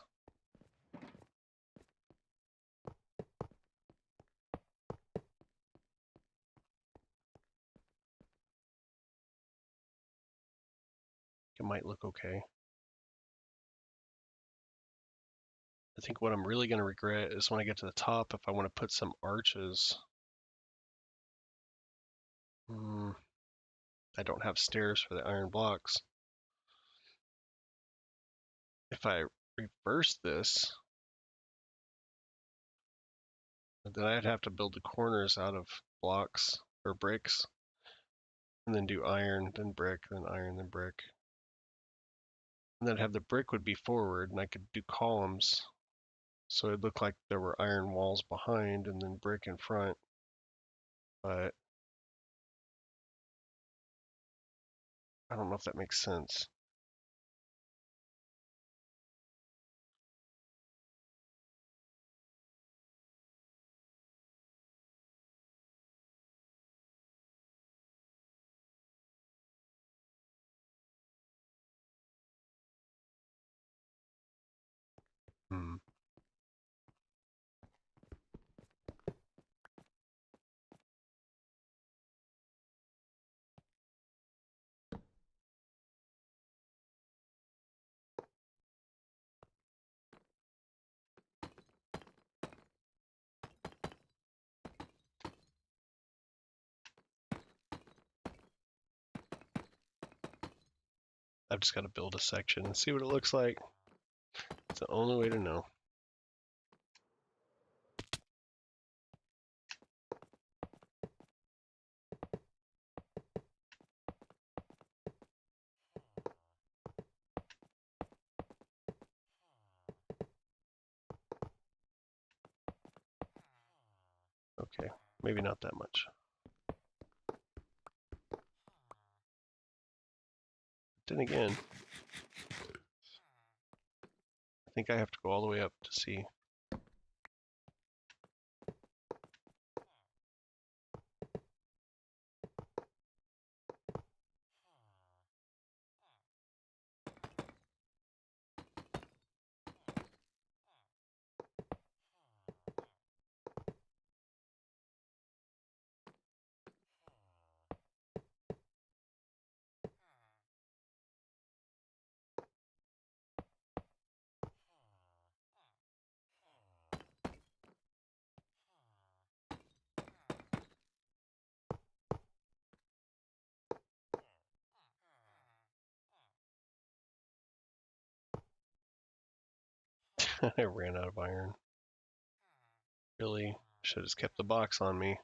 S1: It might look okay. I think what I'm really going to regret is when I get to the top, if I want to put some arches. I don't have stairs for the iron blocks. If I reverse this, then I'd have to build the corners out of blocks or bricks, and then do iron, then brick, then iron, then brick. And then have the brick would be forward, and I could do columns, so it'd look like there were iron walls behind and then brick in front. But I don't know if that makes sense. Hmm. I've just got to build a section and see what it looks like. It's the only way to know. Okay, maybe not that much. Then again, I think I have to go all the way up to see. I ran out of iron. Really should have just kept the box on me.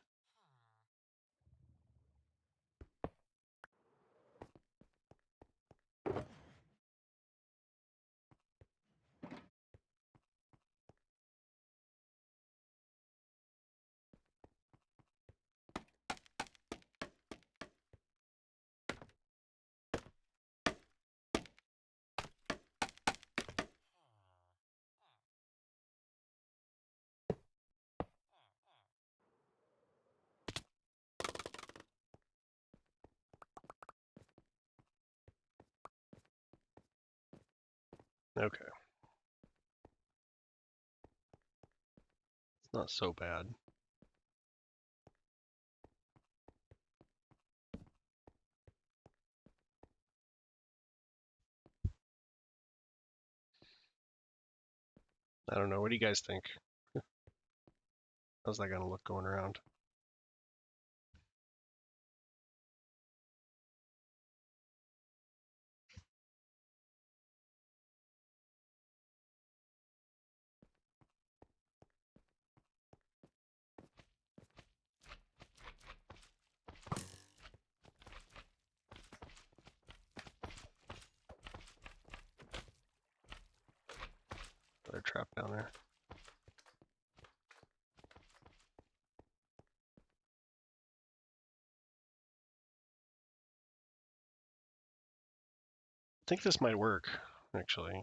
S1: Okay. It's not so bad. I don't know. What do you guys think? How's that gonna look going around? Another trap down there. I think this might work, actually.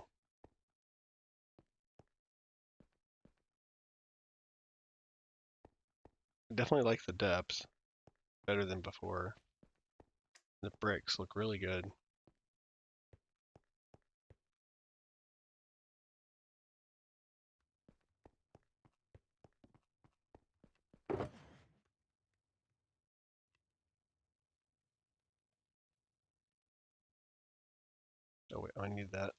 S1: I definitely like the depth better than before. The bricks look really good. Oh wait, I need that.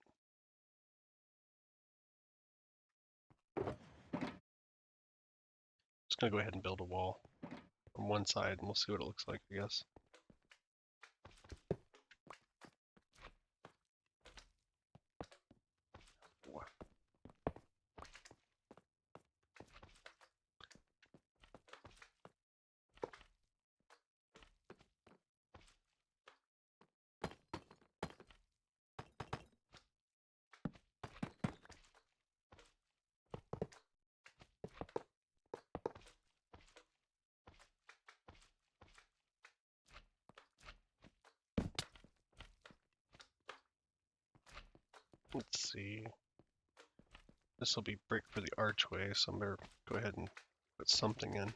S1: Just gonna go ahead and build a wall from one side and we'll see what it looks like, I guess. Let's see. This will be brick for the archway, so I'm gonna go ahead and put something in.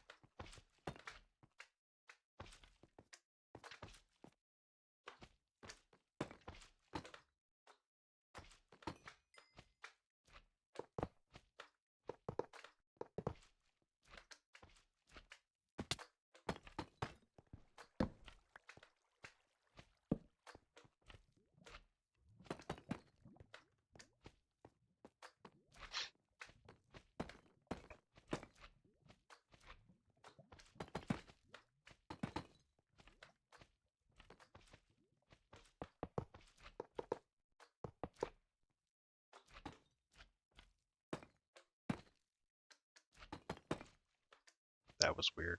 S1: That was weird.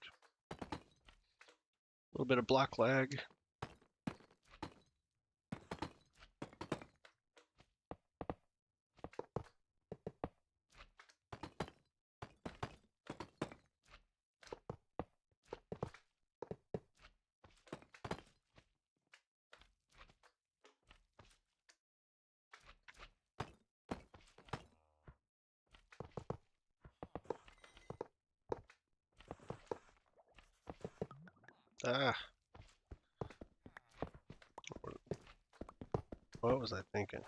S1: A little bit of block lag. Ah, what was I thinking?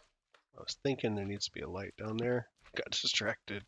S1: I was thinking there needs to be a light down there. Got distracted.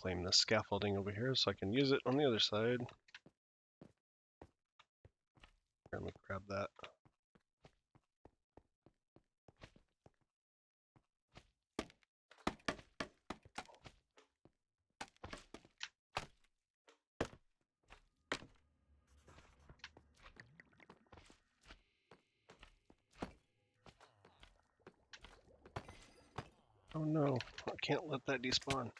S1: claim the scaffolding over here so I can use it on the other side. Here, let me grab that. Oh no, I can't let that despawn.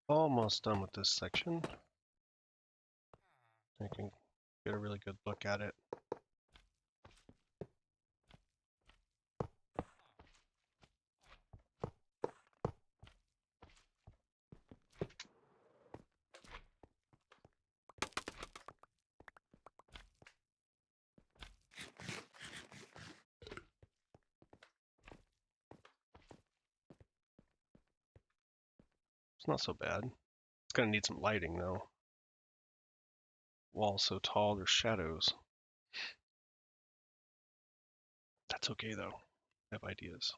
S1: Almost done with this section. I can get a really good look at it. It's not so bad. It's gonna need some lighting though. Wall's so tall, there's shadows. That's okay though. I have ideas.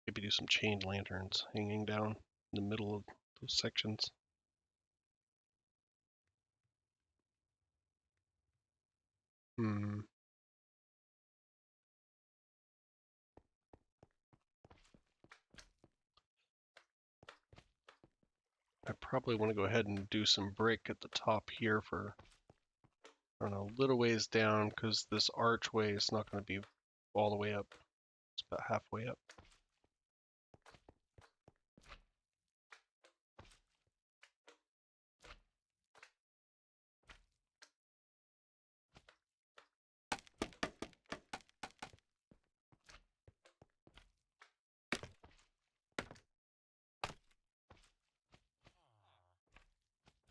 S1: Maybe do some chained lanterns hanging down in the middle of those sections. Hmm. I probably want to go ahead and do some brick at the top here for, I don't know, a little ways down because this archway is not going to be all the way up. It's about halfway up.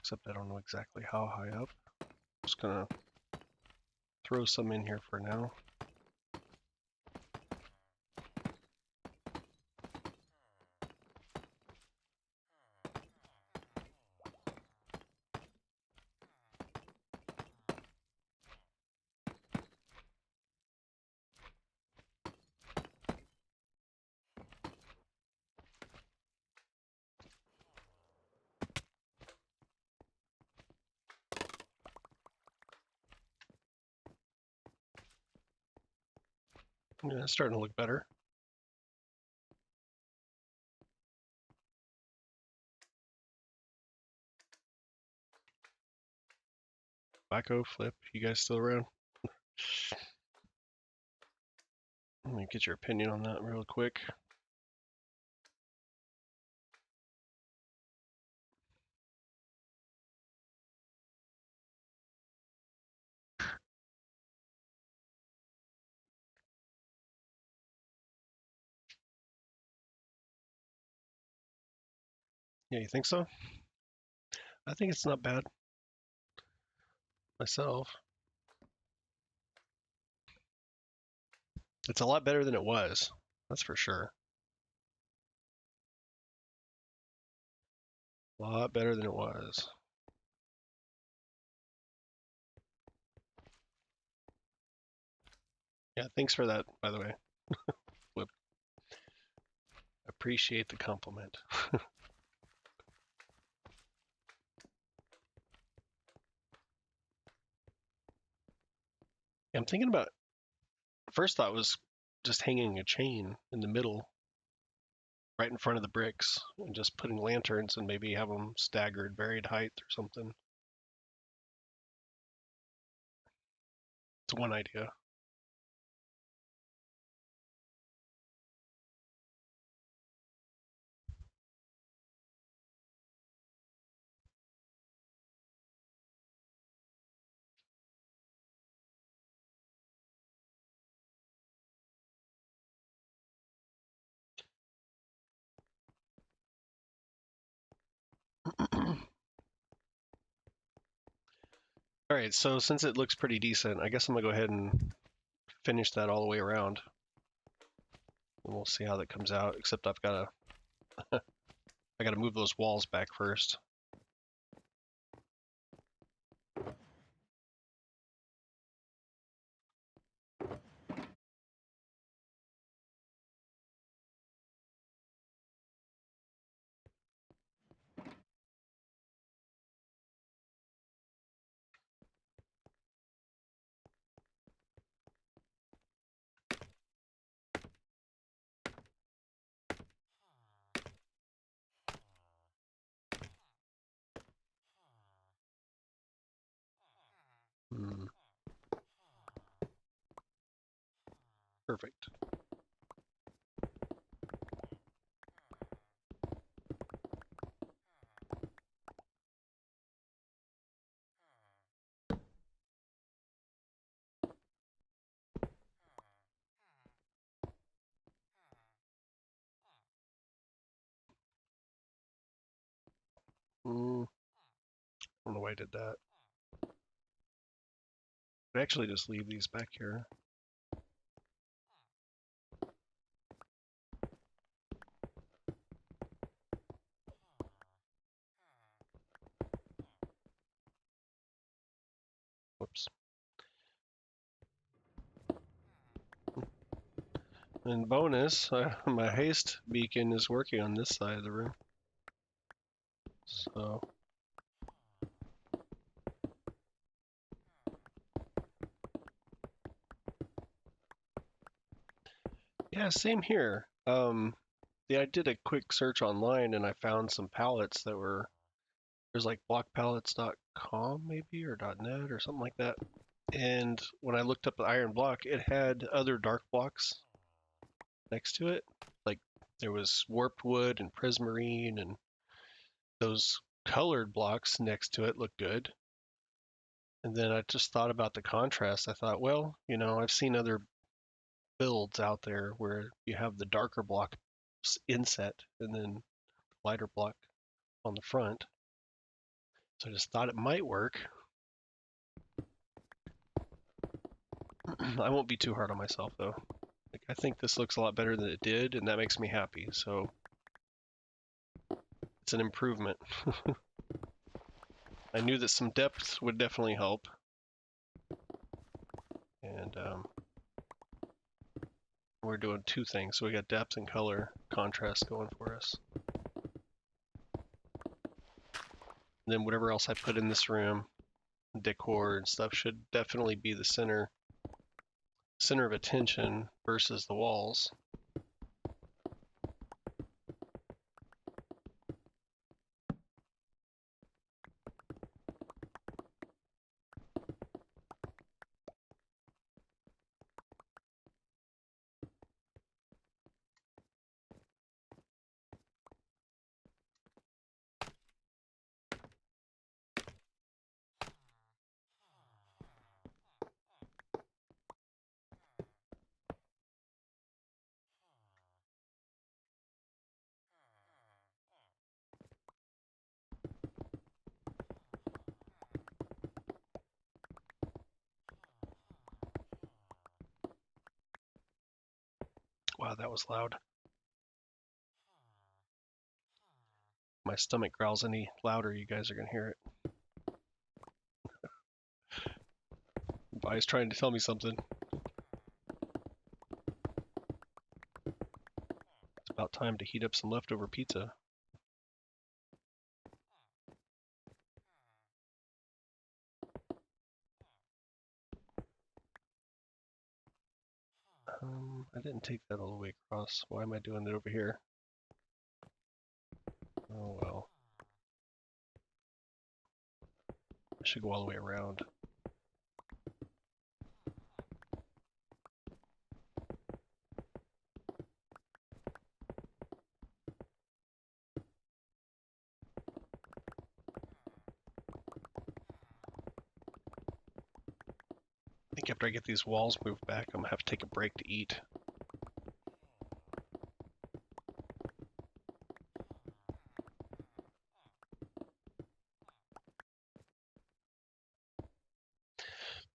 S1: Except I don't know exactly how high up. Just gonna throw some in here for now. Yeah, it's starting to look better. Wacko, Flip, you guys still around? Let me get your opinion on that real quick. Yeah, you think so? I think it's not bad myself. It's a lot better than it was. That's for sure. A lot better than it was. Yeah, thanks for that, by the way. Flip. Appreciate the compliment. Yeah, I'm thinking about, first thought was just hanging a chain in the middle right in front of the bricks and just putting lanterns and maybe have them staggered, varied height or something. It's one idea. All right, so since it looks pretty decent, I guess I'm gonna go ahead and finish that all the way around. And we'll see how that comes out, except I gotta move those walls back first. Hmm, perfect. I don't know why I did that. I actually just leave these back here. Whoops. And bonus, my haste beacon is working on this side of the room. So, yeah, same here. I did a quick search online and I found some palettes that were, there's like blockpalettes.com maybe or .net or something like that. And when I looked up the iron block, it had other dark blocks next to it. Like there was warped wood and prismarine, and those colored blocks next to it look good. And then I just thought about the contrast. I thought, well, I've seen other builds out there where you have the darker block inset and then lighter block on the front. So I just thought it might work. I won't be too hard on myself though. Like, I think this looks a lot better than it did, and that makes me happy. So it's an improvement. I knew that some depth would definitely help, and we're doing two things. So we got depth and color contrast going for us. And then whatever else I put in this room, decor and stuff, should definitely be the center of attention versus the walls. Wow, that was loud. My stomach growls any louder, you guys are gonna hear it. Vi's trying to tell me something. It's about time to heat up some leftover pizza. I didn't take that all the way across. Why am I doing it over here? Oh well. I should go all the way around. I think after I get these walls moved back, I'm gonna have to take a break to eat.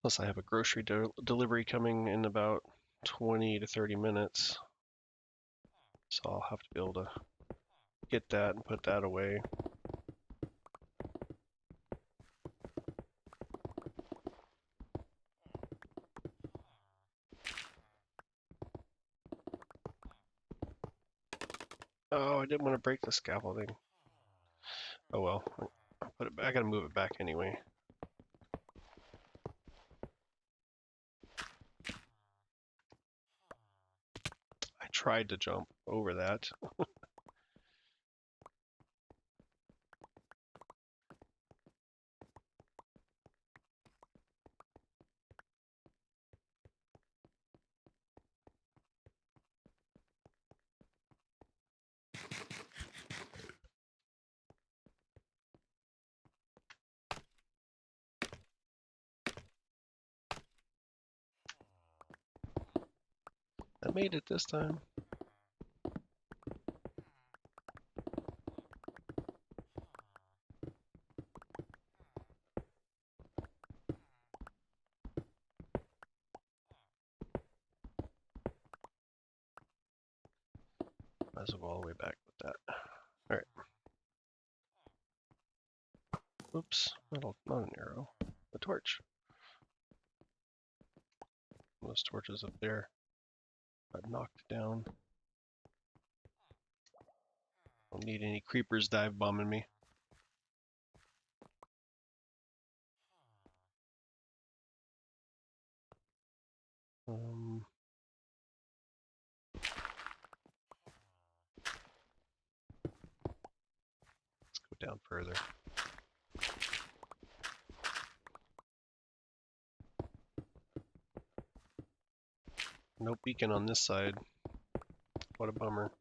S1: Plus, I have a grocery delivery coming in about 20 to 30 minutes. So I'll have to be able to get that and put that away. Oh, I didn't want to break the scaffolding. Oh well, I'll put it back. I gotta move it back anyway. I tried to jump over that. I made it this time. Might as well go all the way back with that. Alright. Oops, not an arrow. A torch. Those torches up there got knocked down. Don't need any creepers dive bombing me. Let's go down further. No beacon on this side. What a bummer.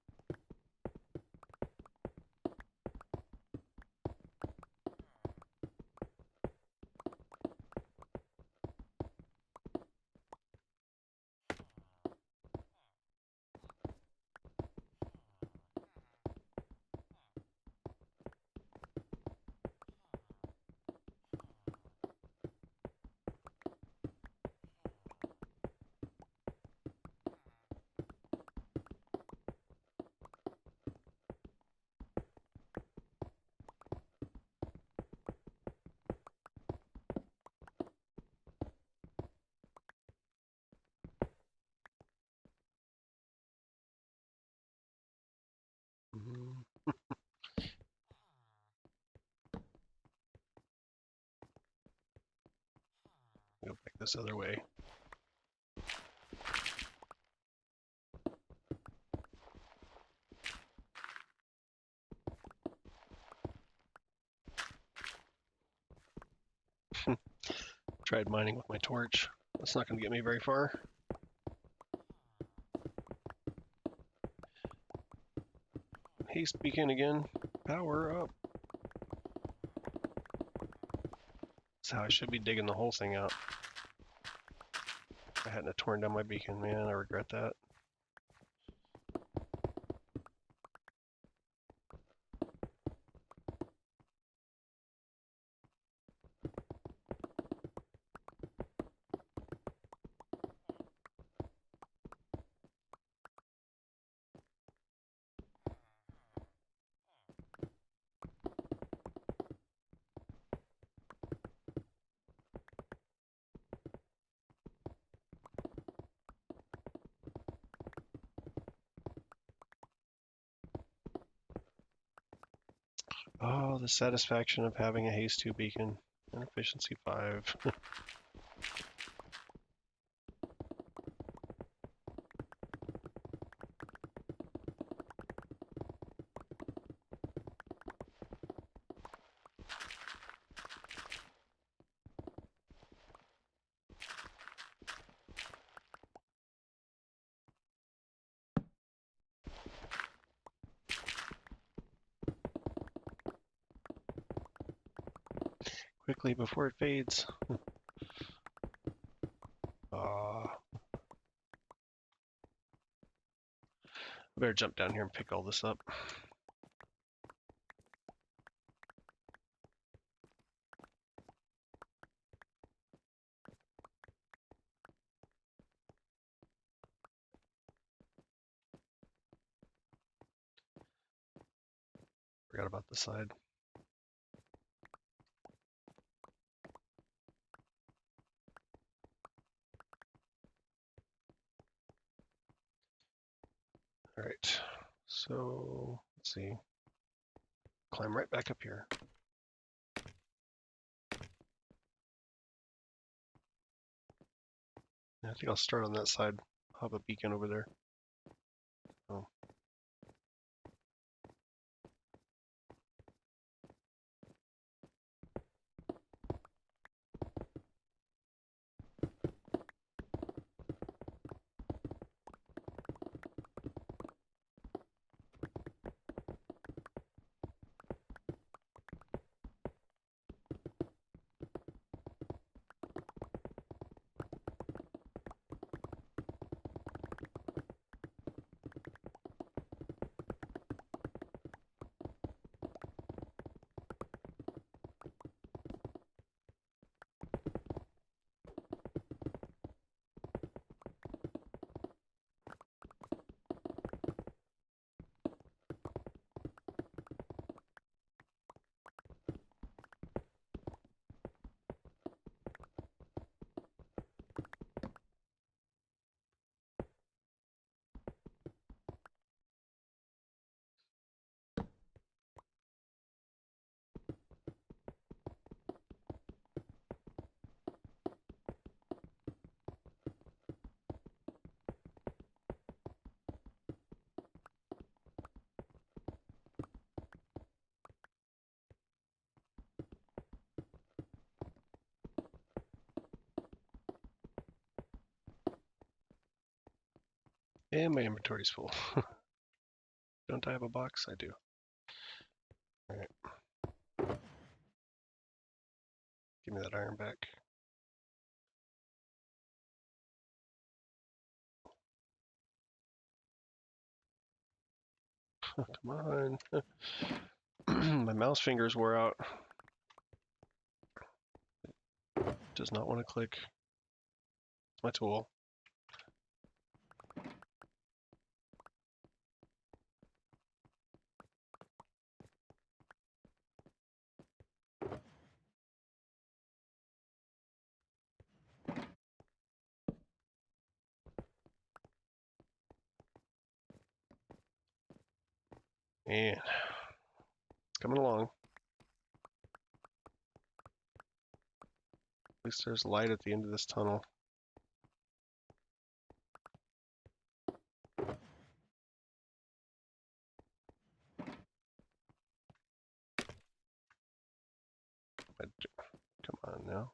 S1: Go back this other way. Tried mining with my torch. That's not going to get me very far. Haste beacon again. Power up. That's how I should be digging the whole thing out. I hadn't torn down my beacon, man. I regret that. Oh, the satisfaction of having a haste 2 beacon and efficiency 5. quickly before it fades. I better jump down here and pick all this up. Forgot about the side. All right, so let's see. Climb right back up here. I think I'll start on that side. I'll have a beacon over there. Oh. And my inventory's full. Don't I have a box? I do. All right. Give me that iron back. Come on. My mouse fingers wore out. Does not want to click. It's my tool. And it's coming along. At least there's light at the end of this tunnel. Come on now.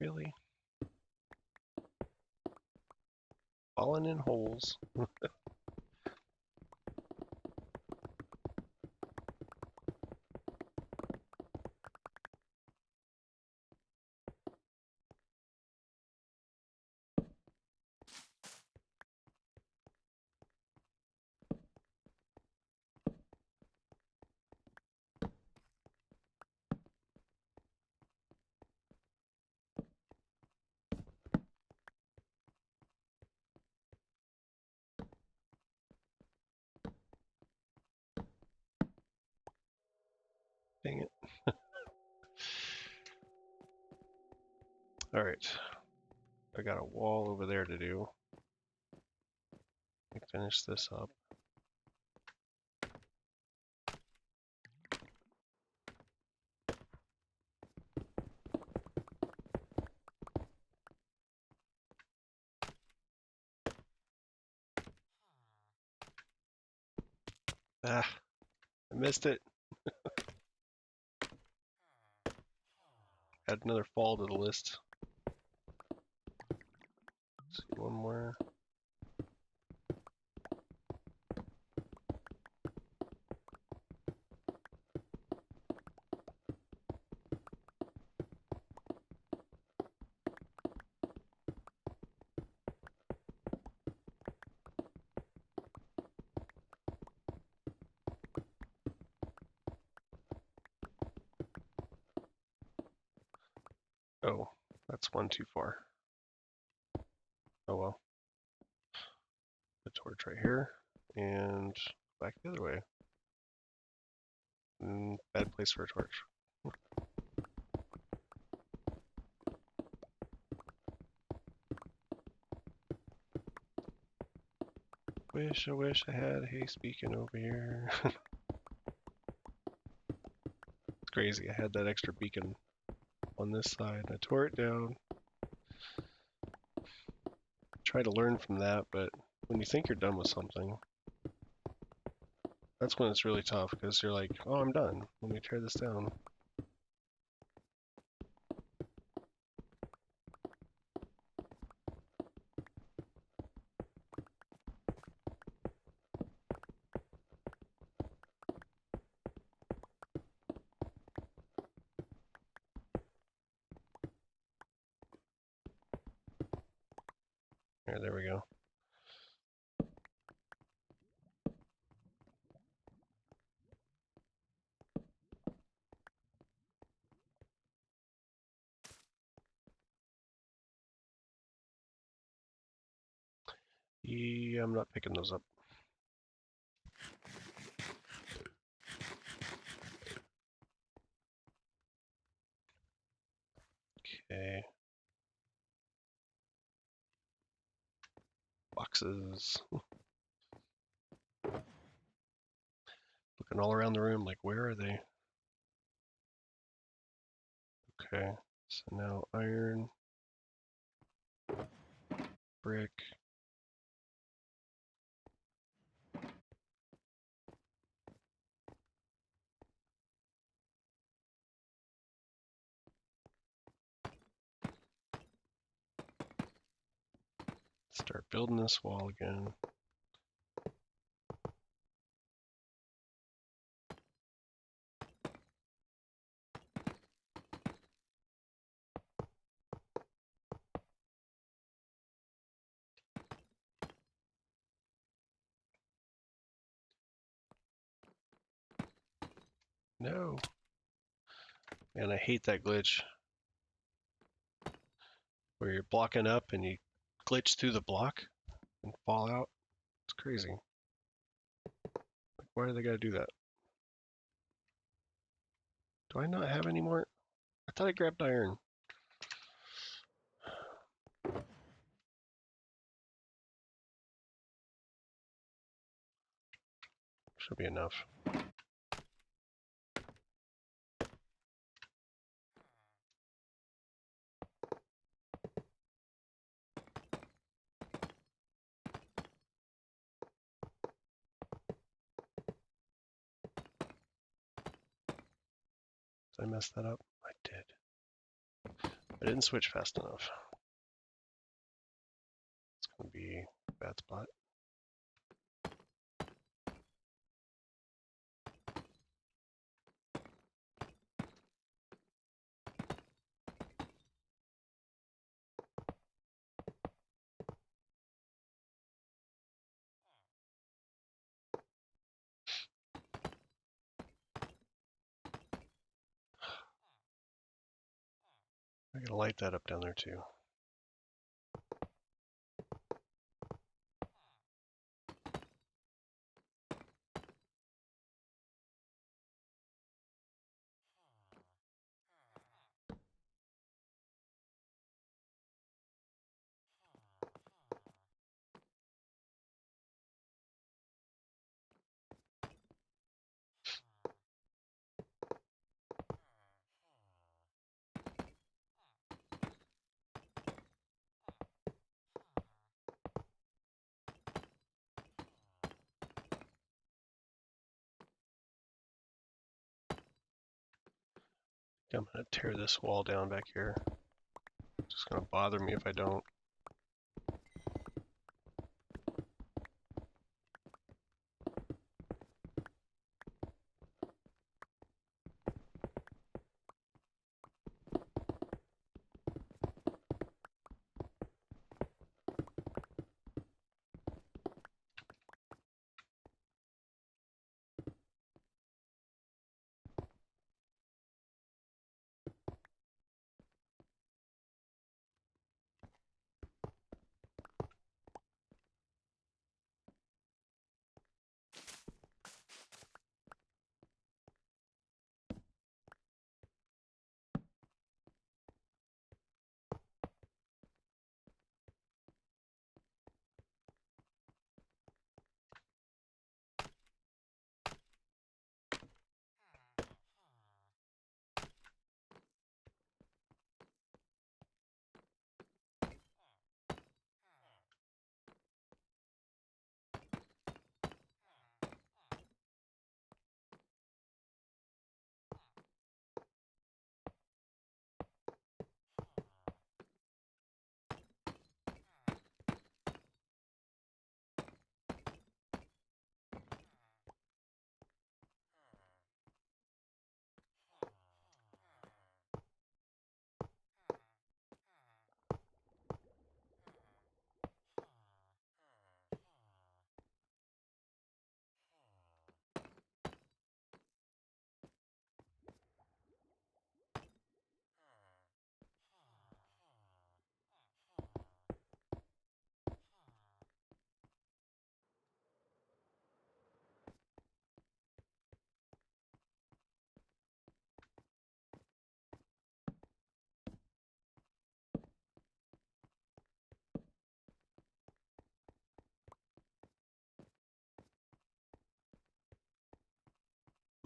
S1: Really? Falling in holes. Dang it. All right. I got a wall over there to do. Let me finish this up. Ah, I missed it. Add another fall to the list. Let's see, one more. Oh, that's one too far. Oh well. The torch right here, and back the other way. Bad place for a torch. I wish I had Haste Beacon over here. It's crazy, I had that extra beacon on this side. I tore it down. Try to learn from that, but when you think you're done with something, that's when it's really tough, because you're like, oh, I'm done. Let me tear this down. There we go. Yeah, I'm not picking those up. Okay. Boxes. Looking all around the room, like, where are they? Okay. So now iron, brick. Start building this wall again. No. Man, I hate that glitch where you're blocking up and you glitch through the block and fall out. It's crazy. Like, why do they gotta do that? Do I not have any more? I thought I grabbed iron. Should be enough. Did I mess that up? I did. I didn't switch fast enough. It's gonna be a bad spot. I gotta light that up down there too. I'm gonna tear this wall down back here. It's just gonna bother me if I don't.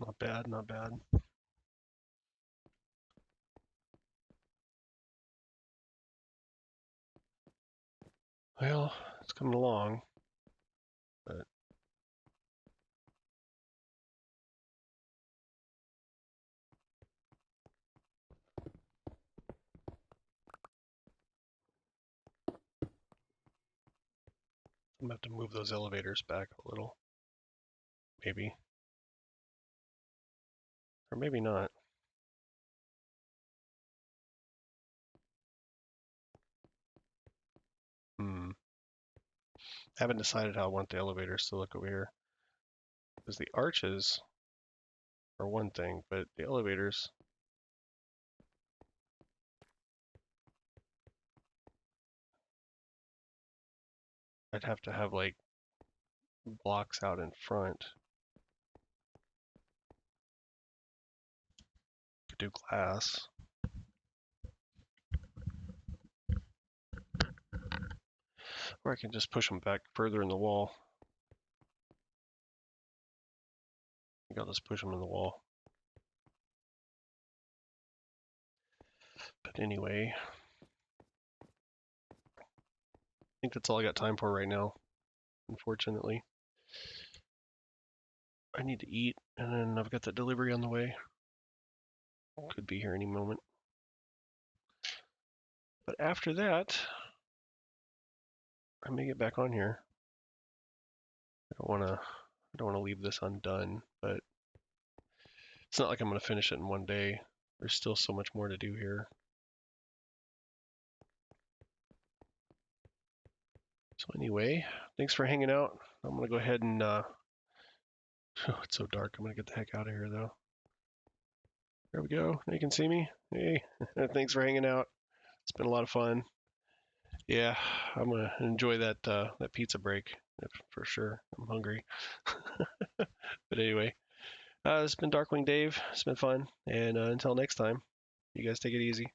S1: Not bad, not bad. Well, it's coming along, but I'm gonna have to move those elevators back a little. Maybe. Or maybe not. I haven't decided how I want the elevators to look over here. Because the arches are one thing, but the elevators, I'd have to have like blocks out in front. Could do glass. Or I can just push them back further in the wall. I think I'll just push them in the wall. But anyway, I think that's all I got time for right now, unfortunately. I need to eat, and then I've got that delivery on the way. Could be here any moment. But after that, I may get back on here. I don't wanna leave this undone, but it's not like I'm gonna finish it in one day. There's still so much more to do here. So anyway, thanks for hanging out. I'm gonna go ahead and it's so dark. I'm gonna get the heck out of here though. There we go. Now you can see me. Hey, thanks for hanging out. It's been a lot of fun. Yeah, I'm gonna enjoy that that pizza break for sure. I'm hungry. But anyway, this has been Darkwing Dave. It's been fun, and until next time, you guys take it easy.